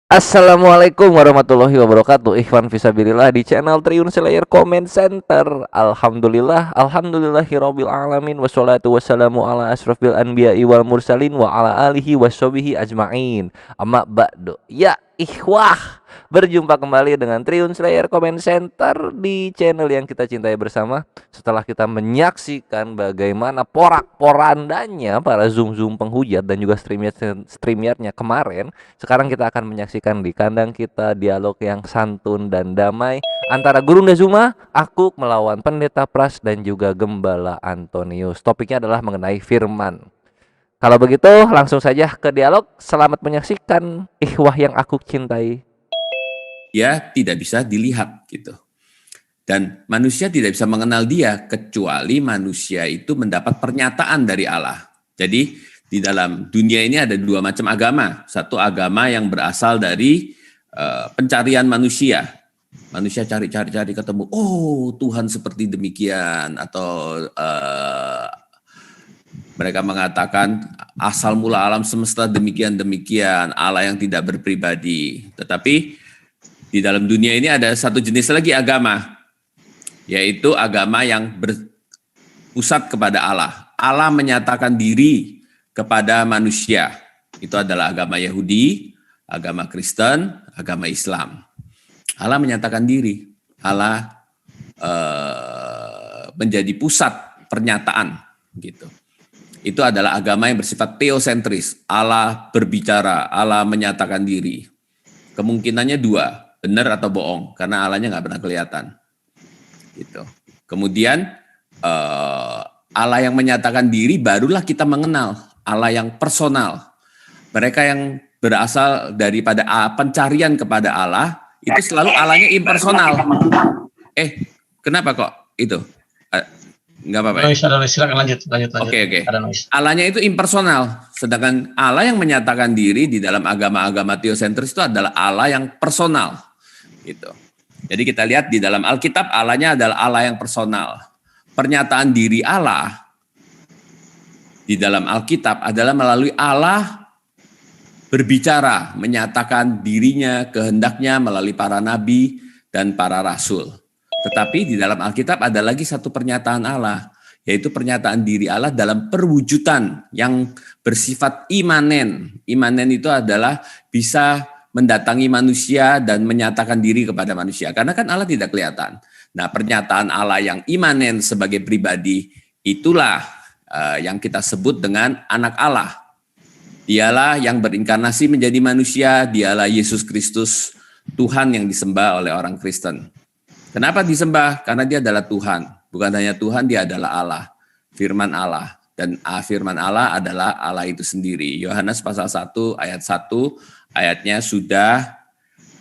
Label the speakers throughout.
Speaker 1: Assalamualaikum warahmatullahi wabarakatuh. Ikhwan fisabilillah di channel Triun Slayer Comment Center. Alhamdulillahirabbil alamin wassalatu wassalamu ala asrofil anbiya'i wal mursalin wa ala alihi washabihi ajmain. Amma ba'du. Ya ikhwah, berjumpa kembali dengan Triun Slayer Comment Center di channel yang kita cintai bersama. Setelah kita menyaksikan bagaimana porak-porandanya para zoom penghujat dan juga streamyardnya kemarin, sekarang kita akan menyaksikan di kandang kita dialog yang santun dan damai antara Guru Ndazuma, Akuk melawan Pendeta Pras dan juga Gembala Antonius. Topiknya adalah mengenai firman. Kalau begitu langsung saja ke dialog. Selamat menyaksikan ikhwah yang aku cintai.
Speaker 2: Dia tidak bisa dilihat gitu. Dan manusia tidak bisa mengenal dia kecuali manusia itu mendapat pernyataan dari Allah. Jadi di dalam dunia ini ada dua macam agama. Satu agama yang berasal dari pencarian manusia. Manusia cari-cari ketemu, oh Tuhan seperti demikian. Atau mereka mengatakan asal mula alam semesta demikian-demikian, Allah yang tidak berpribadi. Tetapi di dalam dunia ini ada satu jenis lagi agama, yaitu agama yang berpusat kepada Allah. Allah menyatakan diri kepada manusia. Itu adalah agama Yahudi, agama Kristen, agama Islam. Allah menyatakan diri. Allah menjadi pusat pernyataan gitu. Itu adalah agama yang bersifat teosentris. Allah berbicara, Allah menyatakan diri. Kemungkinannya dua, benar atau bohong, karena Allahnya nggak pernah kelihatan. Gitu. Kemudian Allah yang menyatakan diri barulah kita mengenal Allah yang personal. Mereka yang berasal daripada pencarian kepada Allah itu selalu Allahnya impersonal. Kenapa kok itu? Nggak apa-apa.
Speaker 3: Silakan lanjut.
Speaker 2: Oke. Allahnya itu impersonal, sedangkan Allah yang menyatakan diri di dalam agama-agama teosentris itu adalah Allah yang personal. Gitu. Jadi kita lihat di dalam Alkitab Allahnya adalah Allah yang personal. Pernyataan diri Allah di dalam Alkitab adalah melalui Allah berbicara, menyatakan dirinya, kehendaknya melalui para nabi dan para rasul. Tetapi di dalam Alkitab ada lagi satu pernyataan Allah, yaitu pernyataan diri Allah dalam perwujudan yang bersifat imanen. Imanen itu adalah bisa mendatangi manusia dan menyatakan diri kepada manusia. Karena kan Allah tidak kelihatan. Nah, pernyataan Allah yang imanen sebagai pribadi, itulah yang kita sebut dengan anak Allah. Dialah yang berinkarnasi menjadi manusia, dialah Yesus Kristus, Tuhan yang disembah oleh orang Kristen. Kenapa disembah? Karena dia adalah Tuhan. Bukan hanya Tuhan, dia adalah Allah. Firman Allah. Dan firman Allah adalah Allah itu sendiri. Yohanes pasal 1 ayat 1 ayatnya sudah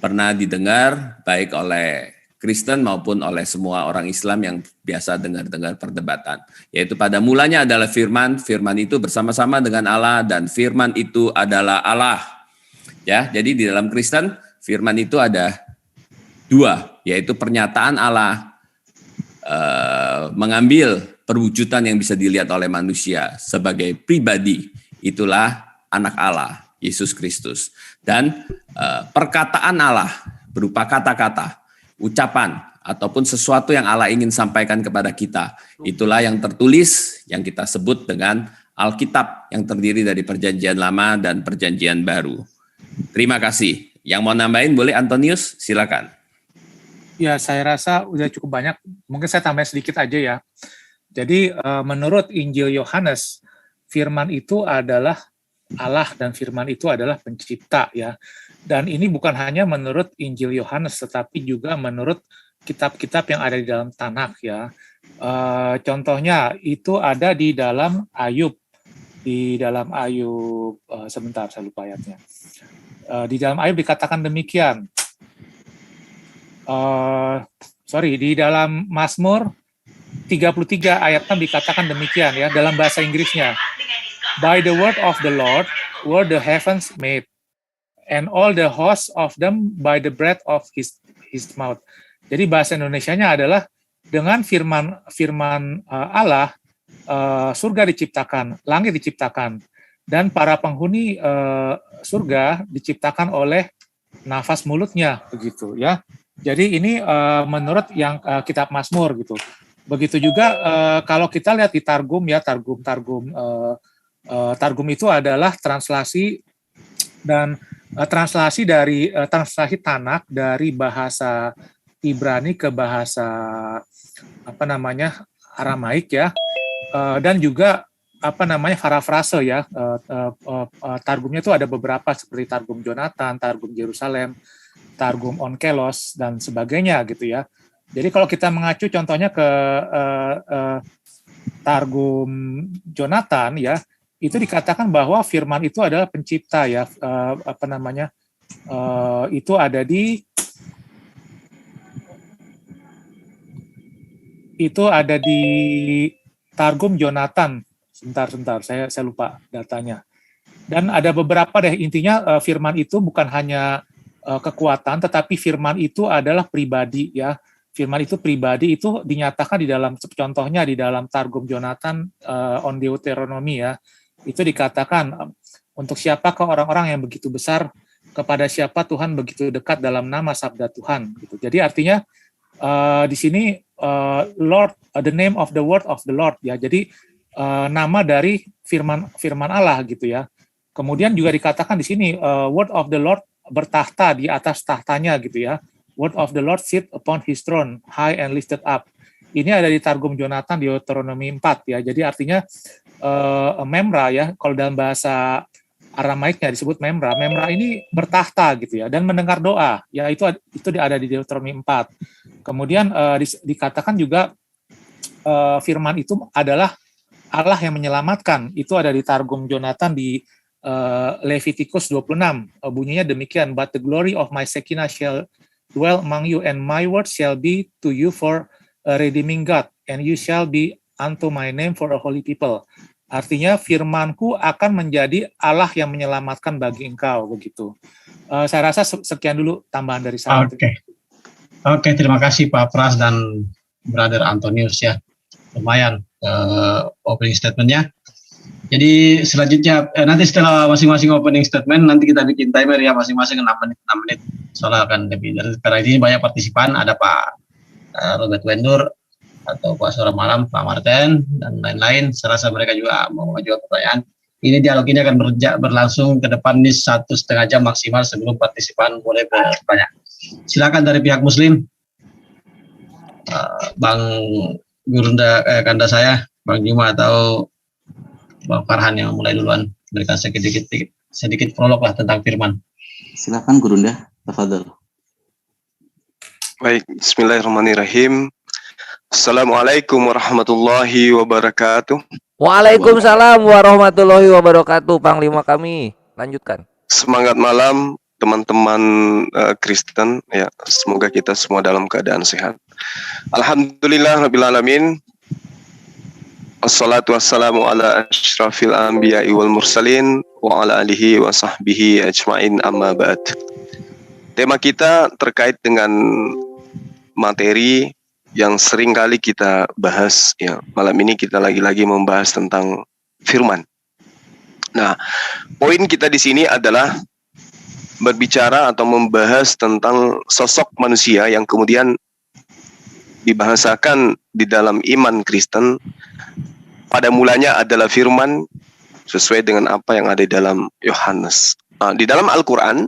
Speaker 2: pernah didengar baik oleh Kristen maupun oleh semua orang Islam yang biasa dengar-dengar perdebatan. Yaitu pada mulanya adalah firman, firman itu bersama-sama dengan Allah dan firman itu adalah Allah. Ya, jadi di dalam Kristen firman itu ada dua, yaitu pernyataan Allah mengambil perwujudan yang bisa dilihat oleh manusia sebagai pribadi, itulah anak Allah, Yesus Kristus. Dan perkataan Allah berupa kata-kata, ucapan, ataupun sesuatu yang Allah ingin sampaikan kepada kita. Itulah yang tertulis, yang kita sebut dengan Alkitab, yang terdiri dari Perjanjian Lama dan Perjanjian Baru. Terima kasih. Yang mau nambahin boleh Antonius, silakan.
Speaker 3: Ya, saya rasa udah cukup banyak. Mungkin saya tambah sedikit aja ya. Jadi menurut Injil Yohanes, firman itu adalah Allah dan firman itu adalah pencipta ya. Dan ini bukan hanya menurut Injil Yohanes, tetapi juga menurut kitab-kitab yang ada di dalam Tanakh ya. Contohnya itu ada di dalam Ayub. Di dalam Ayub, sebentar saya lupa ayatnya. Di dalam Ayub dikatakan demikian. Di dalam Mazmur 33 ayat 6 dikatakan demikian ya, dalam bahasa Inggrisnya. By the word of the Lord were the heavens made, and all the hosts of them by the breath of his mouth. Jadi bahasa Indonesianya adalah dengan firman Allah, surga diciptakan, langit diciptakan, dan para penghuni surga diciptakan oleh nafas mulutnya begitu ya. Jadi ini menurut yang kitab Mazmur gitu. Begitu juga kalau kita lihat di Targum ya, Targum itu adalah translasi dan translasi Tanakh dari bahasa Ibrani ke bahasa Aramaik ya, dan juga parafrase ya. Targumnya itu ada beberapa seperti Targum Jonathan, Targum Yerusalem, Targum Onkelos dan sebagainya gitu ya. Jadi kalau kita mengacu contohnya ke Targum Jonathan ya, itu dikatakan bahwa firman itu adalah pencipta ya, itu ada di Targum Jonathan. Sebentar, saya lupa datanya. Dan ada beberapa deh, intinya firman itu bukan hanya kekuatan, tetapi firman itu adalah pribadi ya. Firman itu pribadi, itu dinyatakan di dalam, contohnya di dalam Targum Jonathan on Deuteronomy ya. Itu dikatakan, untuk siapakah orang-orang yang begitu besar, kepada siapa Tuhan begitu dekat dalam nama sabda Tuhan gitu. Jadi artinya di sini Lord, the name of the word of the Lord ya. Jadi nama dari firman Allah gitu ya. Kemudian juga dikatakan di sini word of the Lord bertahta di atas tahtanya gitu ya. Word of the Lord sit upon his throne, high and lifted up. Ini ada di Targum Jonathan di Deuteronomy 4 ya. Jadi artinya Memra ya, kalau dalam bahasa Aramaiknya disebut Memra. Memra ini bertahta gitu ya, dan mendengar doa. Ya itu ada di Deuteronomy 4. Kemudian dikatakan juga firman itu adalah Allah yang menyelamatkan. Itu ada di Targum Jonathan di Leviticus 26. Bunyinya demikian, but the glory of my Shekinah shall dwell among you, and my word shall be to you for a redeeming God, and you shall be unto my name for a holy people. Artinya firmanku akan menjadi Allah yang menyelamatkan bagi engkau, begitu. Saya rasa sekian dulu tambahan dari saya.
Speaker 4: Oke, terima kasih Pak Pras dan Brother Antonius ya. Lumayan opening statement-nya. Jadi selanjutnya nanti setelah masing-masing opening statement nanti kita bikin timer ya, masing-masing 6 menit. Soalnya akan lebih, karena ini banyak partisipan, ada Pak Robert Wendur atau Pak Suara Malam, Pak Martin dan lain-lain. Saya rasa mereka juga mau mengajukan pertanyaan. Ini dialog ini akan berlangsung ke depan nih 1,5 jam maksimal sebelum partisipan boleh bertanya. Silakan dari pihak Muslim, Bang Gurunda Kanda saya, Bang Juma atau Bang Farhan yang mulai duluan, berikan sedikit prolog lah tentang firman.
Speaker 5: Silakan Gurunda, tafadhol.
Speaker 6: Baik, bismillahirrahmanirrahim. Assalamualaikum warahmatullahi wabarakatuh.
Speaker 1: Waalaikumsalam warahmatullahi wabarakatuh, Panglima kami. Lanjutkan.
Speaker 6: Semangat malam teman-teman Kristen ya, semoga kita semua dalam keadaan sehat. Alhamdulillah rabbil alamin. Wassalatu wassalamu ala asyrafil anbiya'i wal mursalin wa ala alihi wa sahbihi ajma'in, amma ba'd. Tema kita terkait dengan materi yang sering kali kita bahas ya. Malam ini kita lagi-lagi membahas tentang firman. Nah, poin kita di sini adalah berbicara atau membahas tentang sosok manusia yang kemudian dibahasakan di dalam iman Kristen. Pada mulanya adalah firman sesuai dengan apa yang ada di dalam Yohanes. Di dalam Al-Quran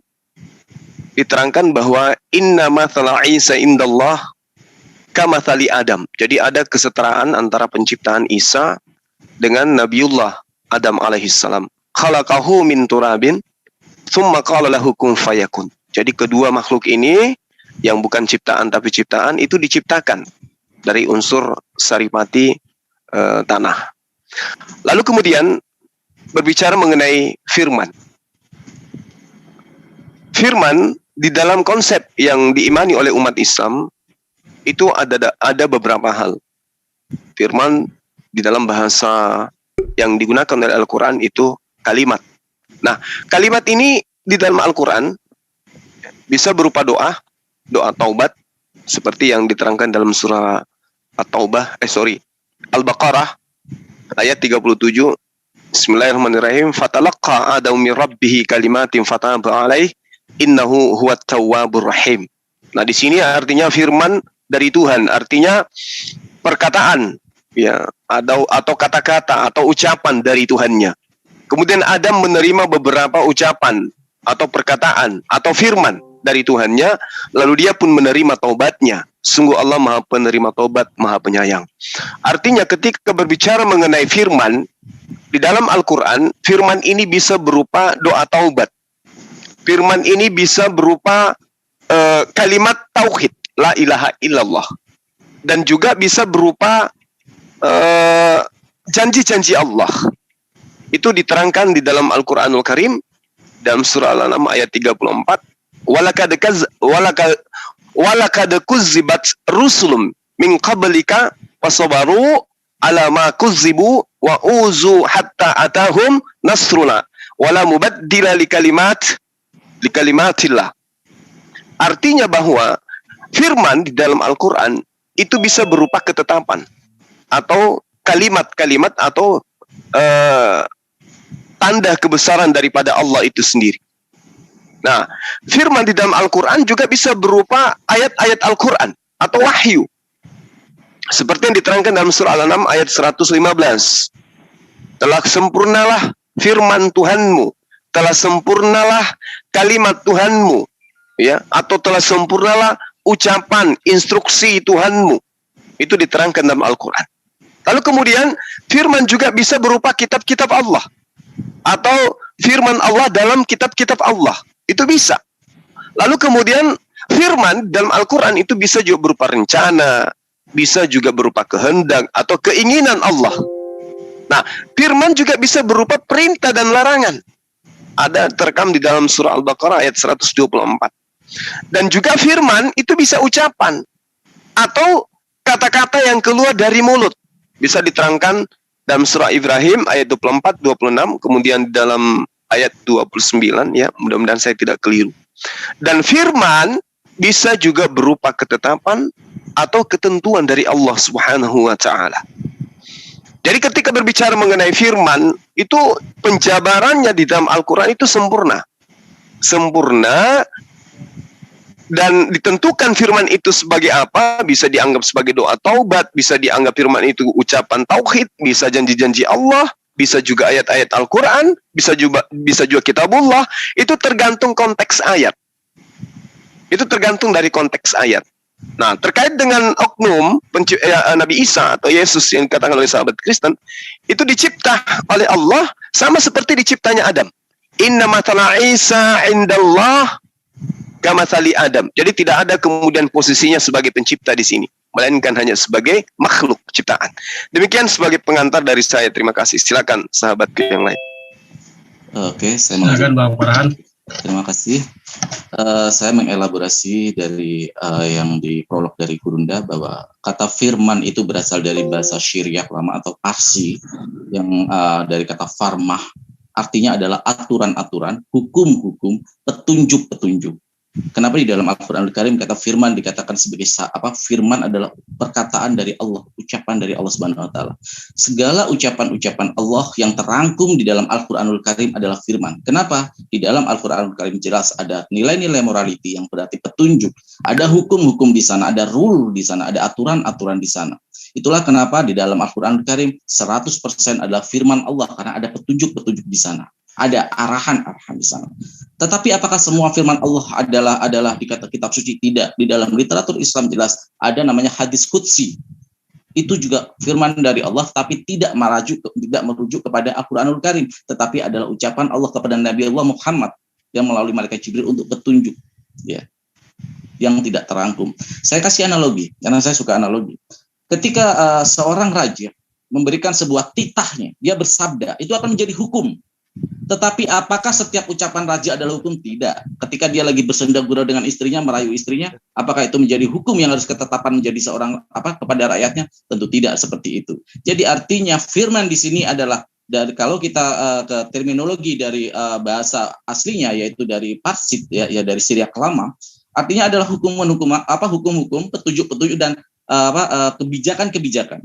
Speaker 6: diterangkan bahwa inna mathala Isa indallah kamathali Adam. Jadi ada kesetaraan antara penciptaan Isa dengan Nabiullah Adam alaihissalam. Khalaqahu min turabin thumma qala lahu kun fayakun. Jadi kedua makhluk ini yang bukan ciptaan tapi ciptaan itu diciptakan dari unsur saripati tanah. Lalu kemudian berbicara mengenai firman. Firman di dalam konsep yang diimani oleh umat Islam itu ada beberapa hal. Firman di dalam bahasa yang digunakan oleh Al-Quran itu kalimat. Nah, kalimat ini di dalam Al-Quran bisa berupa doa taubat seperti yang diterangkan dalam surah Al-Baqarah ayat 37. Bismillahirrahmanirrahim. Fatalaqqa Adamu min rabbih kalimatin fataba alaih innahu huwat tawwabur rahim. Nah, di sini artinya firman dari Tuhan, artinya perkataan ya, atau kata-kata atau ucapan dari Tuhannya. Kemudian Adam menerima beberapa ucapan atau perkataan atau firman dari Tuhannya, lalu dia pun menerima taubatnya. Sungguh Allah Maha Penerima Taubat, Maha Penyayang. Artinya ketika berbicara mengenai firman di dalam Al-Quran, firman ini bisa berupa doa taubat. Firman ini bisa berupa kalimat tauhid, la ilaha illallah. Dan juga bisa berupa janji-janji Allah. Itu diterangkan di dalam Al-Quranul Karim dalam surah Al-An'am ayat 34. Walakad kuzzibat rusulum min qablika wasabaru ala ma kuzzibu wa uzu hatta atahum nasruna wala mubaddila likalimatillah. Artinya bahwa firman di dalam Al-Quran itu bisa berupa ketetapan atau kalimat-kalimat atau tanda kebesaran daripada Allah itu sendiri. Nah, firman di dalam Al-Quran juga bisa berupa ayat-ayat Al-Quran atau wahyu. Seperti yang diterangkan dalam surah Al-An'am ayat 115. Telah sempurnalah firman Tuhanmu, telah sempurnalah kalimat Tuhanmu, ya, atau telah sempurnalah ucapan instruksi Tuhanmu. Itu diterangkan dalam Al-Quran. Lalu kemudian firman juga bisa berupa kitab-kitab Allah atau firman Allah dalam kitab-kitab Allah. Itu bisa. Lalu kemudian firman dalam Al-Quran itu bisa juga berupa rencana, bisa juga berupa kehendak atau keinginan Allah. Nah, firman juga bisa berupa perintah dan larangan. Ada terekam di dalam surah Al-Baqarah ayat 124. Dan juga firman itu bisa ucapan atau kata-kata yang keluar dari mulut. Bisa diterangkan dalam surah Ibrahim ayat 24, 26, kemudian dalam ayat 29, ya, mudah-mudahan saya tidak keliru. Dan firman bisa juga berupa ketetapan atau ketentuan dari Allah Subhanahu wa taala. Jadi ketika berbicara mengenai firman, itu penjabarannya di dalam Al-Quran itu sempurna. Sempurna. Dan ditentukan firman itu sebagai apa, bisa dianggap sebagai doa taubat, bisa dianggap firman itu ucapan tauhid, bisa janji-janji Allah, bisa juga ayat-ayat Al-Quran, bisa juga kitabullah. Itu tergantung konteks ayat. Itu tergantung dari konteks ayat. Nah, terkait dengan oknum Nabi Isa atau Yesus yang dikatakan oleh sahabat Kristen, itu dicipta oleh Allah sama seperti diciptanya Adam. Inna matala Isa indallah kamathali Adam. Jadi tidak ada kemudian posisinya sebagai pencipta di sini, melainkan hanya sebagai makhluk ciptaan. Demikian sebagai pengantar dari saya. Terima kasih. Silakan sahabat yang lain.
Speaker 5: Oke, saya
Speaker 4: Silakan Bang Farhan.
Speaker 5: Terima kasih. Saya mengelaborasi dari yang di prolog dari Gurunda bahwa kata firman itu berasal dari bahasa Syriak lama atau Parsi yang dari kata farmah, artinya adalah aturan-aturan, hukum-hukum, petunjuk-petunjuk. Kenapa di dalam Al-Quran Al-Karim kata firman dikatakan sebagai firman adalah perkataan dari Allah, ucapan dari Allah Subhanahu wa taala. Segala ucapan-ucapan Allah yang terangkum di dalam Al-Quranul Karim adalah firman. Kenapa? Di dalam Al-Quranul Karim jelas ada nilai-nilai morality yang berarti petunjuk, ada hukum-hukum di sana, ada rule di sana, ada aturan-aturan di sana. Itulah kenapa di dalam Al-Quranul Karim 100% adalah firman Allah, karena ada petunjuk-petunjuk di sana. Ada arahan-arahan di sana. Tetapi apakah semua firman Allah adalah di kata kitab suci? Tidak. Di dalam literatur Islam jelas ada namanya hadis qudsi. Itu juga firman dari Allah, tapi tidak merujuk kepada Al-Quranul Karim, tetapi adalah ucapan Allah kepada Nabi Allah Muhammad yang melalui malaikat Jibril untuk petunjuk, ya, yang tidak terangkum. Saya kasih analogi karena saya suka analogi. Ketika seorang raja memberikan sebuah titahnya, dia bersabda, itu akan menjadi hukum. Tetapi apakah setiap ucapan raja adalah hukum? Tidak. Ketika dia lagi bersenda gurau dengan istrinya, merayu istrinya, apakah itu menjadi hukum yang harus ketetapan menjadi seorang kepada rakyatnya? Tentu tidak seperti itu. Jadi artinya firman di sini adalah kalau kita ke terminologi dari bahasa aslinya, yaitu dari Parsi, ya dari Syriak lama, artinya adalah hukum-hukum, petunjuk-petunjuk dan kebijakan-kebijakan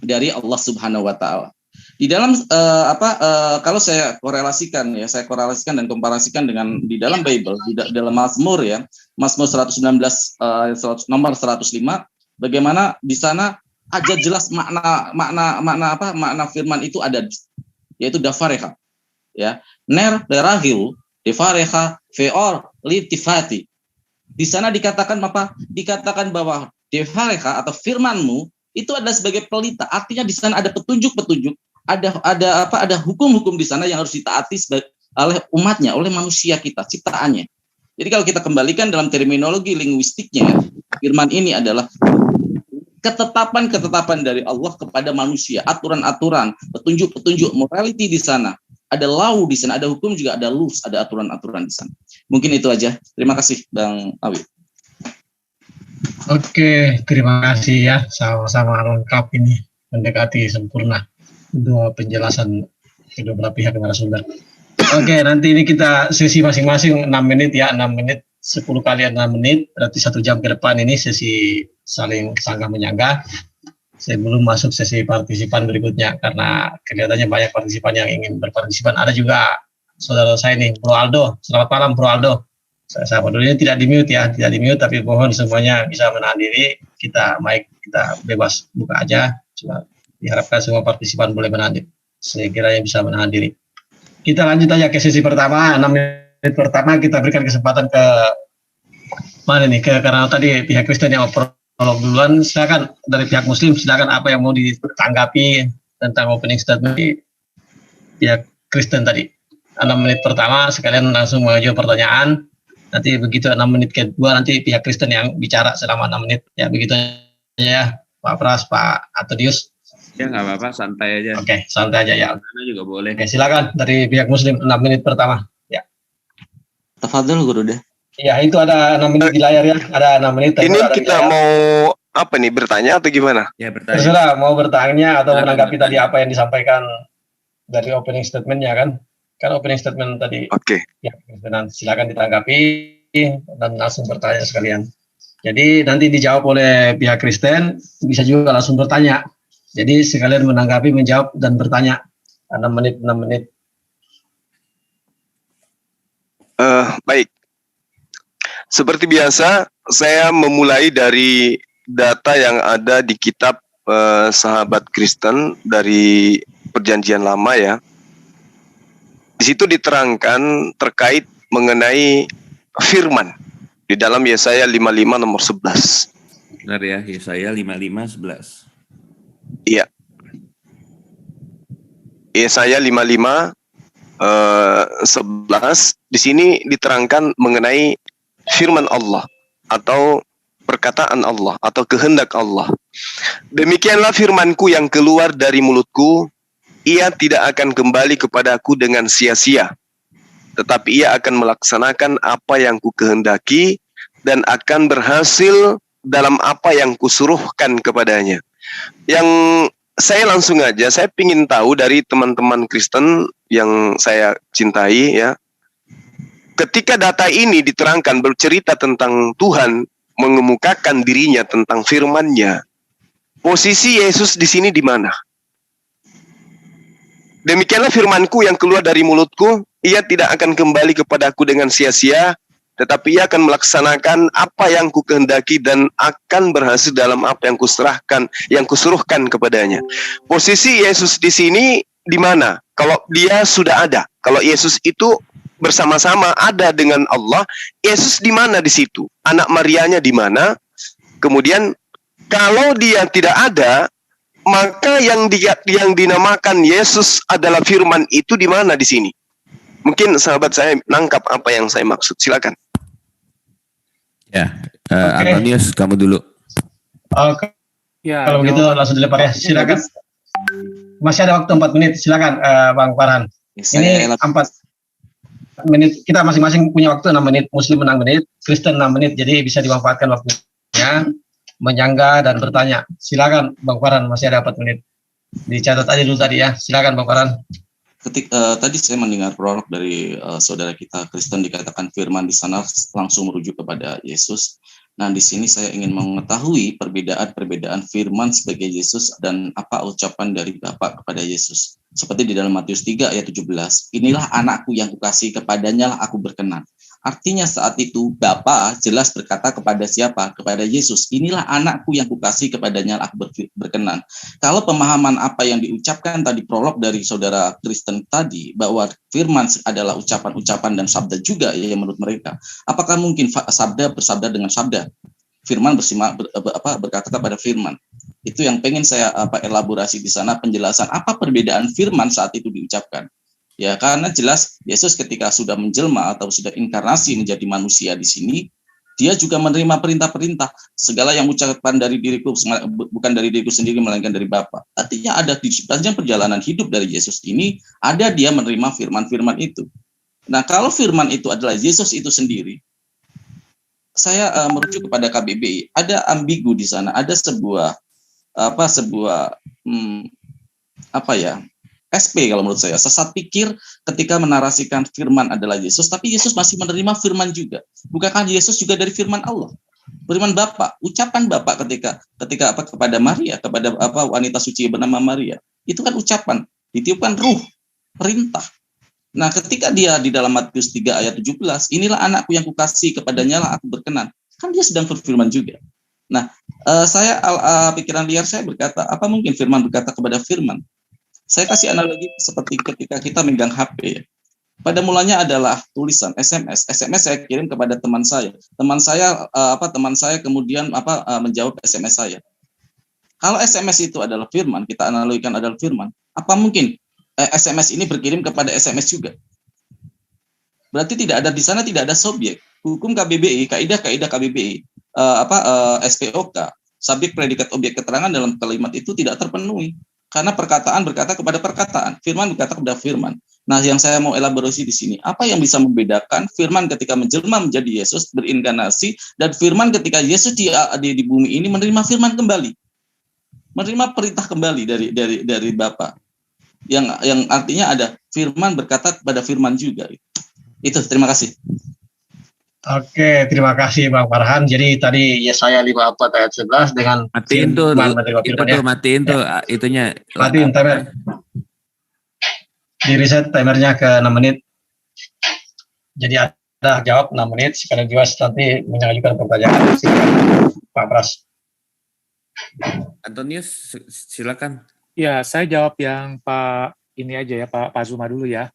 Speaker 5: dari Allah Subhanahu wa taala. Di dalam kalau saya korelasikan dan komparasikan dengan di dalam Bible, dalam Mazmur ya, Mazmur 119 nomor 105, bagaimana di sana aja jelas makna firman itu ada, yaitu dafareha ya, ner derahil defareha feor litifati. Di sana dikatakan apa? Dikatakan bahwa defareha atau firmanmu itu adalah sebagai pelita, artinya di sana ada petunjuk-petunjuk, ada hukum-hukum di sana yang harus ditaati oleh umatnya, oleh manusia kita, ciptaannya. Jadi kalau kita kembalikan dalam terminologi linguistiknya, firman ini adalah ketetapan-ketetapan dari Allah kepada manusia, aturan-aturan, petunjuk-petunjuk, morality di sana. Ada law di sana, ada hukum juga, ada rules, ada aturan-aturan di sana. Mungkin itu aja. Terima kasih Bang Awi.
Speaker 4: Oke, terima kasih ya, sama-sama lengkap ini, mendekati sempurna dua penjelasan kedua belah pihak narasumber. Oke, nanti ini kita sesi masing-masing 6 menit ya, 6 menit, 10 kali 6 menit, berarti 1 jam ke depan ini sesi saling sanggah menyanggah. Saya belum masuk sesi partisipan berikutnya, karena kelihatannya banyak partisipan yang ingin berpartisipan. Ada juga saudara saya nih, Bro Aldo. Selamat malam Bro Aldo. Saya dulu ini tidak di-mute ya, tidak di-mute, tapi mohon semuanya bisa menahan diri. Kita mic kita bebas buka aja, cuma diharapkan semua partisipan boleh menahan diri. Saya kira yang bisa menahan diri. Kita lanjut aja ke sesi pertama. 6 menit pertama kita berikan kesempatan ke mana nih? Karena tadi pihak Kristen yang prolog duluan, silakan dari pihak Muslim, silakan apa yang mau ditanggapi tentang opening statement di pihak Kristen tadi. 6 menit pertama sekalian langsung mengajukan pertanyaan. Nanti begitu 6 menit kedua nanti pihak Kristen yang bicara selama 6 menit. Ya begitu aja ya, Pak Pras, Pak Antonius.
Speaker 2: Ya nggak apa-apa, santai aja.
Speaker 4: Oke, santai aja ya.
Speaker 2: Mana juga boleh.
Speaker 4: Oke, silakan dari pihak Muslim 6 menit pertama. Ya.
Speaker 5: Tafadhol Guru deh.
Speaker 4: Ya, itu ada 6 menit di layar ya. Ada 6 menit.
Speaker 6: Ini kita mau apa nih, bertanya atau gimana?
Speaker 2: Ya bertanya.
Speaker 4: Terserah mau bertanya atau
Speaker 2: Silakan
Speaker 4: menanggapi
Speaker 2: bertanya.
Speaker 4: tadi apa yang disampaikan dari opening statement-nya kan. Kan opening statement tadi.
Speaker 6: Oke.
Speaker 4: Ya, silakan ditanggapi dan langsung bertanya sekalian. Jadi nanti dijawab oleh pihak Kristen, bisa juga langsung bertanya. Jadi sekalian menanggapi, menjawab dan bertanya. 6 menit.
Speaker 6: Baik. Seperti biasa, saya memulai dari data yang ada di kitab Sahabat Kristen dari Perjanjian Lama ya. Di situ diterangkan terkait mengenai firman di dalam Yesaya 55 nomor 11.
Speaker 2: Benar ya, Yesaya 55:11.
Speaker 6: Iya. Yesaya 55 11 di sini diterangkan mengenai firman Allah atau perkataan Allah atau kehendak Allah. Demikianlah firmanku yang keluar dari mulutku, ia tidak akan kembali kepadaku dengan sia-sia, tetapi ia akan melaksanakan apa yang kukehendaki dan akan berhasil dalam apa yang kusuruhkan kepadanya. Yang saya langsung aja, saya ingin tahu dari teman-teman Kristen yang saya cintai ya, ketika data ini diterangkan bercerita tentang Tuhan mengemukakan dirinya tentang firman-Nya, posisi Yesus di sini di mana? Demikianlah firmanku yang keluar dari mulutku, ia tidak akan kembali kepadaku dengan sia-sia, tetapi ia akan melaksanakan apa yang kukehendaki dan akan berhasil dalam apa yang kusuruhkan kepadanya. Posisi Yesus di sini di mana? Kalau dia sudah ada, kalau Yesus itu bersama-sama ada dengan Allah, Yesus di mana di situ? Anak Marianya di mana? Kemudian kalau dia tidak ada, maka yang dinamakan Yesus adalah firman itu di mana di sini? Mungkin sahabat saya nangkap apa yang saya maksud. Silakan.
Speaker 2: Ya, Antonius kamu dulu.
Speaker 4: Oke.
Speaker 3: Ya,
Speaker 4: Kalau begitu langsung dilempar ya. Silakan. Masih ada waktu 4 menit. Silakan Bang Farhan. Ini 4 menit. Kita masing-masing punya waktu 6 menit. Muslim 6 menit, Kristen 6 menit. Jadi bisa dimanfaatkan waktunya menyanggah dan bertanya. Silakan Bang Farhan, masih ada 4 menit. Dicatat aja dulu tadi ya. Silakan Bang Farhan.
Speaker 5: Tadi saya mendengar prolog dari saudara kita Kristen, dikatakan firman di sana langsung merujuk kepada Yesus. Nah, di sini saya ingin mengetahui perbedaan firman sebagai Yesus dan apa ucapan dari Bapa kepada Yesus. Seperti di dalam Matius 3 ayat 17, inilah anakku yang kukasihi, kepadanya lah aku berkenan. Artinya saat itu Bapa jelas berkata kepada siapa? Kepada Yesus. Inilah anakku yang kukasihi, kepadanya lah aku berkenan. Kalau pemahaman apa yang diucapkan tadi prolog dari saudara Kristen tadi, bahwa firman adalah ucapan-ucapan dan sabda juga ya menurut mereka. Apakah mungkin sabda bersabda dengan sabda? Firman berkata pada firman. Itu yang pengen saya elaborasi di sana, penjelasan apa perbedaan firman saat itu diucapkan. Ya, karena jelas Yesus ketika sudah menjelma atau sudah inkarnasi menjadi manusia di sini, dia juga menerima perintah-perintah. Segala yang ucapan dari diriku bukan dari diriku sendiri melainkan dari Bapa. Artinya ada di sepanjang perjalanan hidup dari Yesus ini, ada dia menerima firman-firman itu. Nah, kalau firman itu adalah Yesus itu sendiri, saya merujuk kepada KBBI, ada ambigu di sana, ada sebuah SP kalau menurut saya, sesat pikir ketika menarasikan firman adalah Yesus, tapi Yesus masih menerima firman juga. Bukankah Yesus juga dari firman Allah? Firman Bapa, ucapan Bapa ketika kepada Maria, kepada wanita suci bernama Maria. Itu kan ucapan, ditiupkan ruh, perintah. Nah, ketika dia di dalam Matius 3 ayat 17, inilah anakku yang kukasihi, kepadanya lah aku berkenan. Kan dia sedang berfirman juga. Nah, pikiran liar saya berkata, apa mungkin firman berkata kepada firman? Saya kasih analogi seperti ketika kita megang HP ya. Pada mulanya adalah tulisan SMS. SMS saya kirim kepada teman saya. Teman saya kemudian menjawab SMS saya. Kalau SMS itu adalah firman, kita analogikan adalah firman. Apa mungkin SMS ini berkirim kepada SMS juga? Berarti tidak ada di sana, tidak ada subjek. Hukum KBBI, kaidah KBBI, SPOK, subjek predikat objek keterangan dalam kalimat itu tidak terpenuhi. Karena perkataan berkata kepada perkataan, firman berkata kepada firman. Nah, yang saya mau elaborasi di sini, apa yang bisa membedakan firman ketika menjelma menjadi Yesus, berinkarnasi, dan firman ketika Yesus di bumi ini menerima firman kembali, menerima perintah kembali dari Bapa, yang artinya ada firman berkata kepada firman juga. Itu, terima kasih.
Speaker 4: Oke, terima kasih Bang Farhan. Jadi tadi Yesaya 54 ayat 11 dengan
Speaker 2: Matiin tuh,
Speaker 4: matiin
Speaker 2: tuh itunya.
Speaker 4: Matiin timer. Di reset timernya ke 6 menit. Jadi ada jawab 6 menit, sekaligus nanti mengajukan pertanyaan. Pak Pras.
Speaker 2: Antonius, silakan.
Speaker 3: Ya, saya jawab yang Pak ini aja ya, Pak Zuma dulu ya.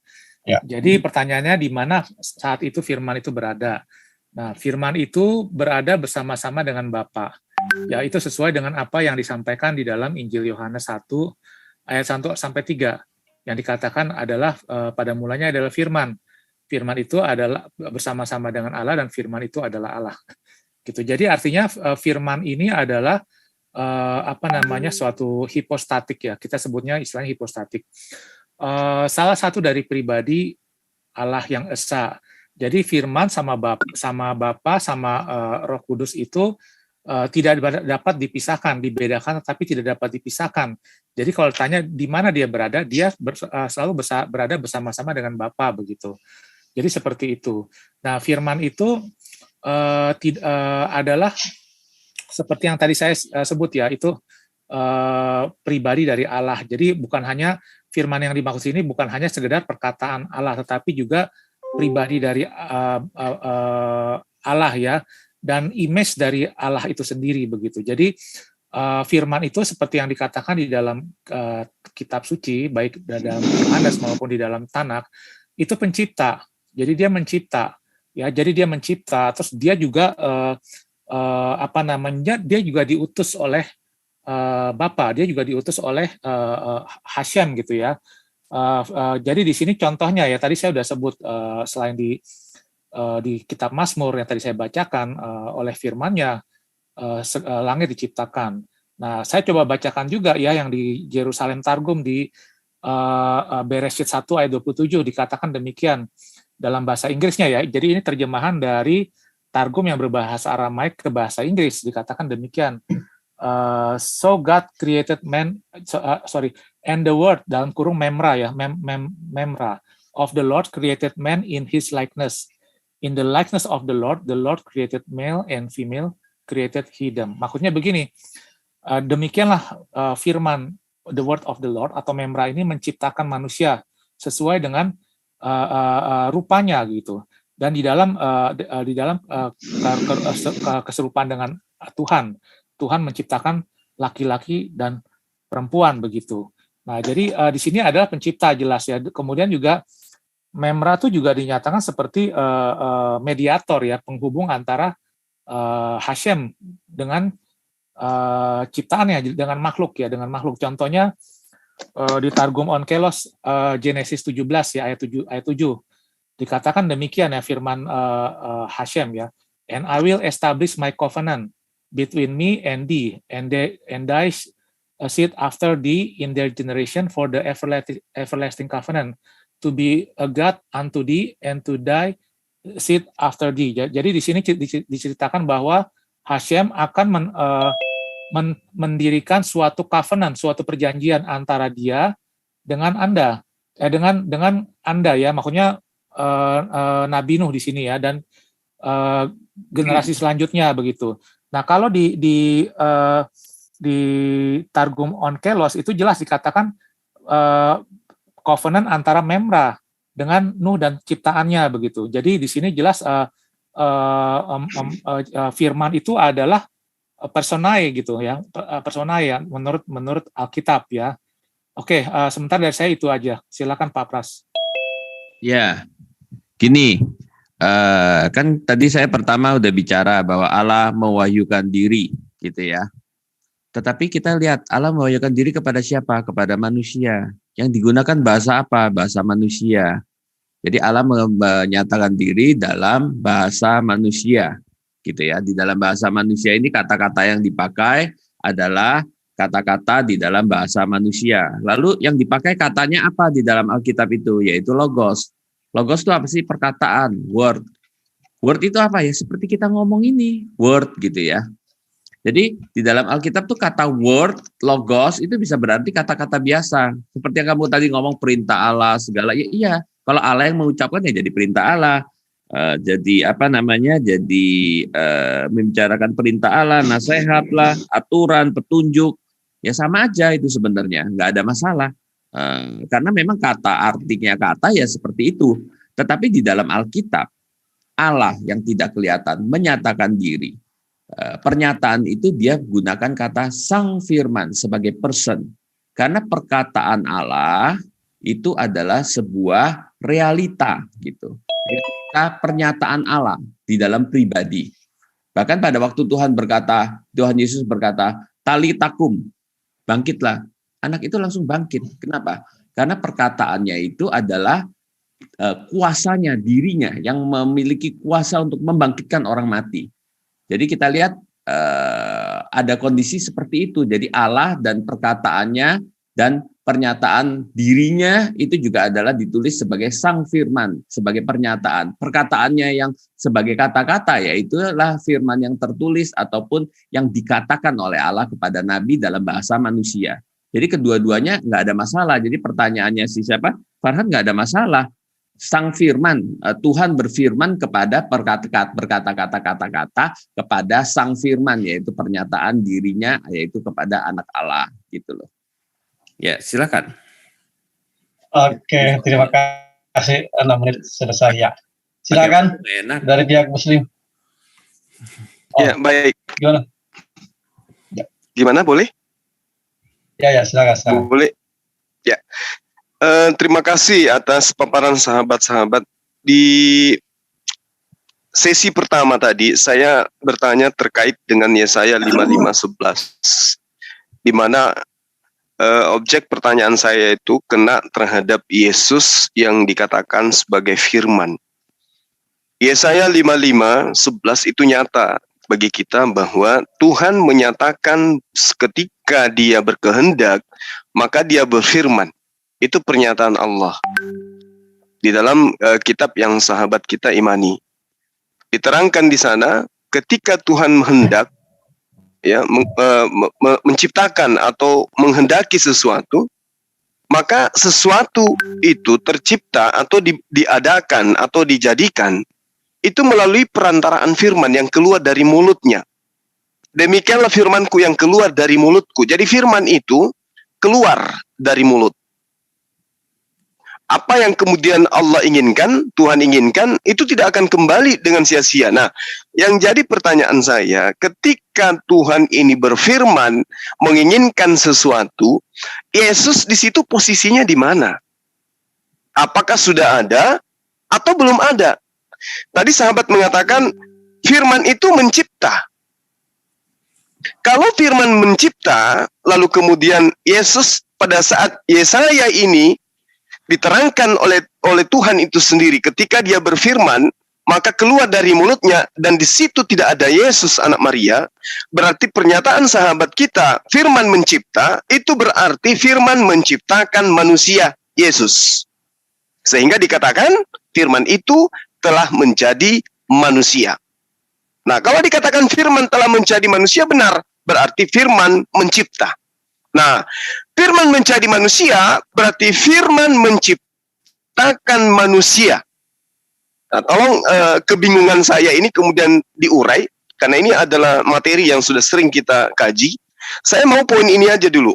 Speaker 4: Ya.
Speaker 3: Jadi pertanyaannya di mana saat itu firman itu berada. Nah, firman itu berada bersama-sama dengan Bapa. Ya, itu sesuai dengan apa yang disampaikan di dalam Injil Yohanes 1 ayat 1 sampai 3. Yang dikatakan adalah pada mulanya adalah firman. Firman itu adalah bersama-sama dengan Allah dan firman itu adalah Allah. Gitu. Jadi artinya firman ini adalah suatu hipostatik ya. Kita sebutnya istilahnya hipostatik. Salah satu dari pribadi Allah yang esa. Jadi firman sama Bapa sama Roh Kudus itu tidak dapat dipisahkan, dibedakan, tapi tidak dapat dipisahkan. Jadi kalau tanya di mana dia berada, dia selalu berada bersama-sama dengan Bapa begitu. Jadi seperti itu. Nah, firman itu adalah seperti yang tadi saya sebut ya, itu pribadi dari Allah. Jadi bukan hanya firman yang dimaksud ini bukan hanya sekedar perkataan Allah, tetapi juga pribadi dari Allah ya, dan image dari Allah itu sendiri begitu. Jadi firman itu seperti yang dikatakan di dalam kitab suci, baik dalam Yohanes maupun di dalam Tanakh, itu pencipta. Jadi dia mencipta, ya. Jadi dia mencipta. Terus dia juga dia juga diutus oleh Bapa, dia juga diutus oleh Hashem gitu ya. Jadi di sini contohnya ya, tadi saya sudah sebut selain di kitab Mazmur yang tadi saya bacakan, oleh firman-Nya langit diciptakan. Nah, saya coba bacakan juga ya yang di Yerusalem Targum di Bereshit 1 ayat 27 dikatakan demikian dalam bahasa Inggrisnya ya. Jadi ini terjemahan dari Targum yang berbahasa Aramaik ke bahasa Inggris, dikatakan demikian. So God created man, and the word dalam kurung memra ya, memra of the Lord created man in his likeness. In the likeness of the Lord created male and female created he them. Maksudnya begini, demikianlah firman the word of the Lord atau Memra ini menciptakan manusia sesuai dengan rupanya gitu. Dan di dalam keserupaan dengan Tuhan menciptakan laki-laki dan perempuan begitu. Nah, jadi di sini adalah pencipta jelas ya. Kemudian juga Memra itu juga dinyatakan seperti mediator ya, penghubung antara Hashem dengan ciptaannya, dengan makhluk. Contohnya di Targum Onkelos Genesis 17 ya ayat 7 dikatakan demikian ya firman Hashem ya, and I will establish my covenant between me and thee and thy seed after thee in their generation for the everlasting covenant to be a God unto thee and to thy seed after thee. Jadi di sini diceritakan bahwa Hashem akan mendirikan suatu covenant, suatu perjanjian antara dia dengan Anda, dengan Anda ya, maksudnya Nabi Nuh di sini ya, dan generasi selanjutnya begitu. Nah, kalau di Targum Onkelos itu jelas dikatakan covenant antara Memra dengan Nuh dan ciptaannya begitu. Jadi di sini jelas firman itu adalah personae gitu ya, personae ya, menurut Alkitab ya. Oke, sebentar dari saya itu aja. Silakan Pak Pras.
Speaker 2: Ya, gini, kan tadi saya pertama udah bicara bahwa Allah mewahyukan diri, gitu ya. Tetapi kita lihat Allah mewahyukan diri kepada siapa? Kepada manusia. Yang digunakan bahasa apa? Bahasa manusia. Jadi Allah menyatakan diri dalam bahasa manusia, gitu ya. Di dalam bahasa manusia ini kata-kata yang dipakai adalah kata-kata di dalam bahasa manusia. Lalu yang dipakai katanya apa di dalam Alkitab itu? Yaitu logos. Logos itu apa sih? Perkataan, word. Word itu apa ya? Seperti kita ngomong ini, word gitu ya. Jadi di dalam Alkitab tuh kata word, logos itu bisa berarti kata-kata biasa. Seperti yang kamu tadi ngomong perintah Allah segala. Ya, iya, kalau Allah yang mengucapkan ya jadi perintah Allah. Jadi membicarakan perintah Allah, nasihat lah, aturan, petunjuk. Ya sama aja itu sebenarnya, nggak ada masalah. Karena memang artinya kata ya seperti itu. Tetapi di dalam Alkitab, Allah yang tidak kelihatan menyatakan diri. Pernyataan itu dia gunakan kata sang firman sebagai person. Karena perkataan Allah itu adalah sebuah realita gitu. Realita pernyataan Allah di dalam pribadi. Bahkan pada waktu Tuhan Yesus berkata, talitakum, bangkitlah. Anak itu langsung bangkit. Kenapa? Karena perkataannya itu adalah kuasanya, dirinya yang memiliki kuasa untuk membangkitkan orang mati. Jadi kita lihat ada kondisi seperti itu. Jadi Allah dan perkataannya dan pernyataan dirinya itu juga adalah ditulis sebagai sang firman, sebagai pernyataan. Perkataannya yang sebagai kata-kata, yaitulah firman yang tertulis ataupun yang dikatakan oleh Allah kepada Nabi dalam bahasa manusia. Jadi kedua-duanya nggak ada masalah. Jadi pertanyaannya siapa? Farhan nggak ada masalah. Sang firman, Tuhan berfirman kepada berkata-kata kepada sang firman, yaitu pernyataan dirinya, yaitu kepada anak Allah, gitu loh. Ya, silakan.
Speaker 4: Oke, terima kasih. 6 menit selesai ya. Silakan dari pihak Muslim.
Speaker 6: Ya, baik.
Speaker 4: Gimana?
Speaker 6: Gimana, boleh?
Speaker 4: Ya, silakan.
Speaker 6: Boleh. Ya. Terima kasih atas paparan sahabat-sahabat. Di sesi pertama tadi saya bertanya terkait dengan Yesaya 55:11, di mana objek pertanyaan saya itu kena terhadap Yesus yang dikatakan sebagai firman. Yesaya 55:11 itu nyata bagi kita bahwa Tuhan menyatakan ketika Dia berkehendak, maka Dia berfirman. Itu pernyataan Allah. Di dalam kitab yang sahabat kita imani, diterangkan di sana ketika Tuhan menghendak, ya, menciptakan atau menghendaki sesuatu, maka sesuatu itu tercipta atau diadakan atau dijadikan itu melalui perantaraan firman yang keluar dari mulutnya. Demikianlah firmanku yang keluar dari mulutku. Jadi firman itu keluar dari mulut. Apa yang kemudian Allah inginkan, Tuhan inginkan, itu tidak akan kembali dengan sia-sia. Nah, yang jadi pertanyaan saya, ketika Tuhan ini berfirman, menginginkan sesuatu, Yesus di situ posisinya di mana? Apakah sudah ada atau belum ada? Tadi sahabat mengatakan, firman itu mencipta. Kalau firman mencipta, lalu kemudian Yesus pada saat Yesaya ini diterangkan oleh Tuhan itu sendiri, ketika dia berfirman, maka keluar dari mulutnya, dan di situ tidak ada Yesus anak Maria, berarti pernyataan sahabat kita, firman mencipta, itu berarti firman menciptakan manusia, Yesus. Sehingga dikatakan, firman itu telah menjadi manusia. Nah, kalau dikatakan firman telah menjadi manusia, benar, berarti firman mencipta. Nah, firman menjadi manusia berarti firman menciptakan manusia. Nah, tolong kebingungan saya ini kemudian diurai, karena ini adalah materi yang sudah sering kita kaji. Saya mau poin ini aja dulu.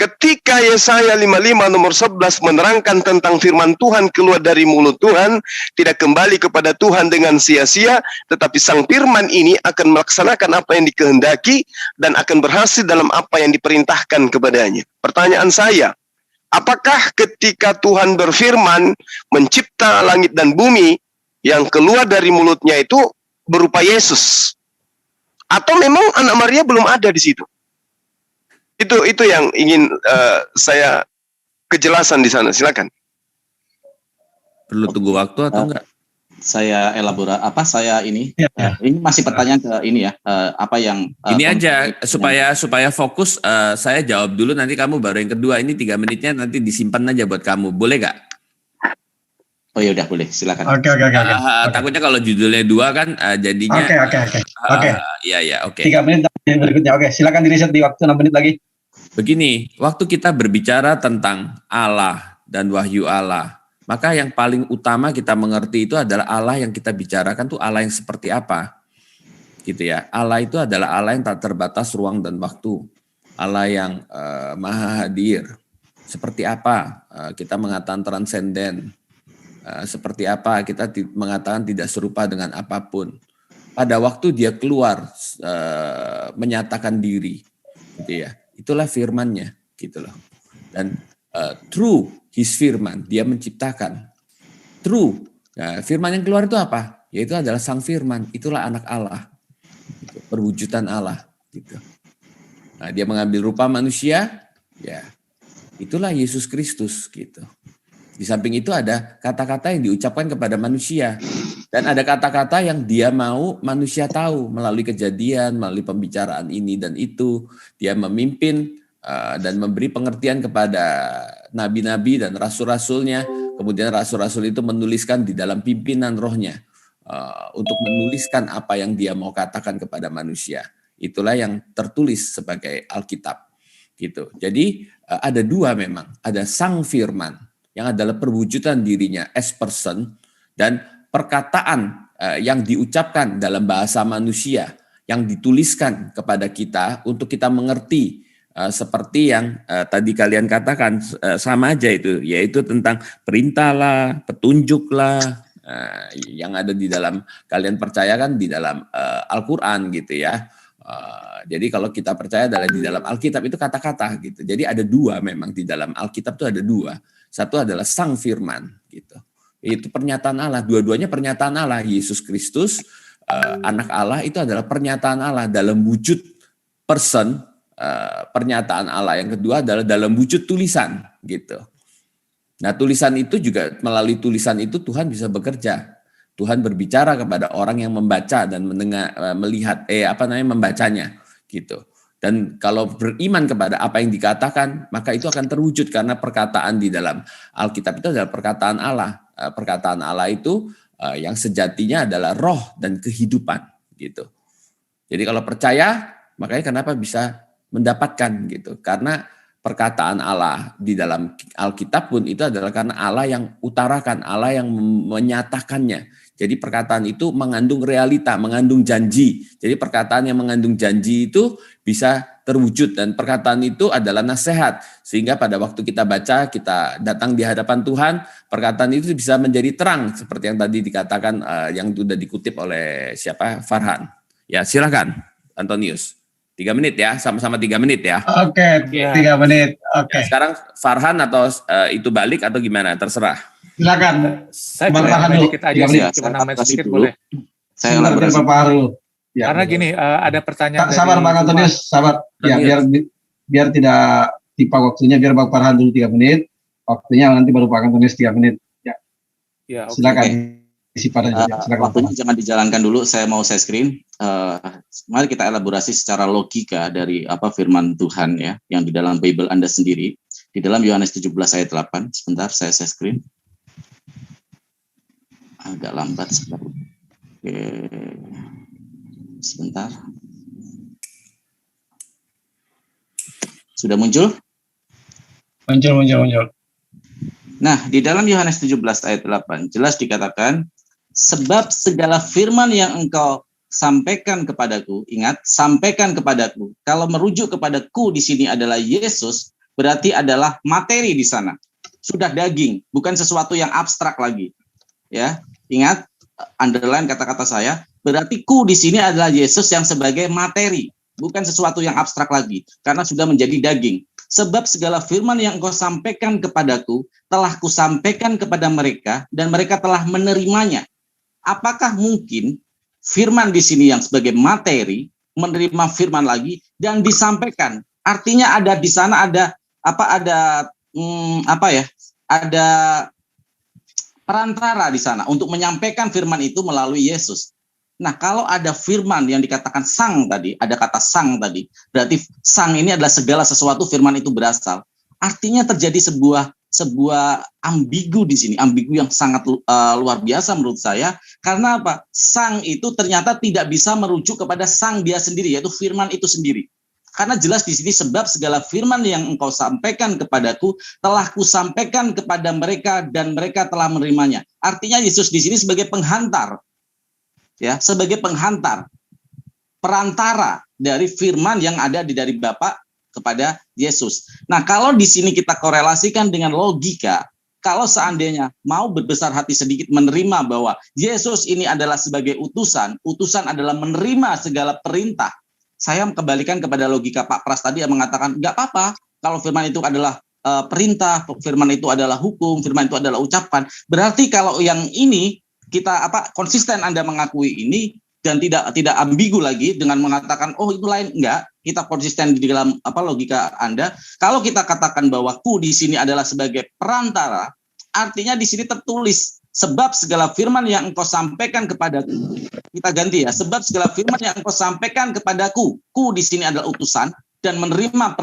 Speaker 6: Ketika Yesaya 55 nomor 11 menerangkan tentang firman Tuhan keluar dari mulut Tuhan, tidak kembali kepada Tuhan dengan sia-sia, tetapi sang firman ini akan melaksanakan apa yang dikehendaki dan akan berhasil dalam apa yang diperintahkan kepadanya. Pertanyaan saya, apakah ketika Tuhan berfirman mencipta langit dan bumi, yang keluar dari mulutnya itu berupa Yesus? Atau memang anak Maria belum ada di situ? Itu yang ingin saya kejelasan di sana. Silakan.
Speaker 2: Perlu tunggu waktu atau enggak?
Speaker 5: Saya ini ini masih pertanyaan ke ini ya, apa yang
Speaker 2: ini aja supaya fokus, saya jawab dulu, nanti kamu baru yang kedua. Ini 3 menitnya nanti disimpan aja buat kamu, boleh gak?
Speaker 5: Oh ya udah, boleh, silakan.
Speaker 4: Oke.
Speaker 2: Takutnya kalau judulnya 2 kan jadinya.
Speaker 4: Oke.
Speaker 2: Iya, oke.
Speaker 4: 3 menit berikutnya. Oke, silakan di-reset di waktu 6 menit lagi.
Speaker 2: Begini, waktu kita berbicara tentang Allah dan wahyu Allah, maka yang paling utama kita mengerti itu adalah Allah yang kita bicarakan tuh Allah yang seperti apa. Gitu ya. Allah itu adalah Allah yang tak terbatas ruang dan waktu. Allah yang maha hadir. Seperti apa kita mengatakan transenden. Seperti apa kita mengatakan tidak serupa dengan apapun. Pada waktu dia keluar menyatakan diri, gitu ya. Itulah firman-Nya, gitu loh. Dan through his firman, dia menciptakan. Through firman yang keluar itu apa? Yaitu adalah sang firman, itulah anak Allah. Gitu, perwujudan Allah, gitu. Nah, dia mengambil rupa manusia, ya. Itulah Yesus Kristus, gitu. Di samping itu ada kata-kata yang diucapkan kepada manusia. Dan ada kata-kata yang dia mau manusia tahu melalui kejadian, melalui pembicaraan ini dan itu. Dia memimpin dan memberi pengertian kepada nabi-nabi dan rasul-rasulnya. Kemudian rasul-rasul itu menuliskan di dalam pimpinan rohnya untuk menuliskan apa yang dia mau katakan kepada manusia. Itulah yang tertulis sebagai Alkitab. Gitu. Jadi ada 2 memang. Ada sang firman yang adalah perwujudan dirinya as person, dan perkataan yang diucapkan dalam bahasa manusia yang dituliskan kepada kita untuk kita mengerti, seperti yang tadi kalian katakan, sama aja itu, yaitu tentang perintahlah, petunjuklah, yang ada di dalam kalian percayakan di dalam Al-Quran gitu ya. Jadi kalau kita percaya adalah di dalam Alkitab itu kata-kata gitu. Jadi ada 2 memang di dalam Alkitab itu ada 2. Satu adalah sang firman gitu. Itu pernyataan Allah, dua-duanya pernyataan Allah. Yesus Kristus, anak Allah, itu adalah pernyataan Allah dalam wujud person, pernyataan Allah. Yang kedua adalah dalam wujud tulisan, gitu. Nah, tulisan itu juga, melalui tulisan itu Tuhan bisa bekerja. Tuhan berbicara kepada orang yang membaca dan mendengar, melihat, membacanya, gitu. Dan kalau beriman kepada apa yang dikatakan, maka itu akan terwujud karena perkataan di dalam Alkitab itu adalah perkataan Allah. Perkataan Allah itu yang sejatinya adalah roh dan kehidupan, gitu. Jadi kalau percaya, makanya kenapa bisa mendapatkan gitu? Karena perkataan Allah di dalam Alkitab pun itu adalah karena Allah yang utarakan, Allah yang menyatakannya. Jadi perkataan itu mengandung realita, mengandung janji. Jadi perkataan yang mengandung janji itu bisa terwujud dan perkataan itu adalah nasihat. Sehingga pada waktu kita baca, kita datang di hadapan Tuhan, perkataan itu bisa menjadi terang seperti yang tadi dikatakan yang sudah dikutip oleh siapa? Farhan. Ya, silakan Antonius. 3 menit ya, sama-sama 3 menit ya.
Speaker 4: Oke, 3 menit. Oke.
Speaker 2: Ya, sekarang Farhan atau itu balik atau gimana? Terserah.
Speaker 4: Silakan.
Speaker 3: Saya
Speaker 4: Bang
Speaker 3: cuma
Speaker 4: Farhan
Speaker 3: nambahin
Speaker 4: dulu.
Speaker 3: dikit aja
Speaker 5: Tiga
Speaker 3: sih,
Speaker 5: menit.
Speaker 3: cuma
Speaker 5: Saya
Speaker 3: nambahin
Speaker 5: kasih
Speaker 3: sedikit
Speaker 5: dulu.
Speaker 3: boleh.
Speaker 5: Saya
Speaker 4: Sebentar,
Speaker 5: elaborasi.
Speaker 4: Bapak Haru. Ya,
Speaker 3: Karena gini, ada pertanyaan
Speaker 4: sabar
Speaker 3: dari
Speaker 4: Bang Antonius, sabar. Ya, biar tidak tipa waktunya, biar Bang Farhan dulu 3 menit. Waktunya nanti baru Bang Antonius 3 menit. Ya,
Speaker 3: Ya, oke.
Speaker 4: silakan. Isi pada silakan.
Speaker 5: Waktunya jangan dijalankan dulu, saya mau share screen. Mari kita elaborasi secara logika dari apa firman Tuhan ya, yang di dalam Bible Anda sendiri. Di dalam Yohanes 17 ayat 8, sebentar saya share screen. Agak lambat sebentar. Oke. Sebentar. Sudah muncul?
Speaker 4: Muncul.
Speaker 5: Nah, di dalam Yohanes 17 ayat 8 jelas dikatakan, sebab segala firman yang engkau sampaikan kepadaku, ingat, sampaikan kepadaku. Kalau merujuk kepadaku di sini adalah Yesus, berarti adalah materi di sana. Sudah daging, bukan sesuatu yang abstrak lagi. Ya, ingat, underline kata-kata saya, berarti ku di sini adalah Yesus yang sebagai materi, bukan sesuatu yang abstrak lagi, karena sudah menjadi daging. Sebab segala firman yang engkau sampaikan kepadaku telah kusampaikan kepada mereka dan mereka telah menerimanya. Apakah mungkin firman di sini yang sebagai materi menerima firman lagi dan disampaikan? Artinya ada di sana ada ada perantara di sana untuk menyampaikan firman itu melalui Yesus. Nah, kalau ada firman yang dikatakan sang tadi, ada kata sang tadi, berarti sang ini adalah segala sesuatu firman itu berasal. Artinya terjadi sebuah ambigu di sini, ambigu yang sangat luar biasa menurut saya. Karena apa? Sang itu ternyata tidak bisa merujuk kepada sang dia sendiri, yaitu firman itu sendiri. Karena jelas di sini sebab segala firman yang engkau sampaikan kepadaku telah kusampaikan kepada mereka dan mereka telah menerimanya. Artinya Yesus di sini sebagai penghantar. Ya, sebagai penghantar, perantara dari firman yang ada dari Bapa kepada Yesus. Nah, kalau di sini kita korelasikan dengan logika, kalau seandainya mau berbesar hati sedikit menerima bahwa Yesus ini adalah sebagai utusan adalah menerima segala perintah. Saya kembalikan kepada logika Pak Pras tadi yang mengatakan, nggak apa-apa kalau firman itu adalah perintah, firman itu adalah hukum, firman itu adalah ucapan. Berarti kalau yang ini kita konsisten Anda mengakui ini dan tidak ambigu lagi dengan mengatakan oh itu lain, enggak, kita konsisten di dalam logika Anda. Kalau kita katakan bahwa ku di sini adalah sebagai perantara, artinya di sini tertulis sebab segala firman yang engkau sampaikan kepadaku. Kita ganti ya, sebab segala firman yang engkau sampaikan kepadaku, ku di sini adalah utusan dan menerima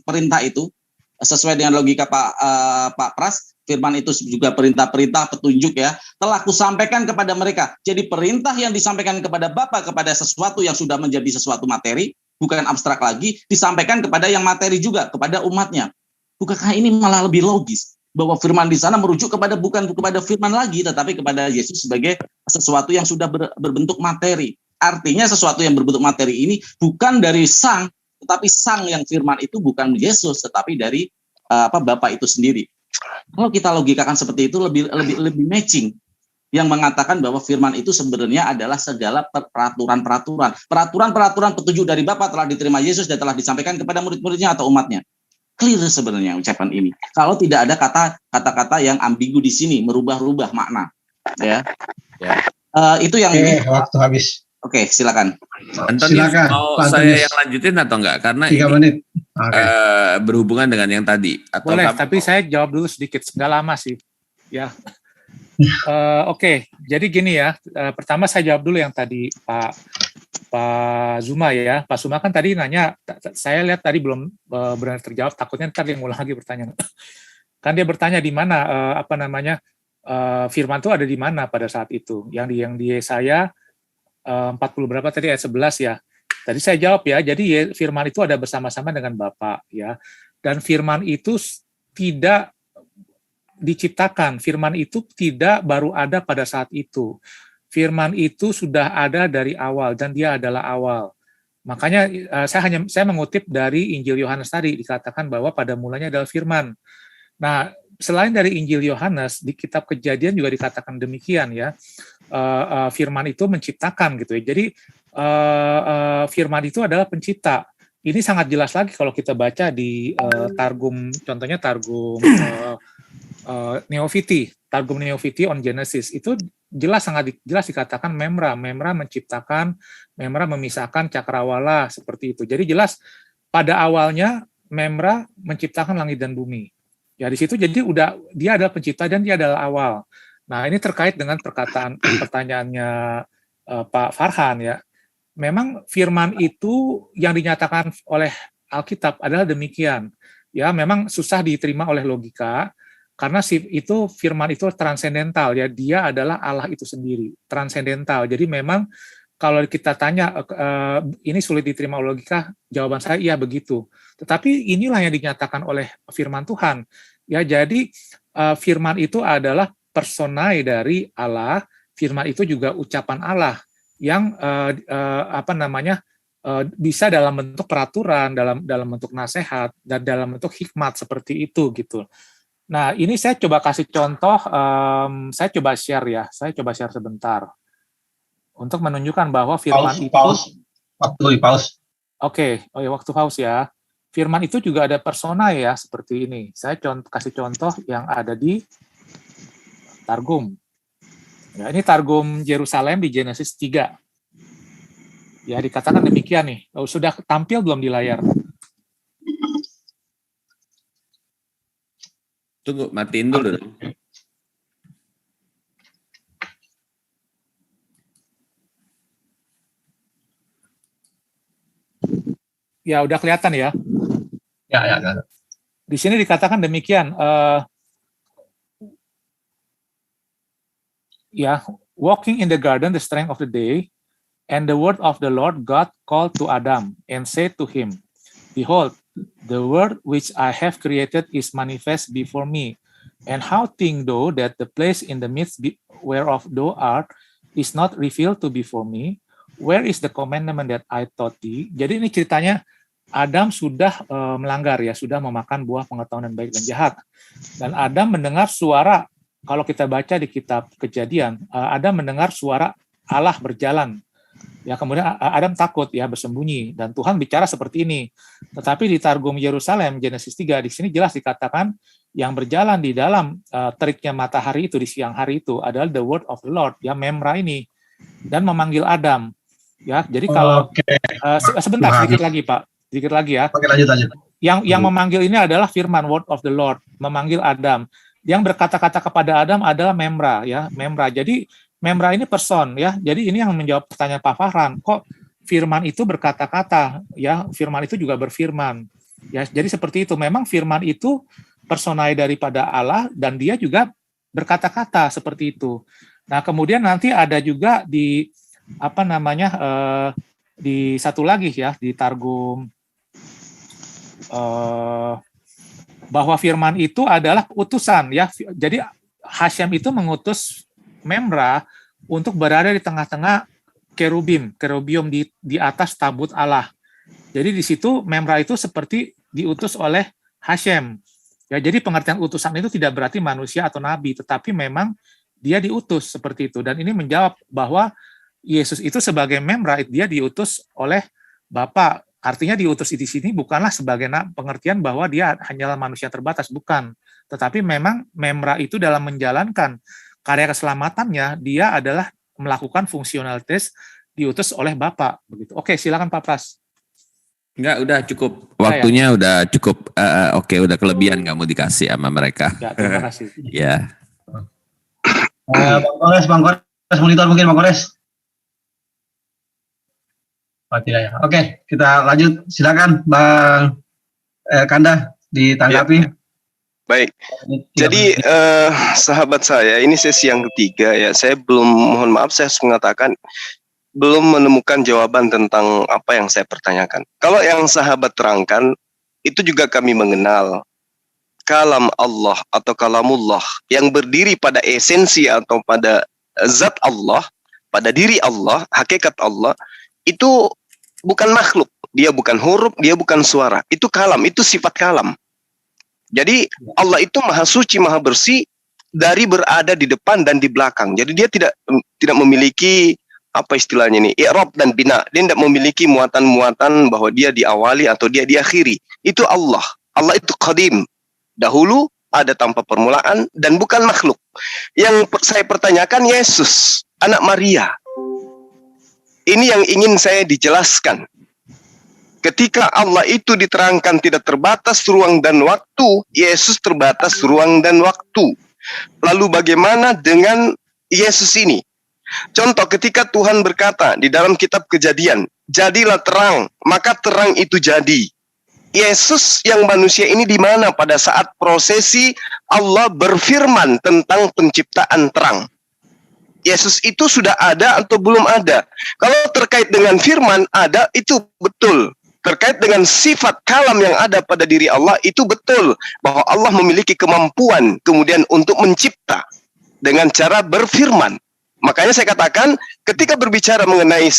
Speaker 5: perintah itu sesuai dengan logika Pak Pras. Firman itu juga perintah-perintah, petunjuk ya. Telah kusampaikan kepada mereka. Jadi perintah yang disampaikan kepada Bapa kepada sesuatu yang sudah menjadi sesuatu materi, bukan abstrak lagi, disampaikan kepada yang materi juga, kepada umatnya. Bukankah ini malah lebih logis? Bahwa firman di sana merujuk bukan kepada firman lagi, tetapi kepada Yesus sebagai sesuatu yang sudah berbentuk materi. Artinya sesuatu yang berbentuk materi ini bukan dari sang, tetapi sang yang firman itu bukan Yesus, tetapi dari Bapa itu sendiri. Kalau kita logikakan seperti itu lebih matching, yang mengatakan bahwa firman itu sebenarnya adalah segala peraturan petunjuk dari Bapa telah diterima Yesus dan telah disampaikan kepada murid-muridnya atau umatnya. Clear sebenarnya ucapan ini. Kalau tidak ada kata-kata yang ambigu di sini, merubah-rubah makna, ya. Itu yang ini.
Speaker 4: Waktu habis.
Speaker 5: Oke, silakan.
Speaker 2: Antonius, mau saya yang lanjutin atau enggak? Karena
Speaker 4: 3 menit.
Speaker 2: Berhubungan dengan yang tadi. Atau
Speaker 3: boleh, tapi saya jawab dulu sedikit, nggak lama sih. Ya. Oke, jadi gini ya. Pertama saya jawab dulu yang tadi Pak Zuma ya. Pak Zuma kan tadi nanya, saya lihat tadi belum benar terjawab. Takutnya ntar dia ngulang lagi pertanyaan. Kan dia bertanya di mana firman itu ada di mana pada saat itu? Yang di Yesaya 40 berapa tadi ayat 11 ya. Tadi saya jawab ya, jadi firman itu ada bersama-sama dengan Bapa ya. Dan firman itu tidak diciptakan. Firman itu tidak baru ada pada saat itu. Firman itu sudah ada dari awal dan dia adalah awal. Makanya saya mengutip dari Injil Yohanes tadi, dikatakan bahwa pada mulanya adalah firman. Nah, selain dari Injil Yohanes, di kitab Kejadian juga dikatakan demikian ya. Firman itu menciptakan gitu ya. Jadi firman itu adalah pencipta. Ini sangat jelas lagi kalau kita baca di Targum, contohnya Targum Neofiti, Targum Neofiti on Genesis, itu sangat jelas dikatakan Memra menciptakan, Memra memisahkan cakrawala, seperti itu. Jadi jelas pada awalnya Memra menciptakan langit dan bumi. Ya di situ jadi dia adalah pencipta dan dia adalah awal. Nah ini terkait dengan pertanyaannya Pak Farhan ya. Memang firman itu yang dinyatakan oleh Alkitab adalah demikian. Ya, memang susah diterima oleh logika karena itu firman itu transendental ya, dia adalah Allah itu sendiri, transendental. Jadi memang kalau kita tanya ini sulit diterima oleh logika, jawaban saya iya begitu. Tetapi inilah yang dinyatakan oleh firman Tuhan. Ya, jadi firman itu adalah personae dari Allah, firman itu juga ucapan Allah yang bisa dalam bentuk peraturan, dalam bentuk nasihat, dan dalam bentuk hikmat seperti itu gitu. Nah ini saya coba kasih contoh, saya coba share sebentar untuk menunjukkan bahwa firman itu.
Speaker 4: Waktu pause.
Speaker 3: Oke, oh ya waktu pause ya. Firman itu juga ada persona ya seperti ini. Saya kasih contoh yang ada di Targum. Ya, ini Targum Yerusalem di Genesis 3. Ya, dikatakan demikian nih. Oh, sudah tampil belum di layar?
Speaker 2: Tunggu, matiin dulu.
Speaker 3: Ya, udah kelihatan ya?
Speaker 4: Ya.
Speaker 3: Di sini dikatakan demikian. Walking in the garden the strength of the day, and the word of the Lord God called to Adam, and said to him, Behold, the word which I have created is manifest before me, and how think thou that the place in the midst whereof thou art is not revealed to before me? Where is the commandment that I taught thee? Jadi ini ceritanya Adam sudah melanggar ya, sudah memakan buah pengetahuan baik dan jahat. Dan Adam mendengar suara. Kalau kita baca di kitab Kejadian, Adam mendengar suara Allah berjalan. Ya, kemudian Adam takut ya, bersembunyi, dan Tuhan bicara seperti ini. Tetapi di Targum Yerusalem Genesis 3 di sini jelas dikatakan yang berjalan di dalam teriknya matahari itu di siang hari itu adalah the word of the Lord, ya Memra ini, dan memanggil Adam. Ya, jadi kalau sebentar sedikit lagi Pak, sedikit lagi ya.
Speaker 4: Oke, lanjut.
Speaker 3: Yang memanggil ini adalah firman word of the Lord, memanggil Adam. Yang berkata-kata kepada Adam adalah Memra ya, Memra. Jadi Memra ini person ya. Jadi ini yang menjawab pertanyaan Pak Farhan. Kok firman itu berkata-kata ya, firman itu juga berfirman. Ya, jadi seperti itu. Memang firman itu personae daripada Allah dan dia juga berkata-kata seperti itu. Nah, kemudian nanti ada juga di di satu lagi ya, di Targum bahwa firman itu adalah utusan ya. Jadi Hashem itu mengutus Memra untuk berada di tengah-tengah kerubium di atas tabut Allah. Jadi di situ Memra itu seperti diutus oleh Hashem. Ya, jadi pengertian utusan itu tidak berarti manusia atau nabi, tetapi memang dia diutus seperti itu. Dan ini menjawab bahwa Yesus itu sebagai Memra, dia diutus oleh Bapa. Artinya diutus di sini bukanlah sebagai pengertian bahwa dia hanyalah manusia terbatas, bukan. Tetapi memang Memra itu dalam menjalankan karya keselamatannya, dia adalah melakukan fungsionalitas diutus oleh Bapa. Begitu. Oke, silakan Pak Pras.
Speaker 2: Enggak, udah cukup. Waktunya udah cukup. Oke, udah kelebihan nggak mau dikasih sama mereka.
Speaker 3: Ya, terima kasih.
Speaker 2: Ya.
Speaker 4: Bang Kores, monitor mungkin Bang Kores. Oh, tidak ya. Oke, kita lanjut. Silakan Bang Kanda ditanggapi.
Speaker 6: Ya. Baik. Jadi sahabat saya, ini sesi yang ketiga ya. Saya mohon maaf saya harus mengatakan belum menemukan jawaban tentang apa yang saya pertanyakan. Kalau yang sahabat terangkan itu juga kami mengenal. kalam Allah atau kalamullah yang berdiri pada esensi atau pada zat Allah, pada diri Allah, hakikat Allah, itu bukan makhluk. Dia bukan huruf, dia bukan suara. Itu kalam, itu sifat kalam. Jadi Allah itu maha suci, maha bersih dari berada di depan dan di belakang. Jadi dia tidak memiliki apa istilahnya ini, i'rab dan bina. Dia tidak memiliki muatan-muatan bahwa dia diawali atau dia diakhiri. Itu Allah. Allah itu qadim. Dahulu ada tanpa permulaan dan bukan makhluk. Yang saya pertanyakan Yesus, anak Maria. Ini yang ingin saya dijelaskan. Ketika Allah itu diterangkan tidak terbatas ruang dan waktu, Yesus terbatas ruang dan waktu. Lalu bagaimana dengan Yesus ini? Contoh ketika Tuhan berkata di dalam kitab Kejadian, jadilah terang, maka terang itu jadi. Yesus yang manusia ini di mana pada saat prosesi Allah berfirman tentang penciptaan terang? Yesus itu sudah ada atau belum ada? Kalau terkait dengan firman ada, itu betul. Terkait dengan sifat kalam yang ada pada diri Allah, itu betul. Bahwa Allah memiliki kemampuan kemudian untuk mencipta dengan cara berfirman. Makanya saya katakan ketika berbicara mengenai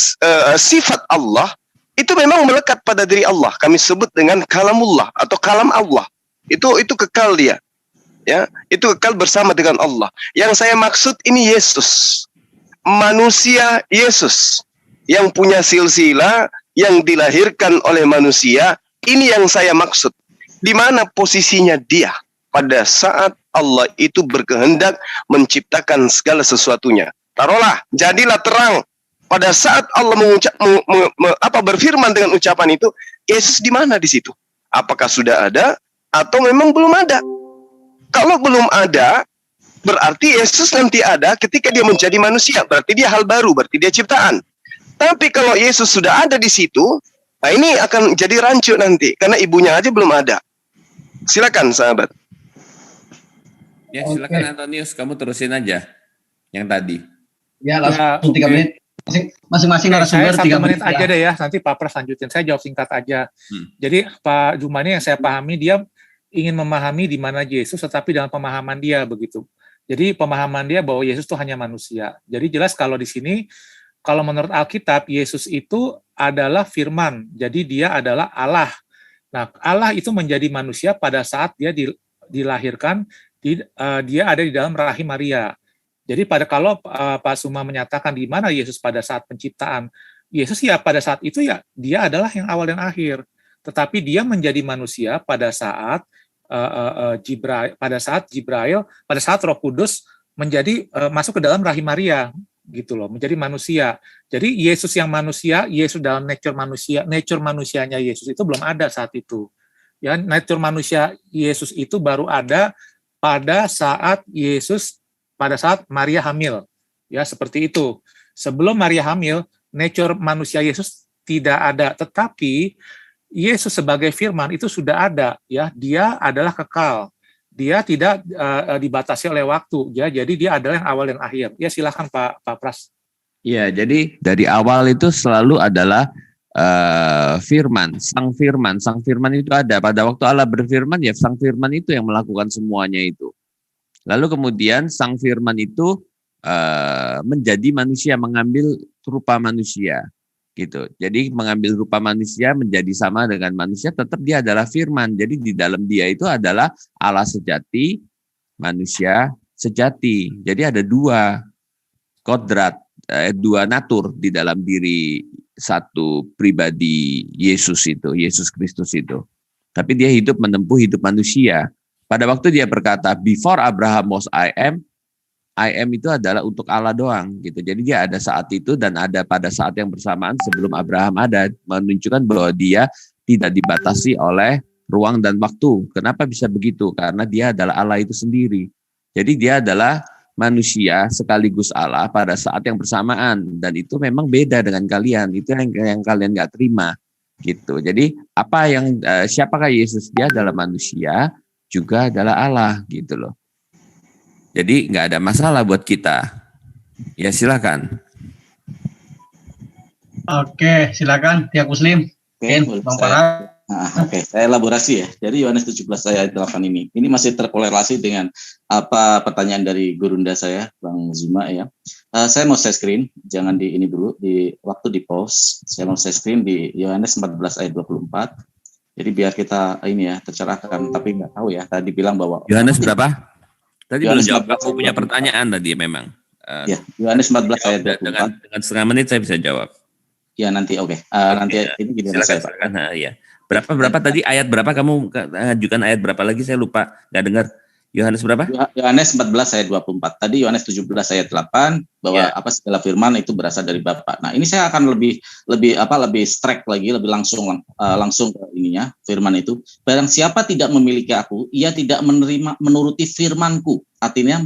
Speaker 6: sifat Allah, itu memang melekat pada diri Allah. Kami sebut dengan kalamullah atau kalam Allah. Itu kekal dia. Ya, itu kekal bersama dengan Allah. Yang saya maksud ini Yesus. Manusia Yesus yang punya silsilah yang dilahirkan oleh manusia, ini yang saya maksud. Di mana posisinya dia pada saat Allah itu berkehendak menciptakan segala sesuatunya. Taruhlah, jadilah terang. Pada saat Allah berfirman dengan ucapan itu, Yesus di mana di situ? Apakah sudah ada atau memang belum ada? Kalau belum ada, berarti Yesus nanti ada ketika dia menjadi manusia. Berarti dia hal baru, berarti dia ciptaan. Tapi kalau Yesus sudah ada di situ, nah ini akan jadi rancu nanti. Karena ibunya aja belum ada. Silakan sahabat.
Speaker 2: Ya silakan Antonius, kamu terusin aja yang tadi.
Speaker 4: Ya, langsung 3 menit. Masing-masing narasumber 3 menit
Speaker 3: aja deh ya. Nanti Pak Pras lanjutin. Saya jawab singkat aja. Jadi Pak Jumani yang saya pahami, dia ingin memahami di mana Yesus, tetapi dalam pemahaman dia begitu. Jadi pemahaman dia bahwa Yesus itu hanya manusia. Jadi jelas kalau di sini, kalau menurut Alkitab, Yesus itu adalah firman. Jadi dia adalah Allah. Nah, Allah itu menjadi manusia pada saat dia dilahirkan, dia ada di dalam rahim Maria. Jadi kalau Pak Suma menyatakan di mana Yesus pada saat penciptaan, Yesus ya pada saat itu ya dia adalah yang awal dan akhir. Tetapi dia menjadi manusia pada saat pada saat Roh Kudus menjadi masuk ke dalam rahim Maria, gitu loh, menjadi manusia. Jadi Yesus yang manusia, Yesus dalam nature manusianya Yesus itu belum ada saat itu. Ya, nature manusia Yesus itu baru ada pada saat Maria hamil. Ya, seperti itu. Sebelum Maria hamil, nature manusia Yesus tidak ada, tetapi Yesus sebagai firman itu sudah ada, ya. Dia adalah kekal. Dia tidak dibatasi oleh waktu, ya. Jadi dia adalah yang awal dan akhir. Ya, silakan Pak Pras.
Speaker 2: Ya, jadi dari awal itu selalu adalah firman, sang firman itu ada. Pada waktu Allah berfirman, ya sang firman itu yang melakukan semuanya itu. Lalu kemudian sang firman itu menjadi manusia, mengambil rupa manusia. Gitu. Jadi mengambil rupa manusia menjadi sama dengan manusia, tetap dia adalah firman. Jadi di dalam dia itu adalah Allah sejati, manusia sejati. Jadi ada dua kodrat, dua natur di dalam diri satu pribadi Yesus Kristus itu. Tapi dia menempuh hidup manusia. Pada waktu dia berkata, before Abraham was I am itu adalah untuk Allah doang gitu. Jadi dia ada saat itu dan ada pada saat yang bersamaan sebelum Abraham ada, menunjukkan bahwa dia tidak dibatasi oleh ruang dan waktu. Kenapa bisa begitu? Karena dia adalah Allah itu sendiri. Jadi dia adalah manusia sekaligus Allah pada saat yang bersamaan, dan itu memang beda dengan kalian. Itu yang kalian nggak terima gitu. Jadi siapakah Yesus? Dia adalah manusia juga adalah Allah gitu loh. Jadi nggak ada masalah buat kita. Ya silakan.
Speaker 4: Oke, silakan pihak Muslim.
Speaker 5: Oke,
Speaker 4: Bang Farah.
Speaker 5: Oke, saya elaborasi ya. Dari Yohanes 17 ayat 8 ini masih terkorelasi dengan apa pertanyaan dari gurunda saya, Bang Zuma ya. Saya mau share screen, jangan di ini dulu, di waktu di pause. Saya mau share screen di Yohanes 14 ayat 24. Jadi biar kita ini ya tercerahkan, tapi nggak tahu ya. Tadi bilang bahwa
Speaker 2: Yohanes berapa? Tadi belum
Speaker 5: Yohanes
Speaker 2: jawab.
Speaker 5: 14
Speaker 2: Aku punya
Speaker 5: 24.
Speaker 2: pertanyaan tadi memang.
Speaker 5: Ya, Yohanes 14 ayat 24.
Speaker 2: Dengan setengah menit saya bisa jawab.
Speaker 5: Ya nanti oke. Nanti ini gini saya Pak.
Speaker 2: Silakan. Ya. Berapa tadi ayat berapa kamu ajukan ayat berapa lagi saya lupa nggak dengar. Yohanes berapa?
Speaker 5: Yohanes 14 ayat 24. Tadi Yohanes 17 ayat 8 bahwa apa segala firman itu berasal dari Bapa. Nah, ini saya akan lebih strike lagi, lebih langsung ke ininya, firman itu. Barang siapa tidak memiliki aku, ia tidak menuruti firmanku. Artinya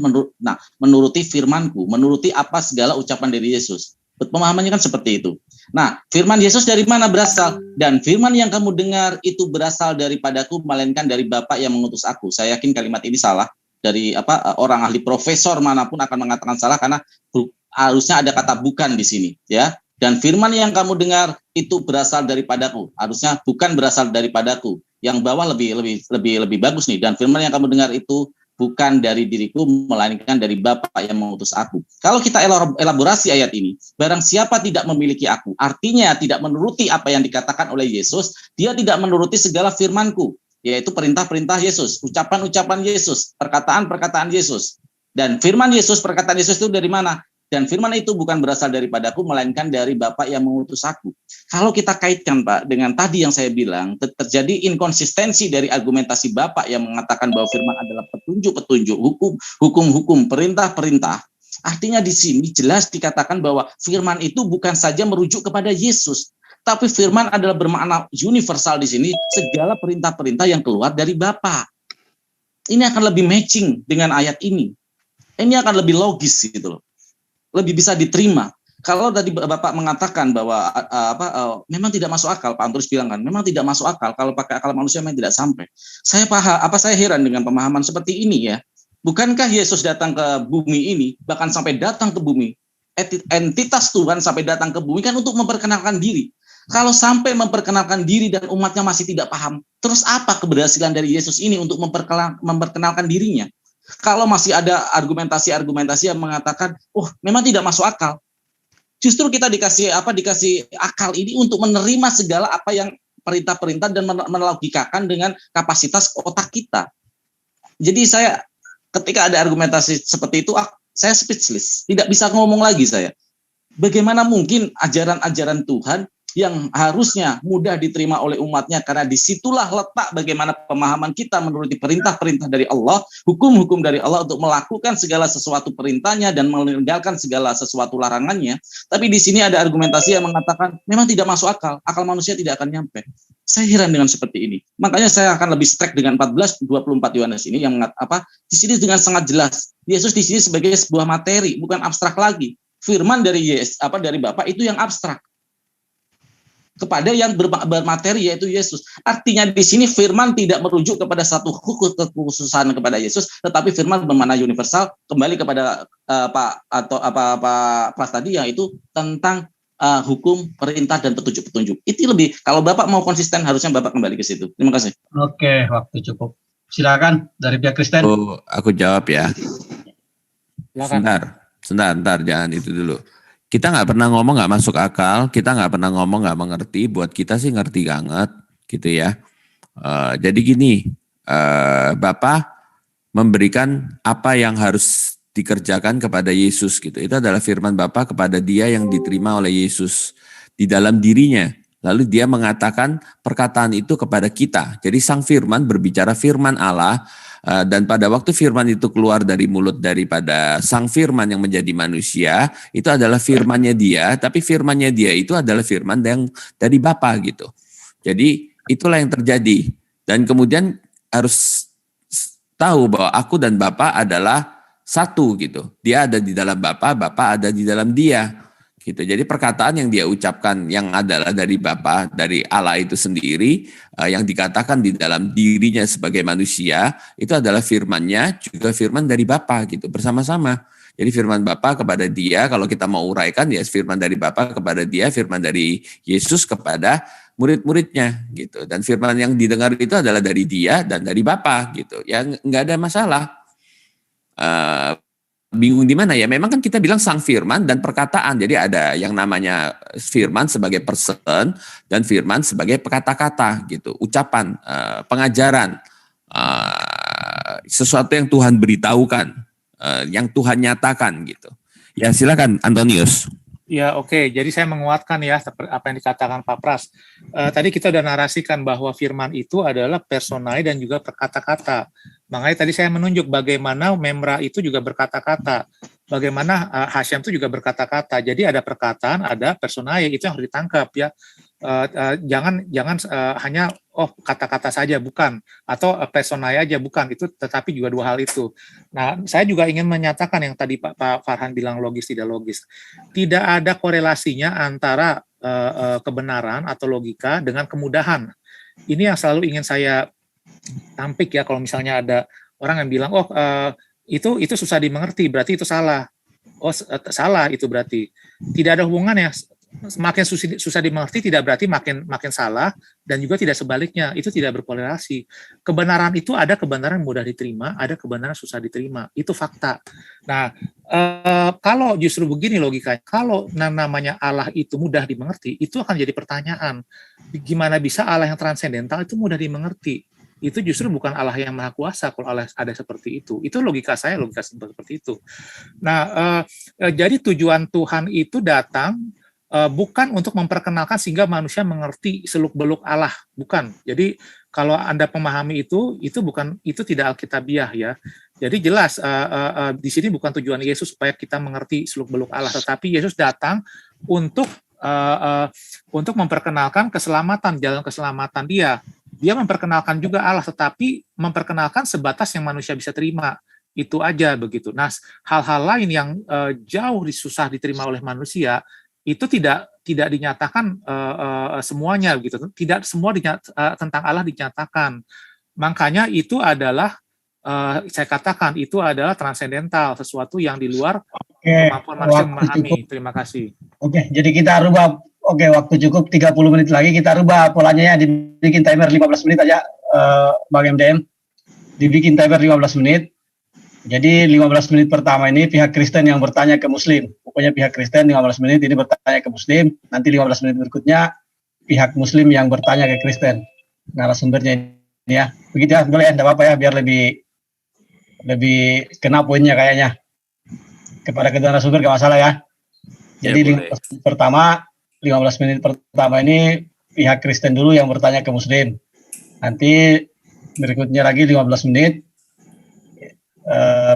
Speaker 5: menuruti firmanku, menuruti apa segala ucapan dari Yesus. Pemahamannya kan seperti itu. Nah, firman Yesus dari mana berasal? Dan firman yang kamu dengar itu berasal daripadaku, melainkan dari Bapa yang mengutus aku. Saya yakin kalimat ini salah. Dari orang ahli profesor manapun akan mengatakan salah karena harusnya ada kata bukan di sini, ya. Dan firman yang kamu dengar itu berasal daripadaku. Harusnya bukan berasal daripadaku. Yang bawah lebih bagus nih. Dan firman yang kamu dengar itu bukan dari diriku, melainkan dari Bapa yang mengutus aku. Kalau kita elaborasi ayat ini, barang siapa tidak memiliki aku, artinya tidak menuruti apa yang dikatakan oleh Yesus, dia tidak menuruti segala firmanku, yaitu perintah-perintah Yesus, ucapan-ucapan Yesus, perkataan-perkataan Yesus. Dan firman Yesus, perkataan Yesus itu dari mana? Dan firman itu bukan berasal daripadaku, melainkan dari Bapa yang mengutus aku. Kalau kita kaitkan, Pak, dengan tadi yang saya bilang, terjadi inkonsistensi dari argumentasi Bapak yang mengatakan bahwa firman adalah petunjuk-petunjuk, hukum-hukum, perintah-perintah. Artinya di sini jelas dikatakan bahwa firman itu bukan saja merujuk kepada Yesus, tapi firman adalah bermakna universal di sini, segala perintah-perintah yang keluar dari Bapa. Ini akan lebih matching dengan ayat ini. Ini akan lebih logis gitu loh. Lebih bisa diterima. Kalau tadi Bapak mengatakan bahwa memang tidak masuk akal, Pak Antonius bilang kan, memang tidak masuk akal kalau pakai akal manusia memang tidak sampai. Saya heran dengan pemahaman seperti ini ya. Bukankah Yesus datang ke bumi ini, bahkan sampai datang ke bumi, entitas Tuhan sampai datang ke bumi kan untuk memperkenalkan diri. Kalau sampai memperkenalkan diri dan umatnya masih tidak paham, terus apa keberhasilan dari Yesus ini untuk memperkenalkan dirinya? Kalau masih ada argumentasi-argumentasi yang mengatakan, memang tidak masuk akal. Justru kita dikasih akal ini untuk menerima segala apa yang perintah-perintah dan melogikakan dengan kapasitas otak kita. Jadi saya ketika ada argumentasi seperti itu, saya speechless, tidak bisa ngomong lagi saya. Bagaimana mungkin ajaran-ajaran Tuhan yang harusnya mudah diterima oleh umatnya, karena disitulah letak bagaimana pemahaman kita menuruti perintah-perintah dari Allah, hukum-hukum dari Allah untuk melakukan segala sesuatu perintahnya dan meninggalkan segala sesuatu larangannya. Tapi di sini ada argumentasi yang mengatakan memang tidak masuk akal manusia tidak akan nyampe. Saya heran dengan seperti ini. Makanya saya akan lebih strike dengan 14-24 Yohanes ini yang di sini dengan sangat jelas. Yesus di sini sebagai sebuah materi, bukan abstrak lagi. Firman dari dari Bapa itu yang abstrak kepada yang bermateri yaitu Yesus. Artinya di sini firman tidak merujuk kepada satu kekhususan kepada Yesus, tetapi firman bermakna universal, kembali kepada Pak Pras tadi, yaitu tentang hukum, perintah dan petunjuk-petunjuk. Itu lebih, kalau Bapak mau konsisten harusnya Bapak kembali ke situ. Terima kasih.
Speaker 4: Oke, waktu cukup. Silakan dari pihak Kristen.
Speaker 2: Aku jawab ya.
Speaker 3: Silakan.
Speaker 2: Sebentar, jangan itu dulu. Kita nggak pernah ngomong nggak masuk akal, kita nggak pernah ngomong nggak mengerti. Buat kita sih ngerti banget, gitu ya. Jadi gini, Bapak memberikan apa yang harus dikerjakan kepada Yesus, gitu. Itu adalah firman Bapak kepada dia yang diterima oleh Yesus di dalam dirinya. Lalu dia mengatakan perkataan itu kepada kita. Jadi sang firman berbicara firman Allah. Dan pada waktu firman itu keluar dari mulut daripada sang firman yang menjadi manusia, itu adalah firmannya dia, tapi firmannya dia itu adalah firman yang dari Bapa gitu. Jadi itulah yang terjadi. Dan kemudian harus tahu bahwa aku dan Bapa adalah satu gitu. Dia ada di dalam Bapa, Bapa ada di dalam dia. Gitu. Jadi perkataan yang dia ucapkan yang adalah dari Bapa, dari Allah itu sendiri, yang dikatakan di dalam dirinya sebagai manusia, itu adalah firman-Nya, juga firman dari Bapa gitu, bersama-sama. Jadi firman Bapa kepada dia, kalau kita mau uraikan ya firman dari Bapa kepada dia, firman dari Yesus kepada murid-muridnya gitu. Dan firman yang didengar itu adalah dari dia dan dari Bapa gitu. Ya nggak ada masalah. Bingung di mana ya? Memang kan kita bilang sang firman dan perkataan. Jadi ada yang namanya firman sebagai person dan firman sebagai kata-kata gitu, ucapan, pengajaran, sesuatu yang Tuhan beritahukan, yang Tuhan nyatakan gitu. Ya silakan Antonius.
Speaker 3: Ya oke, jadi saya menguatkan ya apa yang dikatakan Pak Pras. Tadi kita udah narasikan bahwa firman itu adalah personae dan juga berkata-kata. Makanya tadi saya menunjuk bagaimana Memra itu juga berkata-kata. Bagaimana Hasyam itu juga berkata-kata. Jadi ada perkataan, ada personae, itu yang harus ditangkap ya. Jangan hanya kata-kata saja, bukan, atau personae aja, bukan, itu tetapi juga dua hal itu. Nah, saya juga ingin menyatakan yang tadi Pak Farhan bilang logis tidak logis. Tidak ada korelasinya antara kebenaran atau logika dengan kemudahan. Ini yang selalu ingin saya tampik ya, kalau misalnya ada orang yang bilang itu susah dimengerti, berarti itu salah. Salah itu berarti. Tidak ada hubungannya. Semakin susah dimengerti tidak berarti makin salah, dan juga tidak sebaliknya, itu tidak berkorelasi. Kebenaran itu ada kebenaran mudah diterima, ada kebenaran susah diterima, itu fakta. Nah, kalau justru begini logikanya, kalau namanya Allah itu mudah dimengerti, itu akan jadi pertanyaan, gimana bisa Allah yang transendental itu mudah dimengerti? Itu justru bukan Allah yang maha kuasa kalau Allah ada seperti itu. Itu logika saya, logika seperti itu. Nah, jadi tujuan Tuhan itu datang bukan untuk memperkenalkan sehingga manusia mengerti seluk-beluk Allah, bukan. Jadi kalau Anda memahami itu bukan, itu tidak alkitabiah ya. Jadi jelas di sini bukan tujuan Yesus supaya kita mengerti seluk-beluk Allah, tetapi Yesus datang untuk memperkenalkan keselamatan, jalan keselamatan Dia. Dia memperkenalkan juga Allah, tetapi memperkenalkan sebatas yang manusia bisa terima. Itu aja begitu. Nah, hal-hal lain yang jauh susah diterima oleh manusia itu tidak dinyatakan semuanya gitu. Tidak semua tentang Allah dinyatakan. Makanya itu adalah saya katakan itu adalah transendental, sesuatu yang di luar kemampuan manusia memahami. Terima kasih.
Speaker 4: Oke, jadi kita rubah. Oke, waktu cukup 30 menit lagi, kita rubah polanya ya, dibikin timer 15 menit aja, Bang MDM. Dibikin timer 15 menit. Jadi 15 menit pertama ini pihak Kristen yang bertanya ke Muslim. Pokoknya pihak Kristen 15 menit ini bertanya ke Muslim. Nanti 15 menit berikutnya pihak Muslim yang bertanya ke Kristen. Narasumbernya ini ya. Begitu ya, boleh ya, enggak apa-apa ya, biar lebih kena poinnya kayaknya. Kepada kedua narasumber gak masalah ya. Jadi 15 menit pertama ini pihak Kristen dulu yang bertanya ke Muslim. Nanti berikutnya lagi 15 menit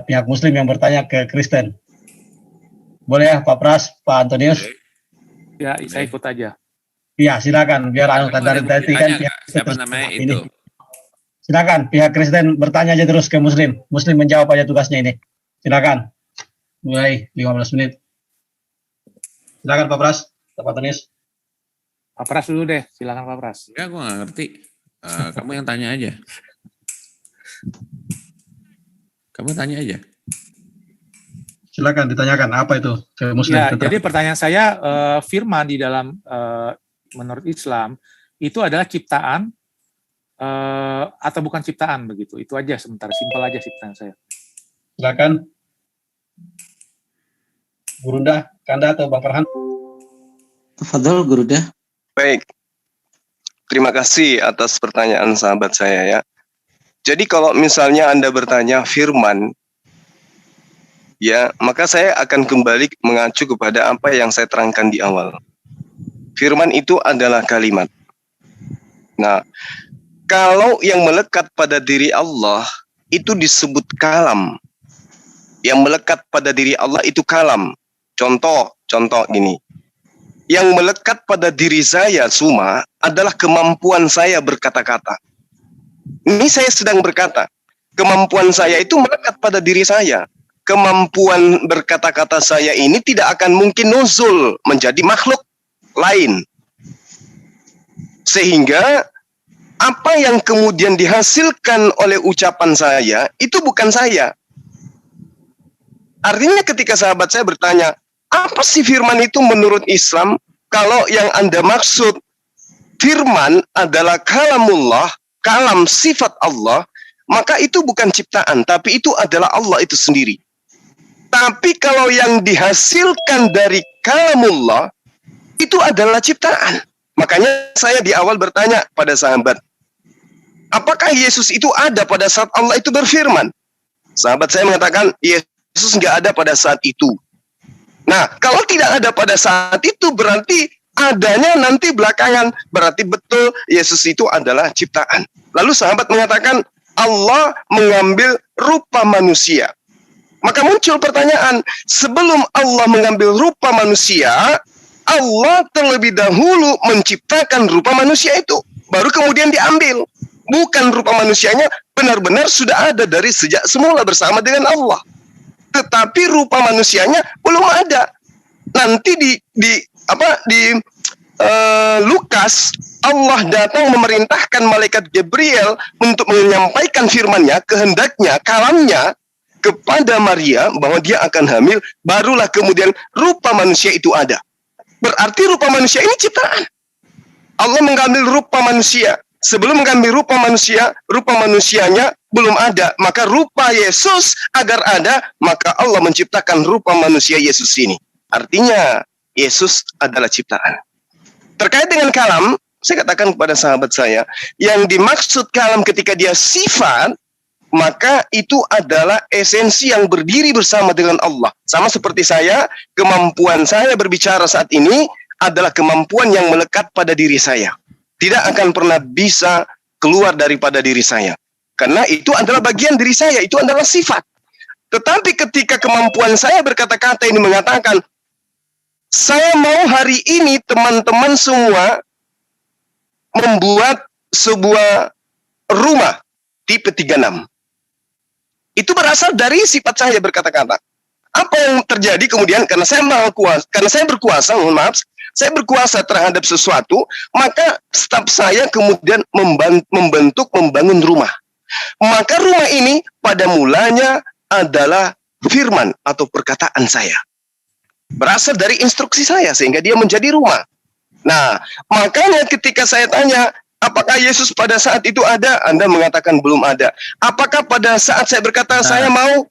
Speaker 4: pihak Muslim yang bertanya ke Kristen. Boleh ya Pak Pras, Pak Antonius?
Speaker 3: Ya, saya ikut aja.
Speaker 4: Iya, silakan. Biar tadi kan
Speaker 2: siapa namanya itu?
Speaker 4: Ini. Silakan, pihak Kristen bertanya aja terus ke Muslim. Muslim menjawab aja tugasnya ini. Silakan. Mulai 15 menit. Silakan Pak Pras, Pak Antonius.
Speaker 3: Pak Pras dulu deh, silakan Pak Pras.
Speaker 2: Ya, gue nggak ngerti. Kamu yang tanya aja. Kamu tanya aja.
Speaker 4: Silakan ditanyakan apa itu ke Muslim.
Speaker 3: Ya, jadi pertanyaan saya, firman di dalam menurut Islam itu adalah ciptaan atau bukan ciptaan begitu? Itu aja sebentar, simpel aja sih pertanyaan saya.
Speaker 4: Silakan. Gurunda, Kanda atau Bang Farhan?
Speaker 5: Tafadhol Guruda.
Speaker 6: Baik. Terima kasih atas pertanyaan sahabat saya ya. Jadi kalau misalnya Anda bertanya firman, ya, maka saya akan kembali mengacu kepada apa yang saya terangkan di awal. Firman itu adalah kalimat. Nah, kalau yang melekat pada diri Allah itu disebut kalam. Yang melekat pada diri Allah itu kalam. Contoh gini. Yang melekat pada diri saya Suma adalah kemampuan saya berkata-kata. Ini saya sedang berkata. Kemampuan saya itu melekat pada diri saya. Kemampuan berkata-kata saya ini tidak akan mungkin nuzul menjadi makhluk lain. Sehingga apa yang kemudian dihasilkan oleh ucapan saya itu bukan saya. Artinya ketika sahabat saya bertanya, apa sih firman itu menurut Islam? Kalau yang Anda maksud firman adalah kalamullah, kalam sifat Allah, maka itu bukan ciptaan, tapi itu adalah Allah itu sendiri. Tapi kalau yang dihasilkan dari kalamullah itu adalah ciptaan. Makanya saya di awal bertanya pada sahabat, apakah Yesus itu ada pada saat Allah itu berfirman? Sahabat saya mengatakan, Yesus nggak ada pada saat itu. Nah, kalau tidak ada pada saat itu berarti adanya nanti belakangan. Berarti betul Yesus itu adalah ciptaan. Lalu sahabat mengatakan, Allah mengambil rupa manusia. Maka muncul pertanyaan, sebelum Allah mengambil rupa manusia, Allah terlebih dahulu menciptakan rupa manusia itu. Baru kemudian diambil. Bukan rupa manusianya benar-benar sudah ada dari sejak semula bersama dengan Allah. Tetapi rupa manusianya belum ada. Nanti di Lukas, Allah datang memerintahkan malaikat Gabriel untuk menyampaikan firman-Nya, kehendaknya, kalamnya kepada Maria bahwa dia akan hamil, barulah kemudian rupa manusia itu ada. Berarti rupa manusia ini ciptaan. Allah mengambil rupa manusia. Sebelum mengambil rupa manusianya belum ada. Maka rupa Yesus agar ada, maka Allah menciptakan rupa manusia Yesus ini. Artinya, Yesus adalah ciptaan. Terkait dengan kalam, saya katakan kepada sahabat saya, yang dimaksud kalam ketika dia sifat, maka itu adalah esensi yang berdiri bersama dengan Allah. Sama seperti saya, kemampuan saya berbicara saat ini adalah kemampuan yang melekat pada diri saya. Tidak akan pernah bisa keluar daripada diri saya. Karena itu adalah bagian diri saya, itu adalah sifat. Tetapi ketika kemampuan saya berkata-kata ini mengatakan, saya mau hari ini teman-teman semua membuat sebuah rumah tipe 36. Itu berasal dari sifat saya berkata-kata. Apa yang terjadi kemudian karena saya berkuasa, mohon maaf, saya berkuasa terhadap sesuatu, maka staf saya kemudian membangun rumah. Maka rumah ini pada mulanya adalah firman atau perkataan saya. Berasal dari instruksi saya sehingga dia menjadi rumah. Nah, makanya ketika saya tanya, apakah Yesus pada saat itu ada? Anda mengatakan belum ada. Apakah pada saat saya berkata saya mau?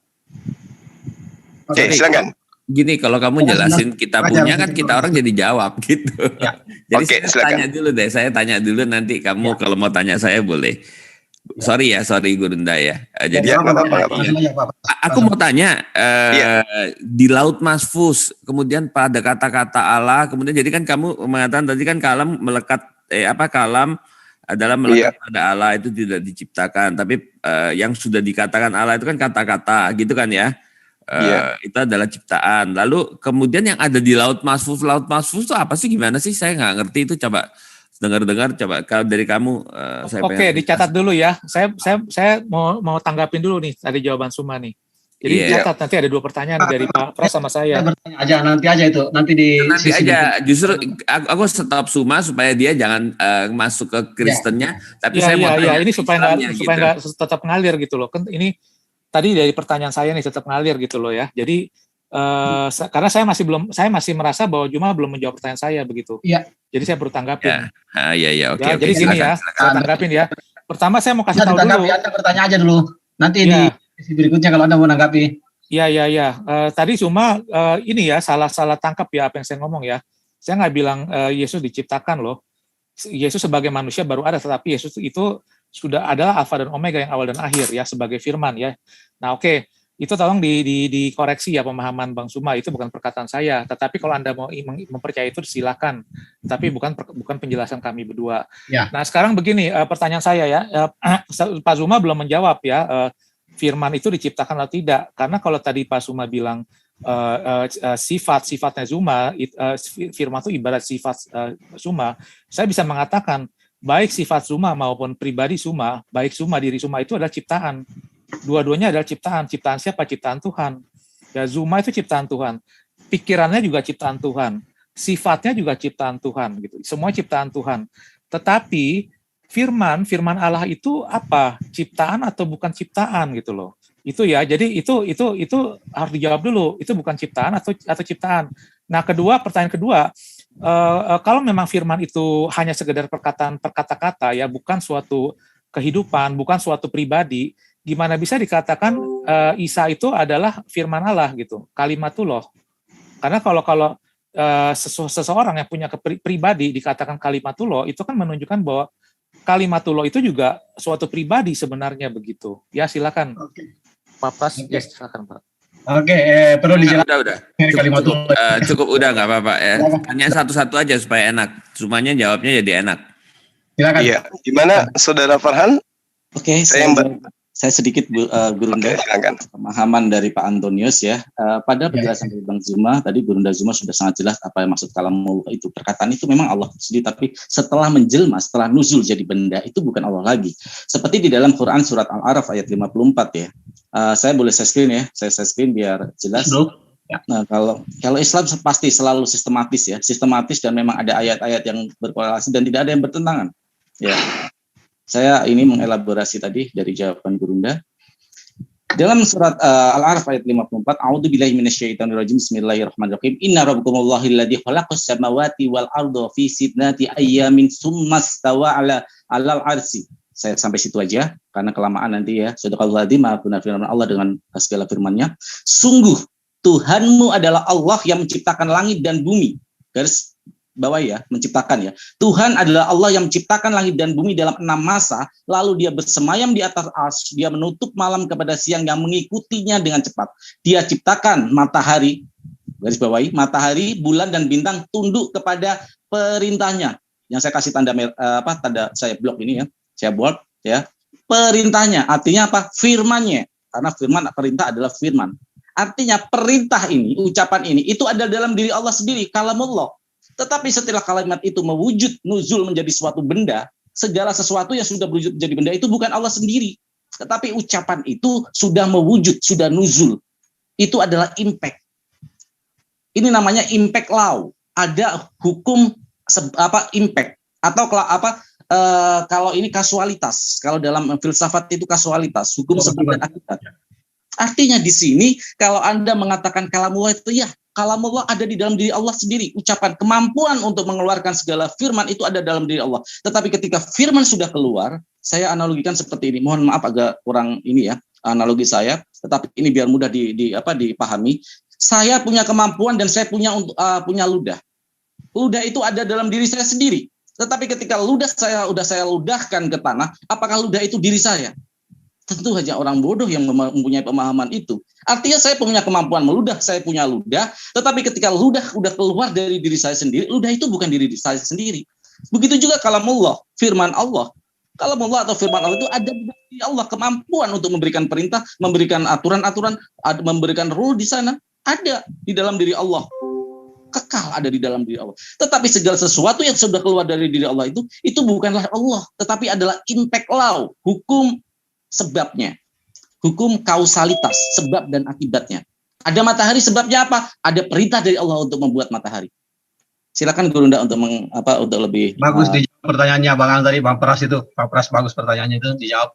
Speaker 6: Oke, silakan.
Speaker 2: Gini, kalau kamu jelasin kita punya kan kita orang jadi jawab gitu.
Speaker 4: Ya.
Speaker 2: Jadi
Speaker 6: Oke,
Speaker 2: saya
Speaker 6: silakan.
Speaker 2: tanya dulu deh. Saya tanya dulu nanti kamu kalau mau tanya saya boleh. Sorry Gurunda ya. Jadi
Speaker 6: Ya, nggak apa-apa.
Speaker 2: aku mau tanya di Laut Mahfuz, kemudian pada kata-kata Allah, kemudian jadi kan kamu mengatakan tadi kan kalam melekat kalam adalah melekat pada Allah itu tidak diciptakan, tapi yang sudah dikatakan Allah itu kan kata-kata gitu kan ya. Itu adalah ciptaan. Lalu kemudian yang ada di Laut Mahfuz itu apa sih, gimana sih? Saya nggak ngerti itu, coba dengar coba kalau dari kamu.
Speaker 3: Oke, dicatat dulu ya. Saya mau tanggapin dulu nih tadi jawaban Suma nih. Jadi catat, nanti ada 2 pertanyaan dari Pak Pras sama saya.
Speaker 4: Bertanya aja nanti aja itu, nanti
Speaker 2: aja. Justru aku stop Suma supaya dia jangan masuk ke Kristennya, tapi saya mau tanya.
Speaker 3: Ini supaya nggak tetap ngalir gitu loh. Kan ini tadi dari pertanyaan saya nih tetap ngalir gitu loh ya. Jadi karena saya masih merasa bahwa Juma belum menjawab pertanyaan saya begitu.
Speaker 4: Iya.
Speaker 3: Jadi saya baru tanggapin.
Speaker 2: Oke.
Speaker 3: Jadi gini ya, saya tanggapin ya. Pertama saya mau kasih tahu dulu.
Speaker 4: Anda bertanya aja dulu. Nanti di sesi berikutnya kalau Anda mau menanggapi.
Speaker 3: Iya. Tadi cuma ini ya salah tangkap ya apa yang saya ngomong ya. Saya nggak bilang Yesus diciptakan loh. Yesus sebagai manusia baru ada, tetapi Yesus itu sudah adalah Alfa dan Omega yang awal dan akhir ya, sebagai firman ya. Nah oke. Itu tolong dikoreksi ya pemahaman Bang Suma, itu bukan perkataan saya. Tetapi kalau Anda mau mempercayai itu silakan. Tapi bukan penjelasan kami berdua. Ya. Nah sekarang begini pertanyaan saya ya, Pak Suma belum menjawab ya, firman itu diciptakan atau tidak. Karena kalau tadi Pak Suma bilang sifatnya Suma, firman itu ibarat sifat Suma, saya bisa mengatakan baik sifat Suma maupun pribadi Suma, baik Suma, diri Suma itu adalah ciptaan. Dua-duanya adalah ciptaan. Ciptaan siapa? Ciptaan Tuhan. Ya, Zuma itu ciptaan Tuhan. Pikirannya juga ciptaan Tuhan. Sifatnya juga ciptaan Tuhan gitu. Semua ciptaan Tuhan. Tetapi firman Allah itu apa? Ciptaan atau bukan ciptaan gitu loh. Itu ya. Jadi itu harus dijawab dulu. Itu bukan ciptaan atau ciptaan. Nah, pertanyaan kedua, kalau memang firman itu hanya sekedar perkataan kata-kata ya, bukan suatu kehidupan, bukan suatu pribadi, gimana bisa dikatakan Isa itu adalah firman Allah gitu, kalimatullah. Karena kalau seseorang yang punya pribadi dikatakan kalimatullah, itu kan menunjukkan bahwa kalimatullah itu juga suatu pribadi sebenarnya begitu. Ya silakan. Pak Pras, ya silakan Pak.
Speaker 4: Oke, perlu dijelaskan.
Speaker 2: Udah. Cukup udah nggak apa-apa ya. Tanya satu-satu aja supaya enak. Semuanya jawabnya jadi enak.
Speaker 4: Silakan.
Speaker 6: Iya. Gimana Saudara Farhan?
Speaker 5: Oke, saya sedikit Gurunda pemahaman dari Pak Antonius ya. Pada penjelasan dari Bang Zuma tadi, Gurunda Zuma sudah sangat jelas apa yang maksud kalamullah itu. Perkataan itu memang Allah sendiri, tapi setelah menjelma, setelah nuzul jadi benda, itu bukan Allah lagi. Seperti di dalam Quran surat Al-A'raf ayat 54 ya. Saya boleh share screen ya, saya share screen biar jelas. Nah, kalau Islam pasti selalu sistematis dan memang ada ayat-ayat yang berkorelasi dan tidak ada yang bertentangan. Ya, saya ini mengelaborasi tadi dari jawaban Gurunda. Dalam surat Al-A'raf ayat 54, A'udzubillahi minasyaitonirrajim, Bismillahirrahmanirrahim. Inna rabbukumullahu alladzi khalaqas samawati wal arda fi sittati ayyamin tsumma stawa 'alal 'arsy. Saya sampai situ aja karena kelamaan nanti ya. Sadaqallahul adzim, maha benar firman Allah dengan segala firman-Nya. Sungguh Tuhanmu adalah Allah yang menciptakan langit dan bumi. Garis bawah ya, menciptakan ya. Tuhan adalah Allah yang menciptakan langit dan bumi dalam 6 masa, lalu dia bersemayam di atas arsy, dia menutup malam kepada siang yang mengikutinya dengan cepat. Dia ciptakan matahari, garis bawahi, matahari, bulan dan bintang tunduk kepada perintahnya. Yang saya kasih tanda tanda saya blok ini ya. Saya buat ya, perintahnya artinya apa? Firmannya, karena firman perintah adalah firman. Artinya perintah ini, ucapan ini itu ada dalam diri Allah sendiri, kalamullah. Tetapi setelah kalimat itu mewujud, nuzul menjadi suatu benda, segala sesuatu yang sudah berwujud menjadi benda itu bukan Allah sendiri, tetapi ucapan itu sudah mewujud, sudah nuzul. Itu adalah impact. Ini namanya impact law. Ada hukum impact atau kalau ini kasualitas, kalau dalam filsafat itu kasualitas, hukum sebab dan akibat. Artinya di sini kalau Anda mengatakan kalamullah itu ya, kalamullah ada di dalam diri Allah sendiri. Ucapan kemampuan untuk mengeluarkan segala firman itu ada dalam diri Allah. Tetapi ketika firman sudah keluar, saya analogikan seperti ini. Mohon maaf agak kurang ini ya analogi saya, tetapi ini biar mudah dipahami. Saya punya kemampuan dan saya punya ludah. Ludah itu ada dalam diri saya sendiri. Tetapi ketika ludah saya ludahkan ke tanah, apakah ludah itu diri saya? Tentu saja orang bodoh yang mempunyai pemahaman itu. Artinya saya punya kemampuan meludah, saya punya ludah, tetapi ketika ludah udah keluar dari diri saya sendiri, ludah itu bukan diri saya sendiri. Begitu juga kalamullah, firman Allah. Kalamullah atau firman Allah itu ada di diri Allah, kemampuan untuk memberikan perintah, memberikan aturan-aturan, memberikan rule di sana, ada di dalam diri Allah. Kekal ada di dalam diri Allah. Tetapi segala sesuatu yang sudah keluar dari diri Allah itu bukanlah Allah, tetapi adalah impact law, hukum sebabnya, hukum kausalitas, sebab dan akibatnya. Ada matahari, sebabnya apa? Ada perintah dari Allah untuk membuat matahari. Silakan Gurunda untuk untuk lebih
Speaker 4: bagus dijawab pertanyaannya Bang tadi, Bang Pras itu, Pak Pras bagus pertanyaannya itu dijawab.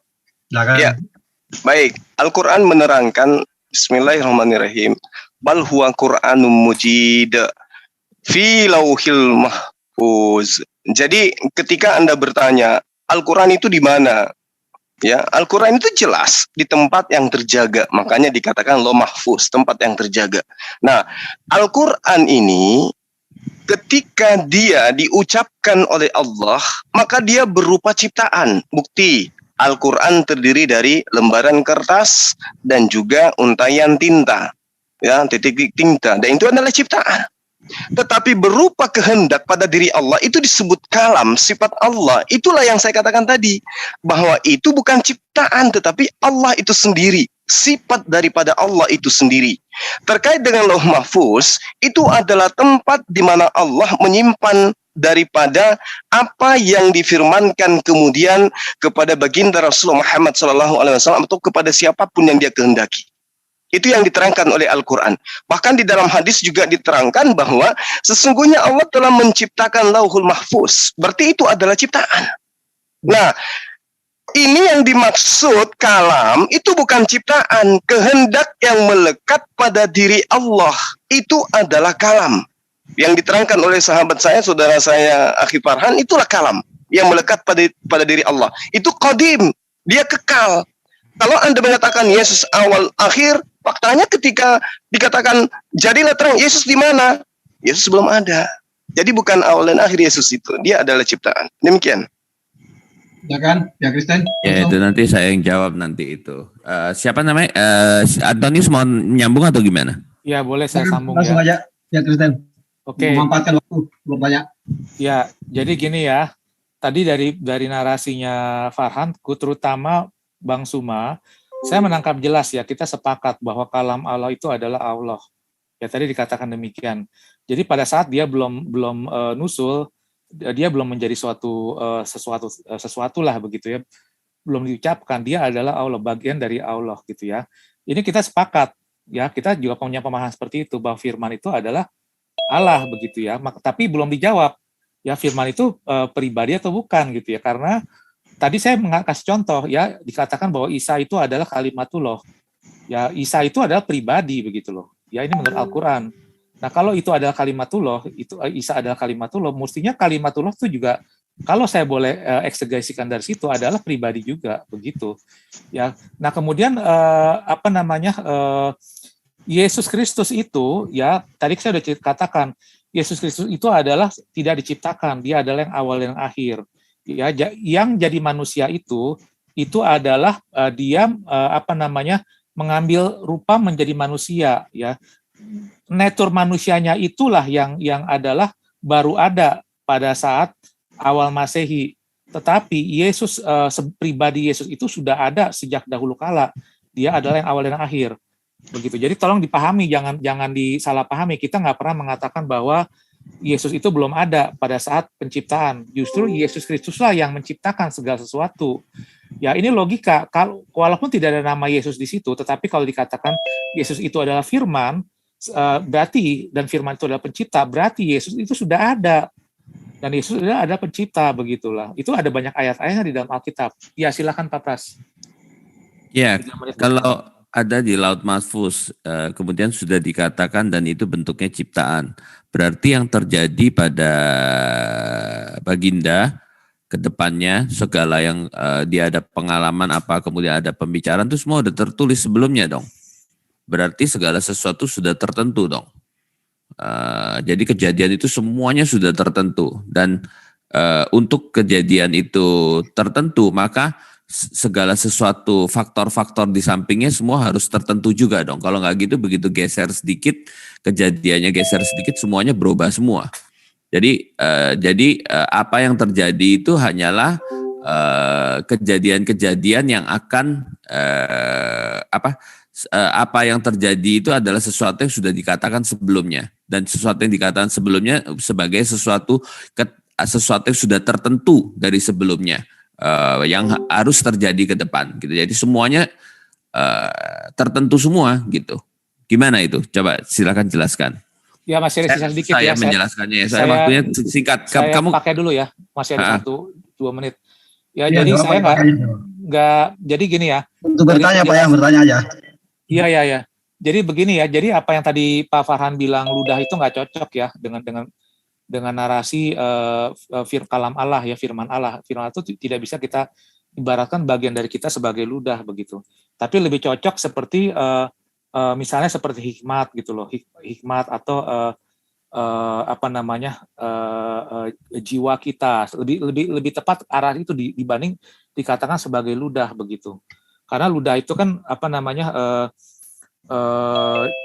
Speaker 4: Silakan. Ya.
Speaker 6: Baik, Al-Qur'an menerangkan Bismillahirrahmanirrahim. Bal huwa Qur'anum mujid fi lauhil mahfuz. Jadi ketika Anda bertanya, Al-Qur'an itu di mana? Ya, Al-Quran itu jelas di tempat yang terjaga, makanya dikatakan Lauh Mahfuz, tempat yang terjaga. Nah, Al-Quran ini ketika dia diucapkan oleh Allah, maka dia berupa ciptaan. Bukti, Al-Quran terdiri dari lembaran kertas dan juga untaian tinta, ya, titik-titik tinta, dan itu adalah ciptaan. Tetapi berupa kehendak pada diri Allah itu disebut kalam, sifat Allah. Itulah yang saya katakan tadi, bahwa itu bukan ciptaan tetapi Allah itu sendiri, sifat daripada Allah itu sendiri. Terkait dengan Lauh Mahfuz, itu adalah tempat di mana Allah menyimpan daripada apa yang difirmankan kemudian kepada baginda Rasulullah Muhammad SAW atau kepada siapapun yang dia kehendaki. Itu yang diterangkan oleh Al-Quran. Bahkan di dalam hadis juga diterangkan bahwa sesungguhnya Allah telah menciptakan Lauhul Mahfuz. Berarti itu adalah ciptaan. Nah, ini yang dimaksud kalam itu bukan ciptaan. Kehendak yang melekat pada diri Allah itu adalah kalam. Yang diterangkan oleh sahabat saya, saudara saya Akhi Farhan, itulah kalam yang melekat pada diri Allah. Itu qadim, dia kekal. Kalau Anda mengatakan Yesus awal akhir, faktanya ketika dikatakan jadilah terang, Yesus di mana? Yesus belum ada. Jadi bukan awal dan akhir Yesus itu, dia adalah ciptaan. Demikian.
Speaker 4: Ya kan, ya Kristen?
Speaker 2: Ya itu nanti saya yang jawab nanti itu. Siapa namanya? Antonius mau nyambung atau gimana?
Speaker 3: Ya boleh saya sambung
Speaker 4: Langsung
Speaker 3: ya.
Speaker 4: aja, ya Kristen.
Speaker 3: Oke.
Speaker 4: Memanfaatkan waktu bertanya.
Speaker 3: Ya, jadi gini ya. Tadi dari narasinya Farhan, terutama Bang Suma, saya menangkap jelas ya, kita sepakat bahwa kalam Allah itu adalah Allah. Ya tadi dikatakan demikian. Jadi pada saat dia belum nusul, dia belum menjadi sesuatu lah begitu ya. Belum diucapkan, dia adalah Allah, bagian dari Allah gitu ya. Ini kita sepakat ya, kita juga punya pemahaman seperti itu bahwa firman itu adalah Allah begitu ya. Tapi belum dijawab ya, firman itu pribadi atau bukan gitu ya. Karena tadi saya kasih contoh ya, dikatakan bahwa Isa itu adalah kalimatullah. Ya, Isa itu adalah pribadi begitu loh. Ya, ini menurut Al-Qur'an. Nah, kalau itu adalah kalimatullah, itu Isa adalah kalimatullah, mestinya kalimatullah itu juga, kalau saya boleh eksegesikan dari situ, adalah pribadi juga begitu. Ya. Nah, kemudian Yesus Kristus itu ya, tadi saya sudah katakan, Yesus Kristus itu adalah tidak diciptakan, dia adalah yang awal dan akhir. Ya, yang jadi manusia itu adalah dia mengambil rupa menjadi manusia ya. Natur manusianya itulah yang adalah baru ada pada saat awal Masehi. Tetapi Yesus pribadi Yesus itu sudah ada sejak dahulu kala. Dia adalah yang awal dan akhir. Begitu. Jadi tolong dipahami, jangan disalahpahami. Kita nggak pernah mengatakan bahwa Yesus itu belum ada pada saat penciptaan. Justru Yesus Kristuslah yang menciptakan segala sesuatu. Ya, ini logika. Kalau walaupun tidak ada nama Yesus di situ, tetapi kalau dikatakan Yesus itu adalah firman, berarti, dan firman itu adalah pencipta, berarti Yesus itu sudah ada. Dan Yesus sudah ada pencipta, begitulah. Itu ada banyak ayat-ayatnya di dalam Alkitab. Ya, silakan Pak Pras.
Speaker 2: Ya, kalau ada di Laut Mahfuz, kemudian sudah dikatakan dan itu bentuknya ciptaan. Berarti yang terjadi pada Baginda ke depannya, segala yang dia ada pengalaman apa, kemudian ada pembicaraan, itu semua udah tertulis sebelumnya dong. Berarti segala sesuatu sudah tertentu dong. Jadi kejadian itu semuanya sudah tertentu. Dan untuk kejadian itu tertentu, maka segala sesuatu faktor-faktor di sampingnya semua harus tertentu juga dong. Kalau nggak gitu, begitu geser sedikit, kejadiannya geser sedikit, semuanya berubah semua. Jadi apa yang terjadi itu hanyalah kejadian-kejadian yang akan apa yang terjadi itu adalah sesuatu yang sudah dikatakan sebelumnya, dan sesuatu yang dikatakan sebelumnya sebagai sesuatu yang sudah tertentu dari sebelumnya. Yang harus terjadi ke depan gitu. Jadi semuanya tertentu semua gitu. Gimana itu? Coba silakan jelaskan.
Speaker 3: Ya, masih ada sisa sedikit
Speaker 2: saya
Speaker 3: ya.
Speaker 2: menjelaskannya. Saya waktunya singkat. Kamu
Speaker 3: pakai dulu ya. Masih ada 1-2 menit. Ya, jadi saya nggak. Jadi gini ya.
Speaker 4: Untuk bertanya Pak ya, bertanya aja.
Speaker 3: Iya. Jadi begini ya. Jadi apa yang tadi Pak Farhan bilang ludah itu nggak cocok ya dengan narasi kalam Allah ya, firman Allah. Firman itu tidak bisa kita ibaratkan bagian dari kita sebagai ludah begitu. Tapi lebih cocok seperti misalnya seperti hikmat gitu loh, hikmat atau jiwa kita. Lebih tepat arah itu dibanding dikatakan sebagai ludah begitu. Karena ludah itu kan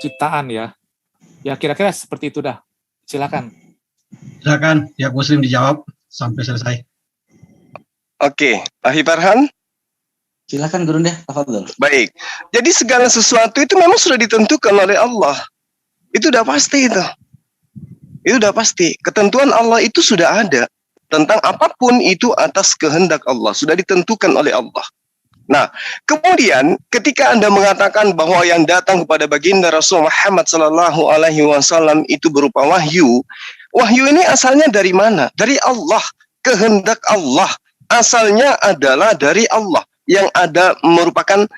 Speaker 3: ciptaan ya. Ya kira-kira seperti itu dah. Silakan.
Speaker 4: Silakan pihak Muslim dijawab sampai selesai.
Speaker 6: Oke, Akhi Farhan.
Speaker 5: Silakan Gurunda, tafadhol.
Speaker 6: Baik. Jadi segala sesuatu itu memang sudah ditentukan oleh Allah. Itu udah pasti itu. Itu udah pasti. Ketentuan Allah itu sudah ada. Tentang apapun itu atas kehendak Allah. Sudah ditentukan oleh Allah. Nah, kemudian ketika Anda mengatakan bahwa yang datang kepada baginda Rasul Muhammad SAW itu berupa wahyu. Wahyu ini asalnya dari mana? Dari Allah. Kehendak Allah. Asalnya adalah dari Allah. Yang ada merupakan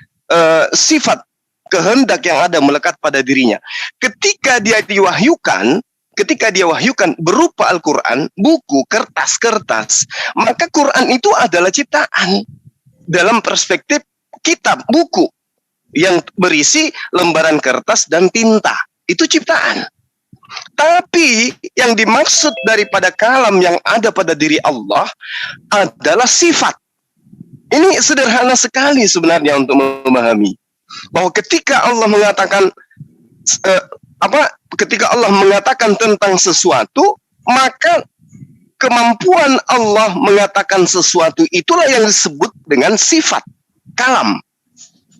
Speaker 6: sifat kehendak yang ada melekat pada dirinya. Ketika dia diwahyukan, ketika dia wahyukan berupa Al-Quran, buku, kertas-kertas, maka Quran itu adalah ciptaan dalam perspektif kitab, buku yang berisi lembaran kertas dan tinta. Itu ciptaan. Tapi yang dimaksud daripada kalam yang ada pada diri Allah adalah sifat. Ini sederhana sekali sebenarnya untuk memahami bahwa ketika Allah mengatakan ketika Allah mengatakan tentang sesuatu, maka kemampuan Allah mengatakan sesuatu itulah yang disebut dengan sifat kalam.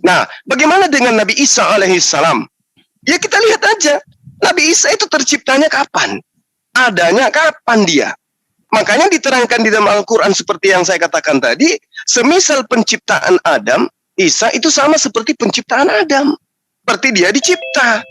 Speaker 6: Nah, bagaimana dengan Nabi Isa alaihissalam? Ya kita lihat aja, Nabi Isa itu terciptanya kapan? Adanya kapan dia? Makanya diterangkan di dalam Al-Quran seperti yang saya katakan tadi, semisal penciptaan Adam, Isa itu sama seperti penciptaan Adam. Seperti dia dicipta.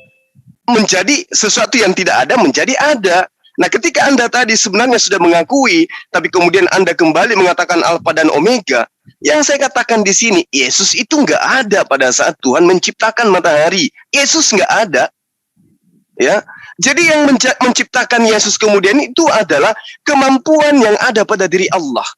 Speaker 6: Menjadi sesuatu yang tidak ada menjadi ada. Nah, ketika Anda tadi sebenarnya sudah mengakui, tapi kemudian Anda kembali mengatakan Alfa dan Omega, yang saya katakan di sini, Yesus itu nggak ada pada saat Tuhan menciptakan matahari. Yesus nggak ada. Ya, jadi yang menciptakan Yesus kemudian itu adalah kemampuan yang ada pada diri Allah.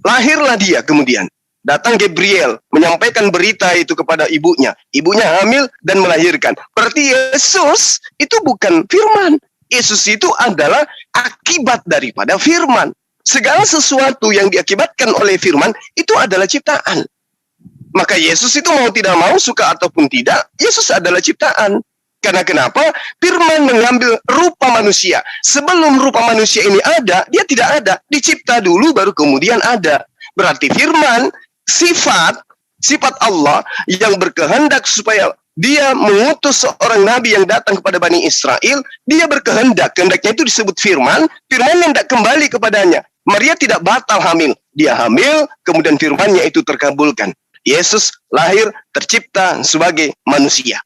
Speaker 6: Lahirlah dia kemudian. Datang Gabriel menyampaikan berita itu kepada ibunya. Ibunya hamil dan melahirkan. Berarti Yesus itu bukan firman. Yesus itu adalah akibat daripada firman. Segala sesuatu yang diakibatkan oleh firman itu adalah ciptaan. Maka Yesus itu mau tidak mau, suka ataupun tidak, Yesus adalah ciptaan. Karena kenapa? Firman mengambil rupa manusia. Sebelum rupa manusia ini ada, dia tidak ada. Dicipta dulu baru kemudian ada. Berarti firman, sifat Allah yang berkehendak supaya dia mengutus seorang nabi yang datang kepada Bani Israel, dia berkehendak. Kehendaknya itu disebut firman, firman yang tidak kembali kepadanya. Maria tidak batal hamil. Dia hamil, kemudian firmannya itu terkabulkan. Yesus lahir, tercipta sebagai manusia.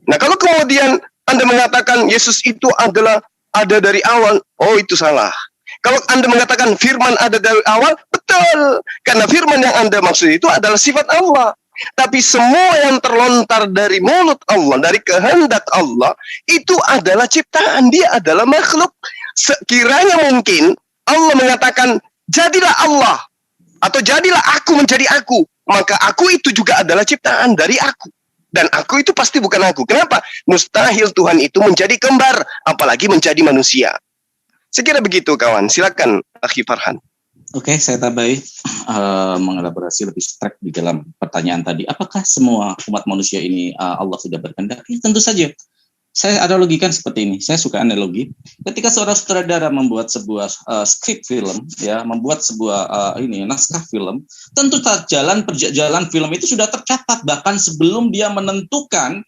Speaker 6: Nah, kalau kemudian Anda mengatakan Yesus itu adalah ada dari awal, oh itu salah. Kalau Anda mengatakan firman ada dari awal, betul. Karena firman yang Anda maksud itu adalah sifat Allah. Tapi semua yang terlontar dari mulut Allah, dari kehendak Allah, itu adalah ciptaan. Dia adalah makhluk. Sekiranya mungkin Allah mengatakan, jadilah Allah, atau jadilah aku menjadi aku, maka aku itu juga adalah ciptaan dari aku. Dan aku itu pasti bukan aku. Kenapa? Mustahil Tuhan itu menjadi kembar, apalagi menjadi manusia. Sekira begitu kawan. Silakan Akhi Farhan.
Speaker 5: Oke, saya tambahi mengelaborasi lebih strict di dalam pertanyaan tadi. Apakah semua umat manusia ini Allah sudah berkehendak? Ya, tentu saja. Saya analogikan seperti ini. Saya suka analogi. Ketika seorang sutradara membuat sebuah skrip film, ya, membuat sebuah naskah film, tentu jalan film itu sudah tercatat bahkan sebelum dia menentukan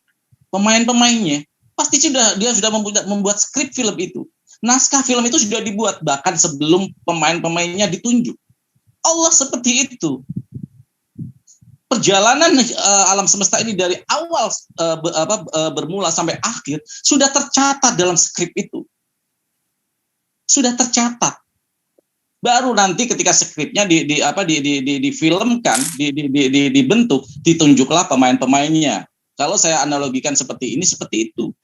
Speaker 5: pemain-pemainnya. Pasti dia sudah membuat skrip film itu. Naskah film itu sudah dibuat bahkan sebelum pemain-pemainnya ditunjuk. Allah seperti itu. Perjalanan alam semesta ini dari awal bermula sampai akhir sudah tercatat dalam skrip itu. Sudah tercatat. Baru nanti ketika skripnya difilmkan, dibentuk, ditunjuklah pemain-pemainnya. Kalau saya analogikan seperti ini, seperti itu.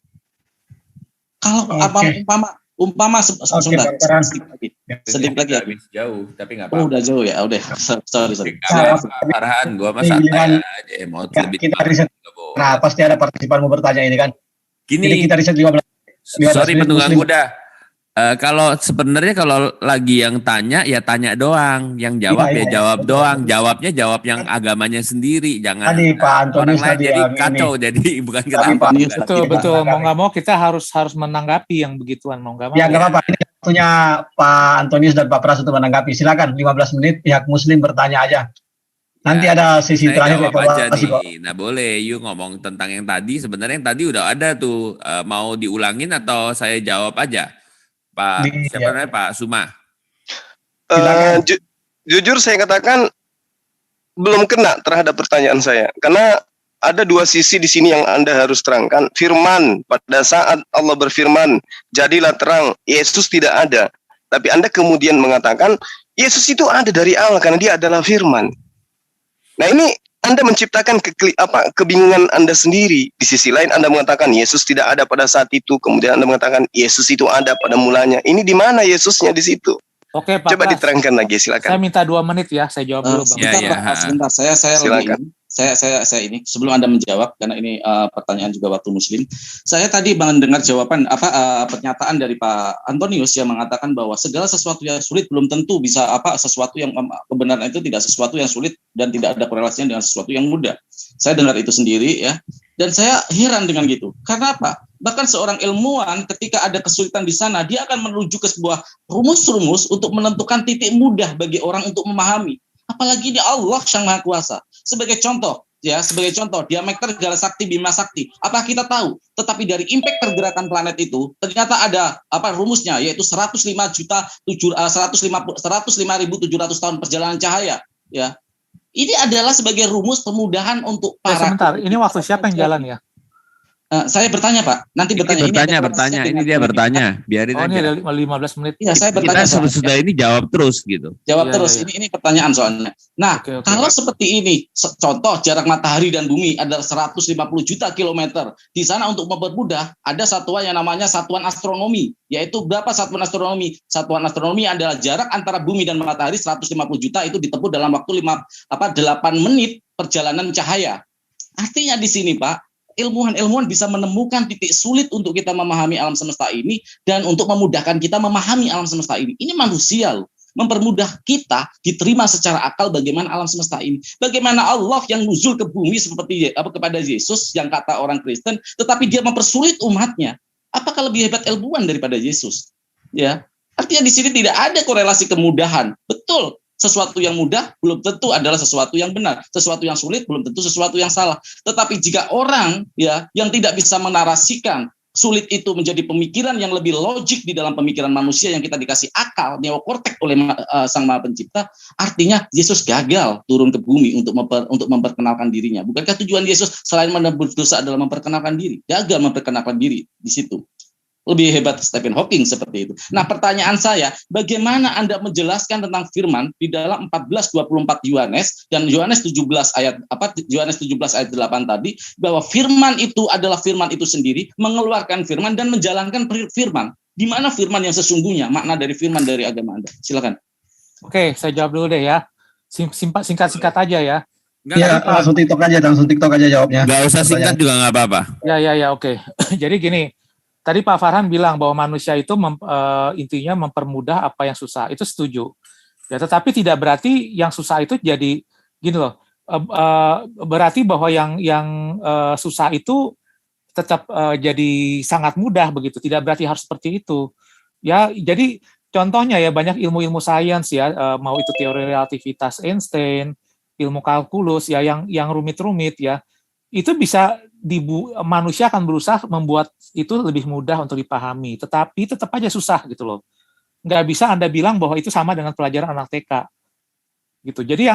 Speaker 5: Kalau umpama sebentar, sedikit lagi ya.
Speaker 2: Jauh, tapi nggak
Speaker 5: Oh,
Speaker 2: apa-apa.
Speaker 5: udah jauh ya, udah. Sorry.
Speaker 2: Farhan, gua masa santai aja, mau lebih.
Speaker 4: Kita riset. Nah, pasti ada partisipan mau bertanya ini kan. Jadi
Speaker 2: Gini,
Speaker 4: kita riset 15
Speaker 2: sorry
Speaker 4: menit
Speaker 2: penunggang
Speaker 4: Muslim.
Speaker 2: kuda. Kalau sebenarnya kalau lagi yang tanya ya tanya doang, yang jawab
Speaker 4: Iya,
Speaker 2: ya
Speaker 4: iya.
Speaker 2: jawab doang, jawab yang agamanya sendiri, jangan
Speaker 4: Tadi Pak Antonius
Speaker 2: orang lain
Speaker 4: tadi
Speaker 2: jadi
Speaker 4: yang
Speaker 2: kacau
Speaker 4: ini.
Speaker 2: jadi bukan
Speaker 4: Tadi
Speaker 2: kenapa.
Speaker 4: Pak
Speaker 2: bukan.
Speaker 3: Betul,
Speaker 4: Tidak
Speaker 3: betul. Mau
Speaker 4: menanggapi.
Speaker 3: nggak mau kita harus menanggapi yang begituan, mau nggak mau.
Speaker 4: Ya nggak apa-apa. Ini waktunya Pak Antonius dan Pak Pras untuk menanggapi. Silakan 15 menit pihak Muslim bertanya aja. Nanti
Speaker 2: Ya,
Speaker 4: ada sesi
Speaker 2: saya
Speaker 4: terakhir
Speaker 2: jawab aja
Speaker 4: evaluasi kok.
Speaker 2: nih. Nah boleh, yuk ngomong tentang yang tadi. Sebenarnya yang tadi udah ada tuh. Mau diulangin atau saya jawab aja, Pak? Siapa namanya Pak Suma?
Speaker 4: Silakan.
Speaker 6: Jujur saya katakan belum kena terhadap pertanyaan saya, karena ada dua sisi di sini yang Anda harus terangkan. Firman, pada saat Allah berfirman, jadilah terang, Yesus tidak ada. Tapi Anda kemudian mengatakan Yesus itu ada dari awal karena dia adalah firman. Nah, ini Anda menciptakan kebingungan Anda sendiri. Di sisi lain Anda mengatakan Yesus tidak ada pada saat itu, kemudian Anda mengatakan Yesus itu ada pada mulanya. Ini di mana Yesusnya di situ?
Speaker 3: Oke, Pak
Speaker 6: Coba
Speaker 3: Pras,
Speaker 6: diterangkan lagi, silakan.
Speaker 3: saya minta 2 menit ya, saya jawab dulu, Bang.
Speaker 5: Sebentar, Pak, sebentar. Saya
Speaker 6: Silakan.
Speaker 5: saya ini sebelum Anda menjawab, karena ini pertanyaan juga waktu Muslim. Saya tadi mendengar jawaban pernyataan dari Pak Antonius yang mengatakan bahwa segala sesuatu yang sulit belum tentu bisa sesuatu yang kebenaran itu tidak sesuatu yang sulit dan tidak ada korelasinya dengan sesuatu yang mudah. Saya dengar itu sendiri ya, dan saya heran dengan gitu. Karena apa? Bahkan seorang ilmuwan ketika ada kesulitan di sana, dia akan menuju ke sebuah rumus-rumus untuk menentukan titik mudah bagi orang untuk memahami. Apalagi di Allah Sang Maha Kuasa. Sebagai contoh, diameter Gala Sakti Bima Sakti. Apa kita tahu? Tetapi dari impact pergerakan planet itu ternyata ada rumusnya, yaitu 105.700 tahun perjalanan cahaya. Ya, ini adalah sebagai rumus pemudahan untuk para.
Speaker 3: Sebentar, ini waktu siapa yang jalan ya?
Speaker 5: Saya bertanya, Pak. Nanti bertanya.
Speaker 2: Ini dia bertanya. Biarin
Speaker 3: ini
Speaker 2: aja.
Speaker 3: ada 15 menit.
Speaker 5: Iya, saya bertanya.
Speaker 2: Kita sudah ini jawab terus gitu.
Speaker 5: Jawab terus.
Speaker 3: Ya.
Speaker 5: Ini pertanyaan soalnya. Nah,
Speaker 3: Oke.
Speaker 5: kalau seperti ini, contoh jarak matahari dan bumi adalah 150 juta kilometer. Di sana untuk mempermudah, ada satuan yang namanya satuan astronomi. Yaitu berapa satuan astronomi? Satuan astronomi adalah jarak antara bumi dan matahari 150 juta itu ditempuh dalam waktu 8 menit perjalanan cahaya. Artinya di sini, Pak, ilmuwan bisa menemukan titik sulit untuk kita memahami alam semesta ini dan untuk memudahkan kita memahami alam semesta ini. Ini manusia loh, mempermudah kita diterima secara akal bagaimana alam semesta ini. Bagaimana Allah yang nuzul ke bumi seperti kepada Yesus yang kata orang Kristen, tetapi dia mempersulit umatnya. Apakah lebih hebat ilmuwan daripada Yesus? Ya, artinya di sini tidak ada korelasi kemudahan. Betul. Sesuatu yang mudah belum tentu adalah sesuatu yang benar. Sesuatu yang sulit belum tentu sesuatu yang salah. Tetapi jika orang ya yang tidak bisa menarasikan sulit itu menjadi pemikiran yang lebih logik di dalam pemikiran manusia yang kita dikasih akal, neokortek oleh Sang Maha Pencipta, artinya Yesus gagal turun ke bumi untuk memperkenalkan dirinya. Bukankah tujuan Yesus selain menebus dosa adalah memperkenalkan diri? Gagal memperkenalkan diri di situ. Lebih hebat Stephen Hawking seperti itu. Nah, pertanyaan saya, bagaimana Anda menjelaskan tentang firman di dalam 14:24 Yohanes dan Yohanes 17 ayat 8 tadi, bahwa firman itu adalah firman itu sendiri, mengeluarkan firman dan menjalankan firman. Di mana firman yang sesungguhnya, makna dari firman dari agama Anda? Silakan.
Speaker 3: Oke, saya jawab dulu deh ya. Singkat-singkat aja ya.
Speaker 4: Iya, langsung TikTok aja jawabnya.
Speaker 2: Nggak usah singkat juga nggak apa-apa.
Speaker 3: Ya, oke. Jadi gini, tadi Pak Farhan bilang bahwa manusia itu intinya mempermudah apa yang susah. Itu setuju. Ya, tetapi tidak berarti yang susah itu jadi gini loh. Berarti bahwa yang susah itu tetap jadi sangat mudah begitu. Tidak berarti harus seperti itu. Ya, jadi contohnya ya banyak ilmu-ilmu sains ya, mau itu teori relativitas Einstein, ilmu kalkulus ya yang rumit-rumit ya. Itu bisa manusia akan berusaha membuat itu lebih mudah untuk dipahami, tetapi tetap aja susah gitu loh. Nggak bisa Anda bilang bahwa itu sama dengan pelajaran anak TK. Gitu. Jadi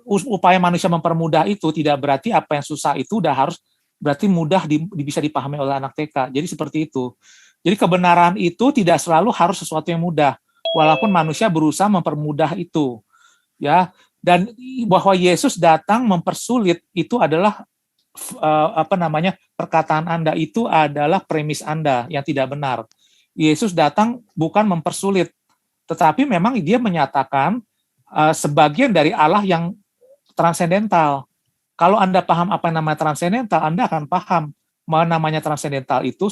Speaker 3: upaya manusia mempermudah itu tidak berarti apa yang susah itu udah harus berarti mudah bisa dipahami oleh anak TK. Jadi seperti itu. Jadi kebenaran itu tidak selalu harus sesuatu yang mudah, walaupun manusia berusaha mempermudah itu. Ya, dan bahwa Yesus datang mempersulit itu adalah perkataan Anda itu adalah premis Anda yang tidak benar. Yesus datang bukan mempersulit, tetapi memang dia menyatakan sebagian dari Allah yang transendental. Kalau Anda paham apa yang namanya transendental, Anda akan paham namanya transendental itu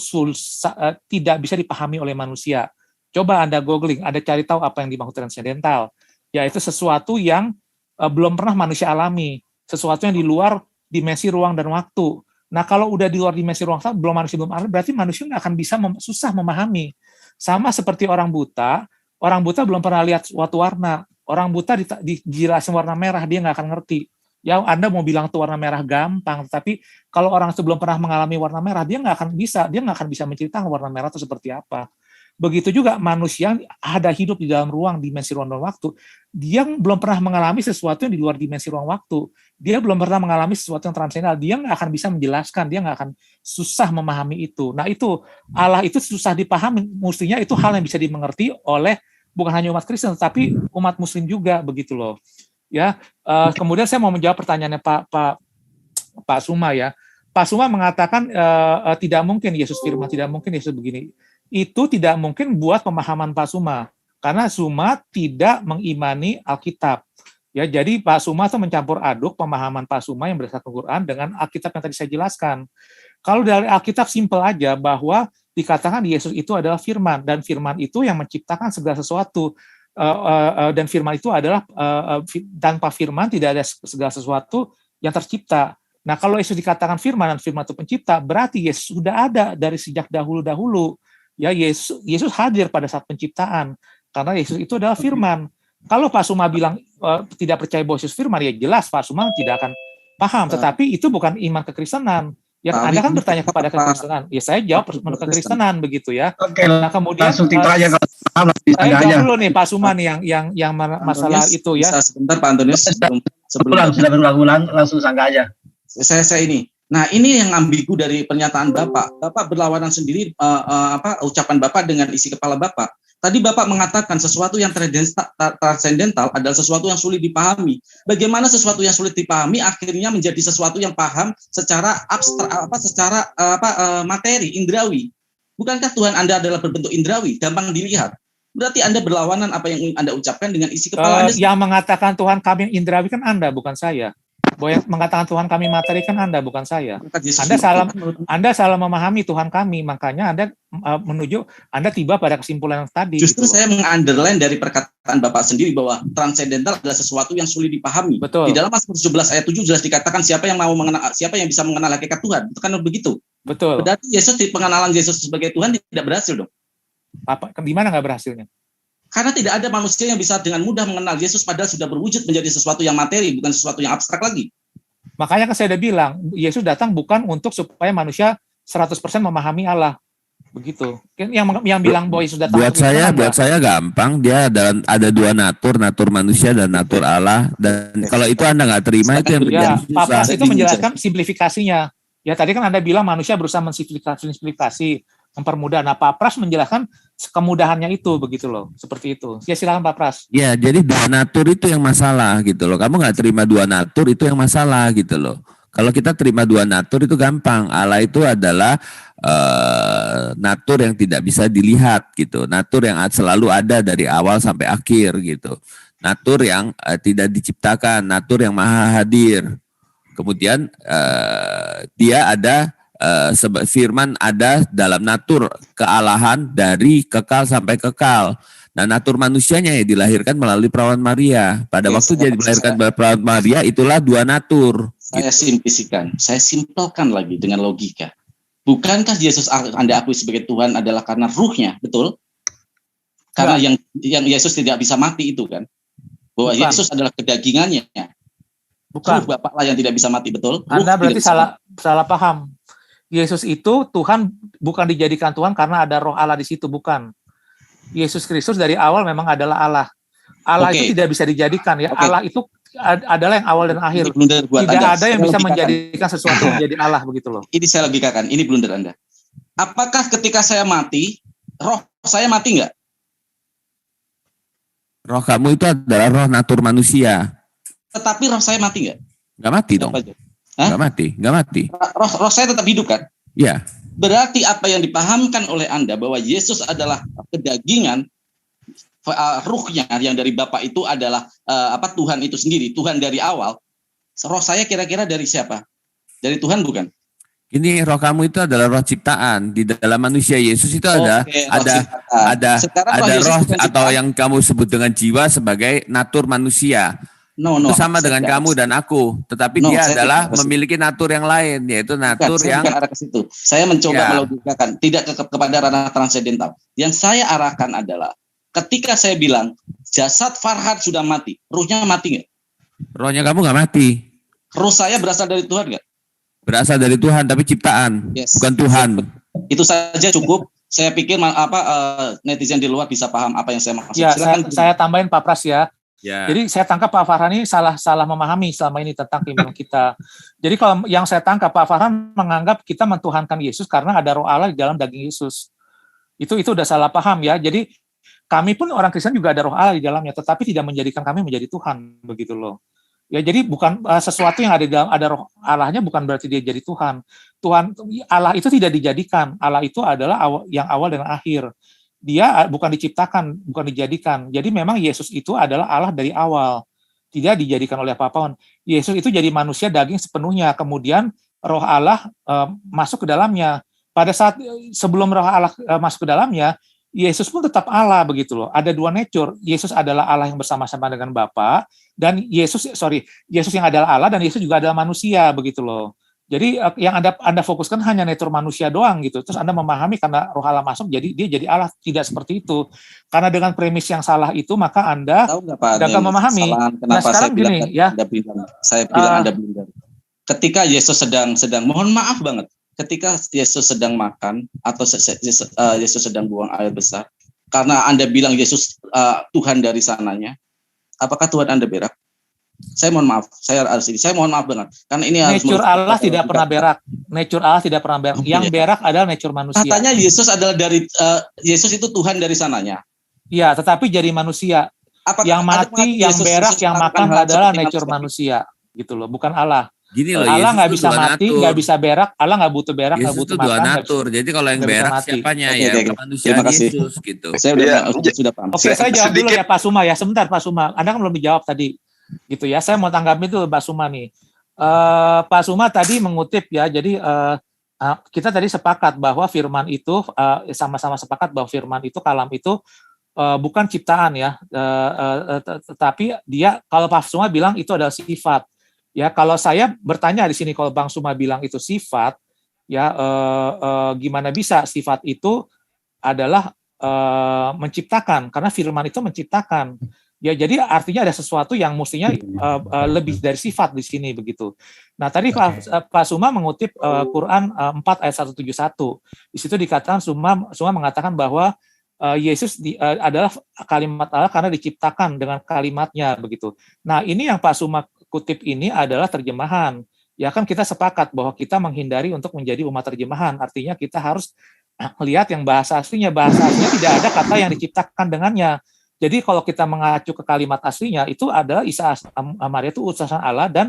Speaker 3: tidak bisa dipahami oleh manusia. Coba Anda googling, Anda cari tahu apa yang dimaksud transendental. Yaitu sesuatu yang belum pernah manusia alami, sesuatu yang di luar dimensi ruang dan waktu. Nah, kalau udah di luar dimensi ruang waktu, manusia belum ada, berarti manusia nggak akan bisa susah memahami. Sama seperti orang buta belum pernah lihat suatu warna. Orang buta dijelasin warna merah, dia nggak akan ngerti. Ya, Anda mau bilang itu warna merah gampang, tapi kalau orang itu belum pernah mengalami warna merah, dia nggak akan bisa menceritakan warna merah itu seperti apa. Begitu juga manusia ada hidup di dalam ruang dimensi ruang dan waktu, dia belum pernah mengalami sesuatu yang di luar dimensi ruang waktu. Dia belum pernah mengalami sesuatu yang transendental, dia nggak akan bisa menjelaskan, dia nggak akan susah memahami itu. Nah itu, Allah itu susah dipahami, mestinya itu hal yang bisa dimengerti oleh bukan hanya umat Kristen, tapi umat Muslim juga, begitu loh. Ya, kemudian saya mau menjawab pertanyaannya Pak Suma ya. Pak Suma mengatakan tidak mungkin Yesus firman, tidak mungkin Yesus begini. Itu tidak mungkin buat pemahaman Pak Suma, karena Suma tidak mengimani Alkitab. Ya, jadi Pak Suma itu mencampur aduk pemahaman Pak Suma yang berdasarkan Quran dengan Alkitab yang tadi saya jelaskan. Kalau dari Alkitab simpel aja bahwa dikatakan Yesus itu adalah firman, dan firman itu yang menciptakan segala sesuatu. Dan firman itu adalah tanpa firman tidak ada segala sesuatu yang tercipta. Nah, kalau Yesus dikatakan firman dan firman itu pencipta, berarti Yesus sudah ada dari sejak dahulu-dahulu. Ya, Yesus hadir pada saat penciptaan, karena Yesus itu adalah firman. Kalau Pak Suma bilang tidak percaya bahwa Yesus firman, ya jelas Pak Suma tidak akan paham. Tetapi itu bukan iman kekristenan. Ya, Anda kan bertanya kepada kekristenan. Ya, saya jawab menurut kekristenan begitu ya.
Speaker 4: Oke,
Speaker 3: Nah, kemudian
Speaker 4: langsung tipe aja kalau paham,
Speaker 3: saya jawab dulu nih Pak Suma nih yang masalah itu ya.
Speaker 5: Bisa sebentar Pak Antonius
Speaker 4: sebelum sudah berulang-ulang langsung sangka aja.
Speaker 5: Saya ini. Nah, ini yang ambigu dari pernyataan Bapak. Bapak berlawanan sendiri ucapan Bapak dengan isi kepala Bapak. Tadi Bapak mengatakan sesuatu yang transendental adalah sesuatu yang sulit dipahami. Bagaimana sesuatu yang sulit dipahami akhirnya menjadi sesuatu yang paham secara abstrak, secara materi, indrawi. Bukankah Tuhan Anda adalah berbentuk indrawi, gampang dilihat? Berarti Anda berlawanan apa yang Anda ucapkan dengan isi kepala Anda.
Speaker 3: Yang mengatakan Tuhan kami yang indrawi kan Anda, bukan saya. Bahwa yang mengatakan Tuhan kami materi kan Anda, bukan saya. Anda salah memahami Tuhan kami, makanya Anda Anda tiba pada kesimpulan yang tadi.
Speaker 5: Justru
Speaker 3: gitu.
Speaker 5: Saya mengunderline dari perkataan Bapak sendiri bahwa transendental adalah sesuatu yang sulit dipahami.
Speaker 3: Betul.
Speaker 5: Di dalam Mazmur 17 ayat 7 jelas dikatakan siapa yang bisa mengenal hakikat Tuhan. Itu kan begitu.
Speaker 3: Betul.
Speaker 5: Berarti pengenalan Yesus sebagai Tuhan tidak berhasil dong.
Speaker 3: Di mana nggak berhasilnya?
Speaker 5: Karena tidak ada manusia yang bisa dengan mudah mengenal Yesus padahal sudah berwujud menjadi sesuatu yang materi, bukan sesuatu yang abstrak lagi.
Speaker 3: Makanya kan saya udah bilang, Yesus datang bukan untuk supaya manusia 100% memahami Allah. Begitu. Yang bilang bahwa Yesus datang
Speaker 7: buat saya gampang, dia ada dua natur manusia dan natur Allah, dan kalau itu Anda nggak terima itu yang menjadi susah.
Speaker 3: Pak Pras itu menjelaskan simplifikasinya. Ya tadi kan Anda bilang manusia berusaha mensimplifikasi, mempermudah. Nah, Pak Pras menjelaskan kemudahannya itu, begitu loh, seperti itu. Ya silakan Pak Pras.
Speaker 7: Ya, jadi dua natur itu yang masalah gitu loh. Kamu nggak terima dua natur itu yang masalah gitu loh. Kalau kita terima dua natur itu gampang. Allah itu adalah natur yang tidak bisa dilihat gitu. Natur yang selalu ada dari awal sampai akhir gitu. Natur yang tidak diciptakan, natur yang maha hadir. Kemudian dia ada firman ada dalam natur kealahan dari kekal sampai kekal. Nah, natur manusianya ya dilahirkan melalui perawan Maria. Pada waktu dia dilahirkan oleh perawan Maria, itulah dua natur.
Speaker 5: Saya saya simpelkan lagi dengan logika. Bukankah Yesus Anda akui sebagai Tuhan adalah karena ruhnya, betul? Karena yang Yesus tidak bisa mati itu kan? Bahwa Yesus adalah kedagingannya.
Speaker 3: Bukan.
Speaker 5: Ruh Bapaklah yang tidak bisa mati, betul?
Speaker 3: Anda berarti salah paham. Yesus itu Tuhan bukan dijadikan Tuhan karena ada roh Allah di situ, bukan. Yesus Kristus dari awal memang adalah Allah. Allah itu tidak bisa dijadikan ya. Allah itu adalah yang awal dan akhir. Tidak ada yang bisa menjadikan sesuatu menjadi Allah, begitu loh.
Speaker 5: Ini saya logikakan, ini blunder Anda. Apakah ketika saya mati, roh saya mati nggak?
Speaker 7: Roh kamu itu adalah roh natur manusia.
Speaker 5: Tetapi roh saya mati nggak?
Speaker 7: Nggak mati dong. Nggak mati.
Speaker 5: Roh saya tetap hidup kan?
Speaker 7: Iya.
Speaker 5: Berarti apa yang dipahamkan oleh Anda bahwa Yesus adalah kedagingan, ruhnya yang dari Bapa itu adalah Tuhan itu sendiri, Tuhan dari awal. Roh saya kira-kira dari siapa? Dari Tuhan bukan?
Speaker 7: Ini roh kamu itu adalah roh ciptaan. Di dalam manusia Yesus itu ada roh atau yang kamu sebut dengan jiwa sebagai natur manusia. Itu sama dengan kamu dan aku, tetapi dia adalah memiliki natur yang lain, yaitu natur yang
Speaker 5: arah ke situ. Saya mencoba melogikakan, tidak kepada ranah transendental. Yang saya arahkan adalah ketika saya bilang jasad Farhad sudah mati, ruhnya mati nggak?
Speaker 7: Rohnya kamu nggak mati.
Speaker 5: Ruh saya berasal dari Tuhan nggak?
Speaker 7: Berasal dari Tuhan, tapi ciptaan, bukan Tuhan.
Speaker 5: Itu saja cukup. Saya pikir netizen di luar bisa paham apa yang saya maksud.
Speaker 3: Ya, saya tambahin Pak Pras ya.
Speaker 7: Ya.
Speaker 3: Jadi saya tangkap Pak Farhan ini salah memahami selama ini tentang keimanan kita. Jadi kalau yang saya tangkap Pak Farhan menganggap kita mentuhankan Yesus karena ada roh Allah di dalam daging Yesus. Itu udah salah paham ya. Jadi kami pun orang Kristen juga ada roh Allah di dalamnya, tetapi tidak menjadikan kami menjadi Tuhan, begitu loh. Ya, jadi bukan sesuatu yang ada di dalam ada roh Allahnya bukan berarti dia jadi Tuhan. Allah itu tidak dijadikan. Allah itu adalah yang awal dan akhir. Dia bukan diciptakan, bukan dijadikan. Jadi memang Yesus itu adalah Allah dari awal. Tidak dijadikan oleh apapun. Yesus itu jadi manusia daging sepenuhnya. Kemudian roh Allah masuk ke dalamnya. Pada saat sebelum roh Allah masuk ke dalamnya, Yesus pun tetap Allah, begitu loh. Ada dua nature. Yesus adalah Allah yang bersama-sama dengan Bapa, dan Yesus yang adalah Allah, dan Yesus juga adalah manusia, begitu loh. Jadi yang Anda fokuskan hanya nature manusia doang gitu. Terus Anda memahami karena roh Allah masuk jadi dia jadi Allah. Tidak seperti itu. Karena dengan premis yang salah itu maka Anda tidak akan memahami.
Speaker 5: Kenapa saya bilang saya bilang Anda blunder. Ketika Yesus sedang mohon maaf banget. Ketika Yesus sedang makan atau Yesus sedang buang air besar, karena Anda bilang Yesus Tuhan dari sananya, apakah Tuhan Anda berak? Saya mohon maaf, saya mohon maaf banget. Karena ini
Speaker 3: nature Allah tidak pernah berak. Nature Allah tidak pernah berak. Yang berak adalah nature manusia.
Speaker 5: Katanya Yesus adalah Yesus itu Tuhan dari sananya.
Speaker 3: Iya, tetapi jadi manusia. Yang mati, yang berak, yang makan adalah nature manusia, gitu loh, bukan Allah.
Speaker 7: Gini loh,
Speaker 3: Allah nggak bisa mati, nggak bisa berak, Allah nggak butuh berak, nggak butuh makan.
Speaker 7: Yesus itu dua natur. Jadi kalau yang berak siapanya ya, manusia Yesus gitu.
Speaker 5: Saya sudah paham.
Speaker 3: Oke, saya jawab dulu ya Pak Suma ya. Sebentar Pak Suma, Anda kan belum dijawab tadi. Gitu ya, saya mau tanggapi itu Pak Suma nih. Pak Suma tadi mengutip ya, jadi kita tadi sepakat bahwa firman itu, sama-sama sepakat bahwa firman itu, kalam itu bukan ciptaan ya, tetapi dia, kalau Pak Suma bilang itu adalah sifat. Ya, kalau saya bertanya di sini, kalau Bang Suma bilang itu sifat, ya gimana bisa sifat itu adalah menciptakan? Karena firman itu menciptakan. Ya, jadi artinya ada sesuatu yang mestinya lebih dari sifat di sini begitu. Nah, tadi Pak Suma mengutip Quran 4 ayat 171. Di situ dikatakan Suma mengatakan bahwa Yesus adalah kalimat Allah karena diciptakan dengan kalimatnya begitu. Nah, ini yang Pak Suma kutip ini adalah terjemahan. Ya kan kita sepakat bahwa kita menghindari untuk menjadi umat terjemahan. Artinya kita harus melihat yang bahasa aslinya. Bahasa aslinya tidak ada kata yang diciptakan dengannya. Jadi kalau kita mengacu ke kalimat aslinya, itu adalah Isa Maria itu utusan Allah dan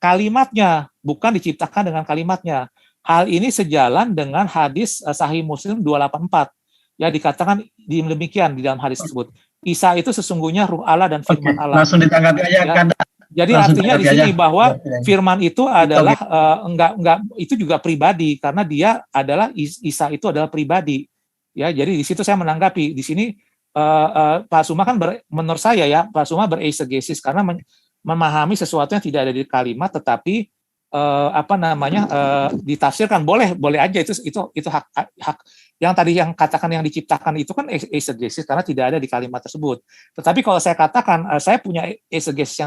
Speaker 3: kalimatnya, bukan diciptakan dengan kalimatnya. Hal ini sejalan dengan hadis Sahih Muslim 284. Ya, dikatakan demikian di dalam hadis tersebut. Isa itu sesungguhnya ruh Allah dan firman Allah.
Speaker 4: Langsung ditanggapi aja ya. Kan.
Speaker 3: Jadi artinya di sini bahwa firman itu adalah enggak itu juga pribadi, karena dia adalah Isa itu adalah pribadi. Ya, jadi di situ saya menanggapi. Di sini Pak Suma kan menurut saya ya, Pak Suma bereisegesis karena memahami sesuatu yang tidak ada di kalimat, tetapi ditafsirkan boleh aja, itu hak yang tadi yang katakan yang diciptakan itu kan eisegesis karena tidak ada di kalimat tersebut. Tetapi kalau saya katakan saya punya eisegesis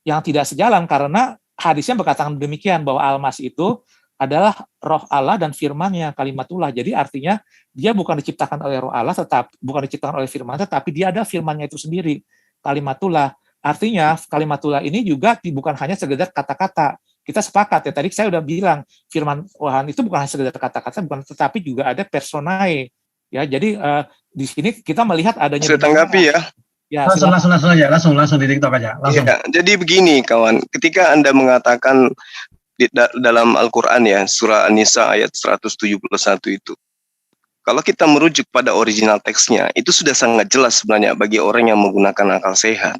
Speaker 3: yang tidak sejalan karena hadisnya berkatakan demikian bahwa Al-Masih itu adalah roh Allah dan firman-Nya, kalimatullah. Jadi artinya dia bukan diciptakan oleh roh Allah, bukan diciptakan oleh firman, tetapi dia ada firman-Nya itu sendiri, kalimatullah. Artinya kalimatullah ini juga bukan hanya sekedar kata-kata. Kita sepakat ya, tadi saya udah bilang firman Tuhan itu bukan hanya sekedar kata-kata, bukan, tetapi juga ada personae. Ya, jadi di sini kita melihat adanya.
Speaker 6: Saya tanggapi ya.
Speaker 3: Ya,
Speaker 4: langsung aja, langsung di TikTok aja. Langsung.
Speaker 6: Ya, jadi begini kawan, ketika Anda mengatakan dalam Al-Quran ya, surah An-Nisa ayat 171 itu, kalau kita merujuk pada original teksnya, itu sudah sangat jelas sebenarnya bagi orang yang menggunakan akal sehat.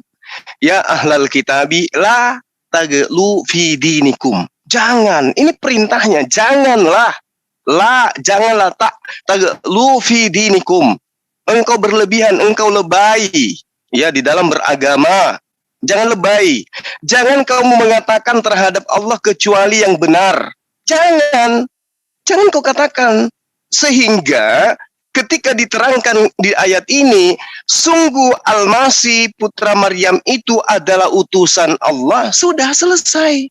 Speaker 6: Ya ahlal kitabi la taglu fi dinikum. Jangan, ini perintahnya, janganlah taglu fi dinikum. Engkau berlebihan, engkau lebay ya di dalam beragama. Jangan lebay. Jangan kamu mengatakan terhadap Allah kecuali yang benar. Jangan kau katakan. Sehingga ketika diterangkan di ayat ini, sungguh Al-Masih putra Maryam itu adalah utusan Allah, sudah selesai.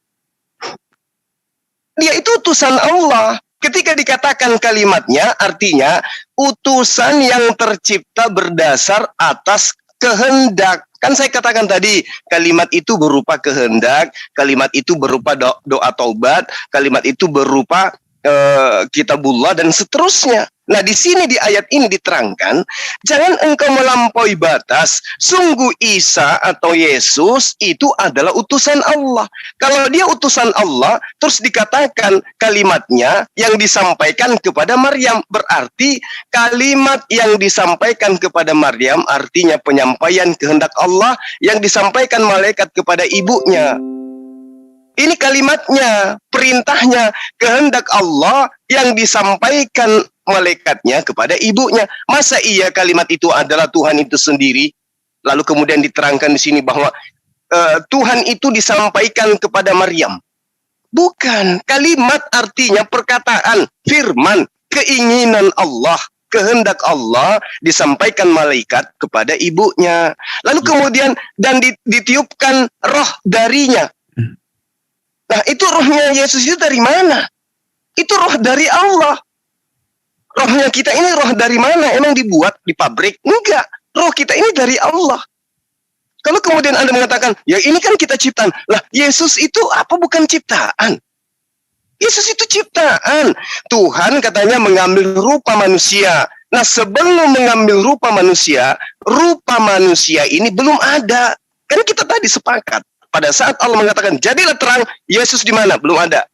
Speaker 6: Dia itu utusan Allah. Ketika dikatakan kalimatnya, artinya utusan yang tercipta berdasar atas kehendak. Kan saya katakan tadi, kalimat itu berupa kehendak, kalimat itu berupa doa taubat, kalimat itu berupa kitabullah dan seterusnya. Nah, di sini di ayat ini diterangkan, jangan engkau melampaui batas. Sungguh Isa atau Yesus itu adalah utusan Allah. Kalau dia utusan Allah, terus dikatakan kalimatnya yang disampaikan kepada Maryam. Berarti kalimat yang disampaikan kepada Maryam artinya penyampaian kehendak Allah yang disampaikan malaikat kepada ibunya. Ini kalimatnya, perintahnya, kehendak Allah yang disampaikan malaikatnya kepada ibunya. Masa iya kalimat itu adalah Tuhan itu sendiri? Lalu kemudian diterangkan di sini bahwa Tuhan itu disampaikan kepada Maryam. Bukan, kalimat artinya perkataan, firman, keinginan Allah, kehendak Allah disampaikan malaikat kepada ibunya. Lalu kemudian dan ditiupkan roh darinya. Nah, itu rohnya Yesus itu dari mana? Itu roh dari Allah. Rohnya kita ini roh dari mana? Emang dibuat di pabrik? Enggak. Roh kita ini dari Allah. Kalau kemudian Anda mengatakan, ya ini kan kita ciptaan. Lah, Yesus itu apa bukan ciptaan? Yesus itu ciptaan. Tuhan katanya mengambil rupa manusia. Nah, sebelum mengambil rupa manusia ini belum ada. Kan kita tadi sepakat. Pada saat Allah mengatakan, jadilah terang, Yesus di mana? Belum ada.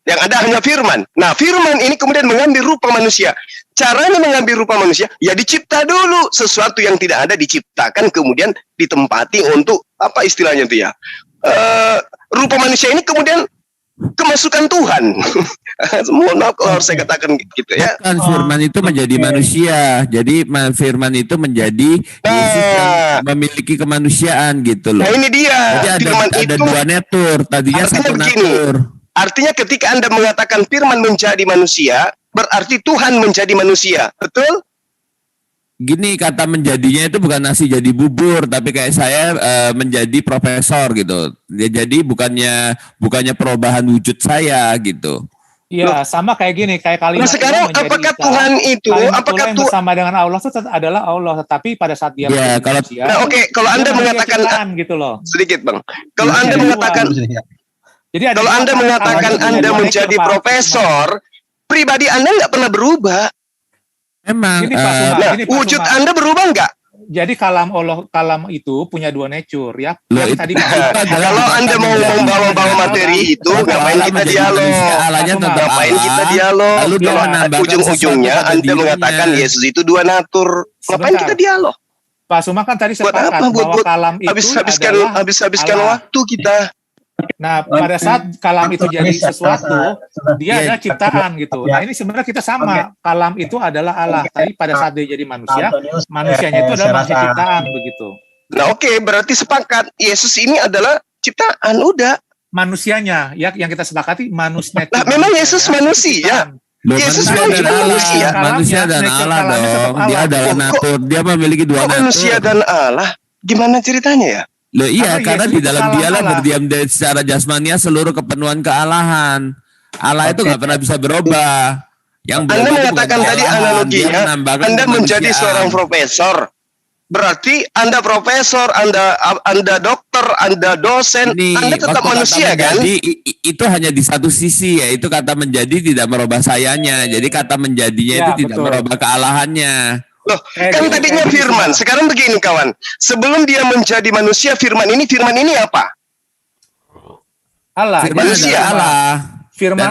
Speaker 6: Yang ada hanya firman. Nah, firman ini kemudian mengambil rupa manusia. Caranya mengambil rupa manusia, ya dicipta dulu. Sesuatu yang tidak ada diciptakan, kemudian ditempati untuk, apa istilahnya itu ya? Rupa manusia ini kemudian kemasukan Tuhan. Mohon maaf kalau saya katakan gitu ya.
Speaker 7: Bukan, firman itu menjadi manusia. Jadi firman itu menjadi Yesus yang memiliki kemanusiaan gitu loh.
Speaker 6: Nah, ini dia.
Speaker 7: Jadi ada dua natur, tadinya satu natur.
Speaker 6: Artinya ketika Anda mengatakan firman menjadi manusia, berarti Tuhan menjadi manusia. Betul?
Speaker 7: Gini, kata menjadinya itu bukan nasi jadi bubur, tapi kayak saya menjadi profesor gitu. Ya, jadi bukannya perubahan wujud saya gitu.
Speaker 3: Iya, sama kayak gini, kayak kalimat.
Speaker 6: Nah, sekarang apakah Tuhan itu, apakah
Speaker 3: Tuhan bersama dengan Allah itu adalah Allah, tetapi pada saat dia
Speaker 7: kalau
Speaker 3: manusia,
Speaker 6: nah, oke, kalau Anda mengatakan
Speaker 3: gitu loh.
Speaker 6: sedikit, Bang. Kalau Anda mengatakan kalau Anda mengatakan Anda menjadi profesor, pribadi Anda nggak pernah berubah.
Speaker 7: Emang
Speaker 6: wujud Anda berubah nggak?
Speaker 3: Jadi kalam itu punya dua nature ya.
Speaker 7: Loh,
Speaker 3: Tadi
Speaker 6: kalau Anda mau membawa materi itu, ngapain kita dialog? Ngapain kita dialog?
Speaker 7: Lalu
Speaker 6: kalau ujung-ujungnya Anda mengatakan Yesus itu dua natur, ngapain kita dialog?
Speaker 3: Pak Suma kan tadi sepakat bahwa kalam itu
Speaker 6: habiskan waktu kita.
Speaker 3: Nah, pada saat kalam itu jadi sesuatu, dia adalah ciptaan gitu. Nah, ini sebenarnya kita sama. Kalam itu adalah Allah. Tapi pada saat dia jadi manusia, manusianya itu adalah manusia ciptaan begitu.
Speaker 6: Nah, oke, berarti sepakat. Yesus ini adalah ciptaan, udah.
Speaker 3: Manusianya, ya yang kita sepakati manusia.
Speaker 6: Nah, memang Yesus manusia. Yesus
Speaker 7: manusia dan Allah dong. Dia adalah natur. Dia memiliki dua natur.
Speaker 6: Manusia dan Allah. Gimana ceritanya ya?
Speaker 7: Loh iya, karena di dalam dialah berdiam secara jasmania seluruh kepenuhan kealahan. Allah itu nggak pernah bisa berubah. Yang
Speaker 6: Anda mengatakan tadi analoginya, Anda menjadi seorang profesor. Berarti Anda profesor, Anda dokter, Anda dosen, Anda tetap manusia kan?
Speaker 7: Itu hanya di satu sisi, yaitu kata menjadi tidak merubah sayanya. Jadi kata menjadinya itu tidak merubah kealahannya.
Speaker 6: Loh, kan tadinya firman. Sekarang begini kawan. Sebelum dia menjadi manusia, firman ini apa?
Speaker 3: Allah.
Speaker 6: Manusia.
Speaker 7: Allah.
Speaker 3: Firman.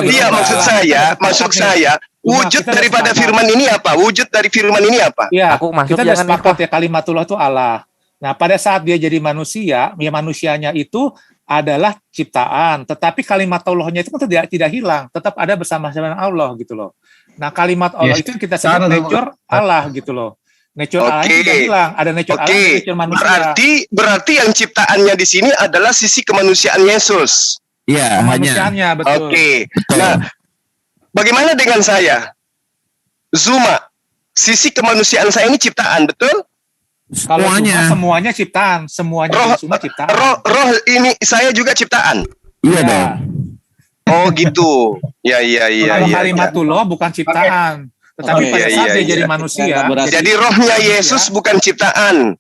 Speaker 6: Iya, maksud saya, wujud daripada firman ini apa? Wujud dari firman ini apa?
Speaker 3: Iya, kita sudah sepakat ya kalimatullah itu Allah. Nah, pada saat dia jadi manusia, ya manusianya itu adalah ciptaan. Tetapi kalimatullah-nya itu kan tidak hilang. Tetap ada bersama-sama dengan Allah gitu loh. Nah, kalimat Allah itu kita sebut nature Allah gitu loh. Nature Allah itu tidak hilang, ada nature Allah, nature manusia.
Speaker 6: Berarti yang ciptaannya di sini adalah sisi kemanusiaan Yesus.
Speaker 7: Iya,
Speaker 3: kemanusiaannya betul.
Speaker 6: Nah, bagaimana dengan saya? Zuma, sisi kemanusiaan saya ini ciptaan, betul?
Speaker 3: Semuanya ciptaan, semuanya Zuma ciptaan.
Speaker 6: Roh ini saya juga ciptaan.
Speaker 7: Iya dong.
Speaker 6: Oh gitu. Ya.
Speaker 3: Kalau kalimatullah bukan ciptaan, tetapi pada saat dia jadi manusia.
Speaker 6: Jadi rohnya Yesus bukan ciptaan.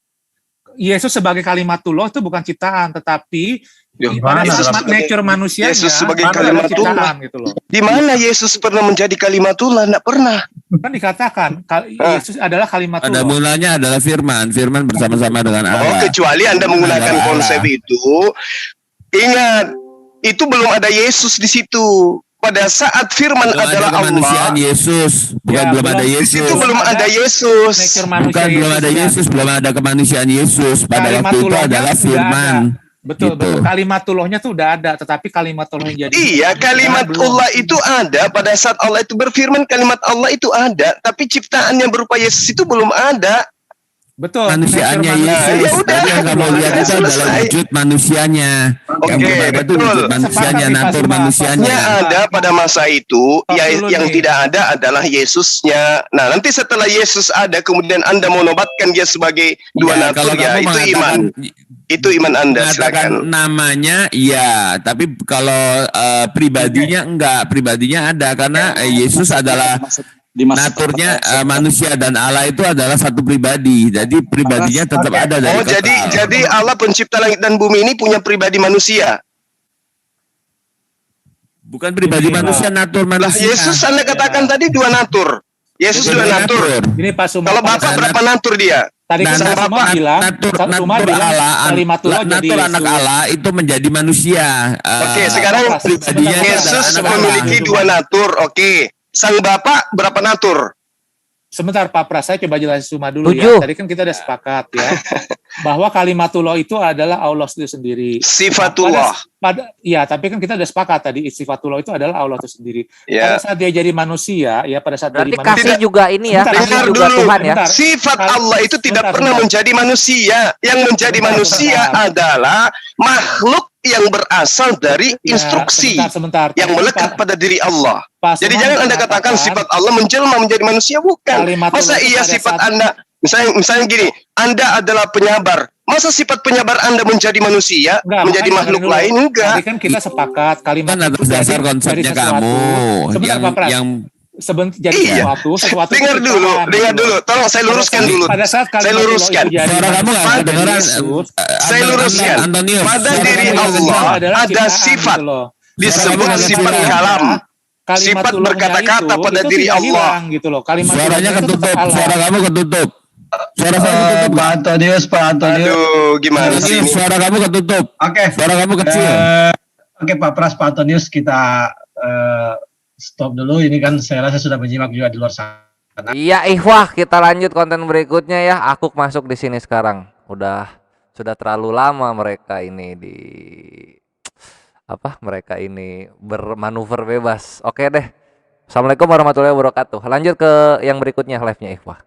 Speaker 3: Yesus sebagai kalimatullah itu bukan ciptaan, tetapi
Speaker 6: Yohanes
Speaker 3: pada
Speaker 6: Yesus
Speaker 3: saat
Speaker 6: sebagai-
Speaker 3: nature manusianya
Speaker 6: Yesus sebagai
Speaker 3: baru ada
Speaker 6: kalimatullah.
Speaker 3: ciptaan gitu loh.
Speaker 6: Di mana Yesus pernah menjadi kalimatullah? Enggak pernah.
Speaker 3: Kan dikatakan Yesus adalah
Speaker 7: Pada
Speaker 3: kalimatullah.
Speaker 7: mulanya adalah firman bersama-sama dengan
Speaker 6: Oh,
Speaker 7: Allah.
Speaker 6: kecuali Anda menggunakan
Speaker 7: Adalah
Speaker 6: konsep
Speaker 7: Allah.
Speaker 6: itu. Ingat, itu belum ada Yesus di situ. Pada saat firman
Speaker 7: Belum ada
Speaker 6: adalah
Speaker 7: kemanusiaan
Speaker 6: Allah,
Speaker 7: Yesus, bukan
Speaker 3: Ya,
Speaker 7: belum
Speaker 3: belum.
Speaker 7: ada
Speaker 6: di
Speaker 7: Yesus.
Speaker 6: situ belum ada Yesus.
Speaker 3: Nature manusia
Speaker 7: Bukan belum ada
Speaker 3: Yesusnya.
Speaker 7: Yesus, belum ada kemanusiaan Yesus. Pada waktu itu
Speaker 3: Kalimatulahnya
Speaker 7: adalah
Speaker 3: udah
Speaker 7: firman.
Speaker 3: Betul,
Speaker 7: Gitu.
Speaker 3: betul. Kalimatullohnya tuh udah ada, tetapi kalimatullah yang jadi
Speaker 6: Iya, kalimat
Speaker 3: belum.
Speaker 6: Allah itu ada pada saat Allah itu berfirman, kalimat Allah itu ada, tapi ciptaannya berupa Yesus itu belum ada.
Speaker 3: Betul.
Speaker 7: Manusiaannya
Speaker 3: nature manusia.
Speaker 7: Yesus.
Speaker 6: Ya udah.
Speaker 7: Tadi yang kamu lihat itu adalah
Speaker 6: Selesai.
Speaker 7: wujud manusianya.
Speaker 6: Oke,
Speaker 7: Yang berbeda itu
Speaker 6: betul.
Speaker 7: wujud manusianya,
Speaker 3: Sepakat nih, Pak
Speaker 7: natur
Speaker 3: Suma.
Speaker 7: manusianya.
Speaker 6: Yang ada pada masa itu,
Speaker 3: Stop
Speaker 6: ya
Speaker 3: dulu
Speaker 6: yang
Speaker 3: nih.
Speaker 6: tidak ada adalah Yesusnya. Nah, nanti setelah Yesus ada, kemudian Anda mau nobatkan dia sebagai dua
Speaker 7: Ya, kalau
Speaker 6: natur, ya
Speaker 7: kamu
Speaker 6: itu iman. Itu iman Anda,
Speaker 7: mengatakan
Speaker 6: silakan.
Speaker 7: namanya, iya, tapi kalau pribadinya enggak, pribadinya ada karena Yesus adalah
Speaker 5: di masa
Speaker 7: naturnya
Speaker 5: pertama-
Speaker 7: manusia dan Allah itu adalah satu pribadi. Jadi pribadinya tetap
Speaker 4: Oke.
Speaker 7: ada dari
Speaker 6: Oh,
Speaker 7: kekal.
Speaker 6: jadi Allah pencipta langit dan bumi ini punya pribadi manusia.
Speaker 7: Bukan pribadi
Speaker 3: Ini,
Speaker 7: manusia, natur
Speaker 6: Lah,
Speaker 7: manusia.
Speaker 6: Yesus Anda katakan tadi dua natur. Yesus
Speaker 7: Bukan
Speaker 6: dua natur.
Speaker 3: Ini Pak Suma.
Speaker 6: Kalau
Speaker 3: pada
Speaker 6: Bapak
Speaker 3: saat-
Speaker 6: berapa natur dia?
Speaker 3: Tadi kan
Speaker 7: Dan
Speaker 3: Pak Suma bilang,
Speaker 7: natur
Speaker 3: Suma bilang
Speaker 7: Allah,
Speaker 3: kalimatullah jadi
Speaker 7: natur anak
Speaker 3: Yesus.
Speaker 7: Allah itu menjadi manusia.
Speaker 6: Oke, sekarang
Speaker 7: pribadinya
Speaker 3: Sebentar,
Speaker 6: Yesus
Speaker 7: adalah anak
Speaker 6: memiliki
Speaker 3: Allah.
Speaker 6: dua natur. Oke. Sang Bapa berapa natur?
Speaker 3: Sebentar Pak Pras, saya coba jelasin Suma dulu
Speaker 1: Tujuh.
Speaker 3: ya. Tadi kan kita udah sepakat ya, bahwa kalimatullah itu adalah Allah itu sendiri.
Speaker 6: Sifatullah.
Speaker 3: Ya, tapi kan kita udah sepakat tadi sifatullah itu adalah Allah itu sendiri.
Speaker 6: Ya.
Speaker 3: Pada saat dia jadi manusia, ya pada saat
Speaker 1: Berarti
Speaker 3: jadi manusia.
Speaker 1: kasih juga ini ya,
Speaker 3: Sebentar,
Speaker 1: kasih
Speaker 6: dengar
Speaker 1: juga
Speaker 6: dulu.
Speaker 1: Tuhan ya.
Speaker 3: Sebentar.
Speaker 6: Sifat Allah itu tidak
Speaker 3: Sebentar,
Speaker 6: pernah
Speaker 3: sebentar.
Speaker 6: menjadi manusia. Yang menjadi
Speaker 3: Sebentar,
Speaker 6: manusia
Speaker 3: sebentar.
Speaker 6: adalah makhluk yang berasal dari
Speaker 3: Ya,
Speaker 6: instruksi
Speaker 3: sebentar.
Speaker 6: yang
Speaker 3: Tadi kan
Speaker 6: melekat
Speaker 3: Pak-
Speaker 6: pada diri Allah.
Speaker 3: Pak
Speaker 6: Jadi
Speaker 3: Suma
Speaker 6: jangan Anda katakan
Speaker 3: mengatakan
Speaker 6: sifat Allah menjelma menjadi manusia, bukan.
Speaker 3: kalimatullah
Speaker 6: Masa
Speaker 3: itu
Speaker 6: iya
Speaker 3: pada
Speaker 6: sifat
Speaker 3: saat-
Speaker 6: Anda, misalnya gini, Anda adalah penyabar. Masa sifat penyabar Anda menjadi manusia,
Speaker 3: Enggak,
Speaker 6: menjadi
Speaker 3: makanya
Speaker 6: makhluk
Speaker 3: dengerin dulu.
Speaker 6: lain? Enggak.
Speaker 3: Tadi kan kita sepakat kalimat
Speaker 7: Kan atas
Speaker 3: itu
Speaker 7: dasar
Speaker 3: dari
Speaker 7: konsepnya
Speaker 3: sesuatu.
Speaker 7: kamu
Speaker 3: Sebentar, Pak Pras.
Speaker 7: yang
Speaker 3: Jadi
Speaker 6: Iya.
Speaker 3: sesuatu
Speaker 6: Dengar
Speaker 3: itu
Speaker 6: dulu,
Speaker 3: ciptaan,
Speaker 6: dengar
Speaker 3: gitu
Speaker 6: dulu.
Speaker 3: loh.
Speaker 6: Tolong saya luruskan dulu.
Speaker 3: Pada saat
Speaker 6: Saya
Speaker 3: kalimatullah
Speaker 6: luruskan.
Speaker 3: itu jadi
Speaker 7: suara kamu nggak
Speaker 3: manusia,
Speaker 7: kedengeran.
Speaker 3: Yesus,
Speaker 6: Saya luruskan.
Speaker 7: Antonius,
Speaker 6: Pada
Speaker 7: suara
Speaker 6: diri
Speaker 7: kamu nggak
Speaker 6: Allah
Speaker 7: kencang.
Speaker 3: adalah
Speaker 6: ada
Speaker 3: ciptaan,
Speaker 6: sifat.
Speaker 3: gitu loh.
Speaker 6: Disebut
Speaker 7: Suara kamu
Speaker 6: sifat
Speaker 7: nggak
Speaker 6: kalam.
Speaker 3: Kalimat
Speaker 6: Sifat
Speaker 3: Tullahnya
Speaker 6: berkata-kata
Speaker 3: itu
Speaker 6: pada diri
Speaker 3: tidak
Speaker 6: Allah.
Speaker 3: hilang, gitu loh. Kalimat
Speaker 7: Suaranya
Speaker 3: Tullahnya itu
Speaker 7: ketutup,
Speaker 3: tetap Allah.
Speaker 7: suara kamu ketutup. Suara saya ketutup
Speaker 4: Pak
Speaker 7: nggak?
Speaker 4: Antonius, Pak Antonius.
Speaker 6: Aduh, gimana sih
Speaker 7: Antonius,
Speaker 6: ini?
Speaker 7: suara kamu ketutup.
Speaker 4: Oke.
Speaker 7: Suara kamu kecil.
Speaker 4: Oke, Pak Pras, Pak Antonius, kita stop dulu. Ini kan saya rasa sudah menyimak juga di luar sana.
Speaker 1: Iya, Ikhwah, kita lanjut konten berikutnya ya. Aku masuk di sini sekarang. Sudah terlalu lama mereka ini mereka ini bermanuver bebas. Oke deh. Assalamualaikum warahmatullahi wabarakatuh. Lanjut ke yang berikutnya live-nya, Ikhwah.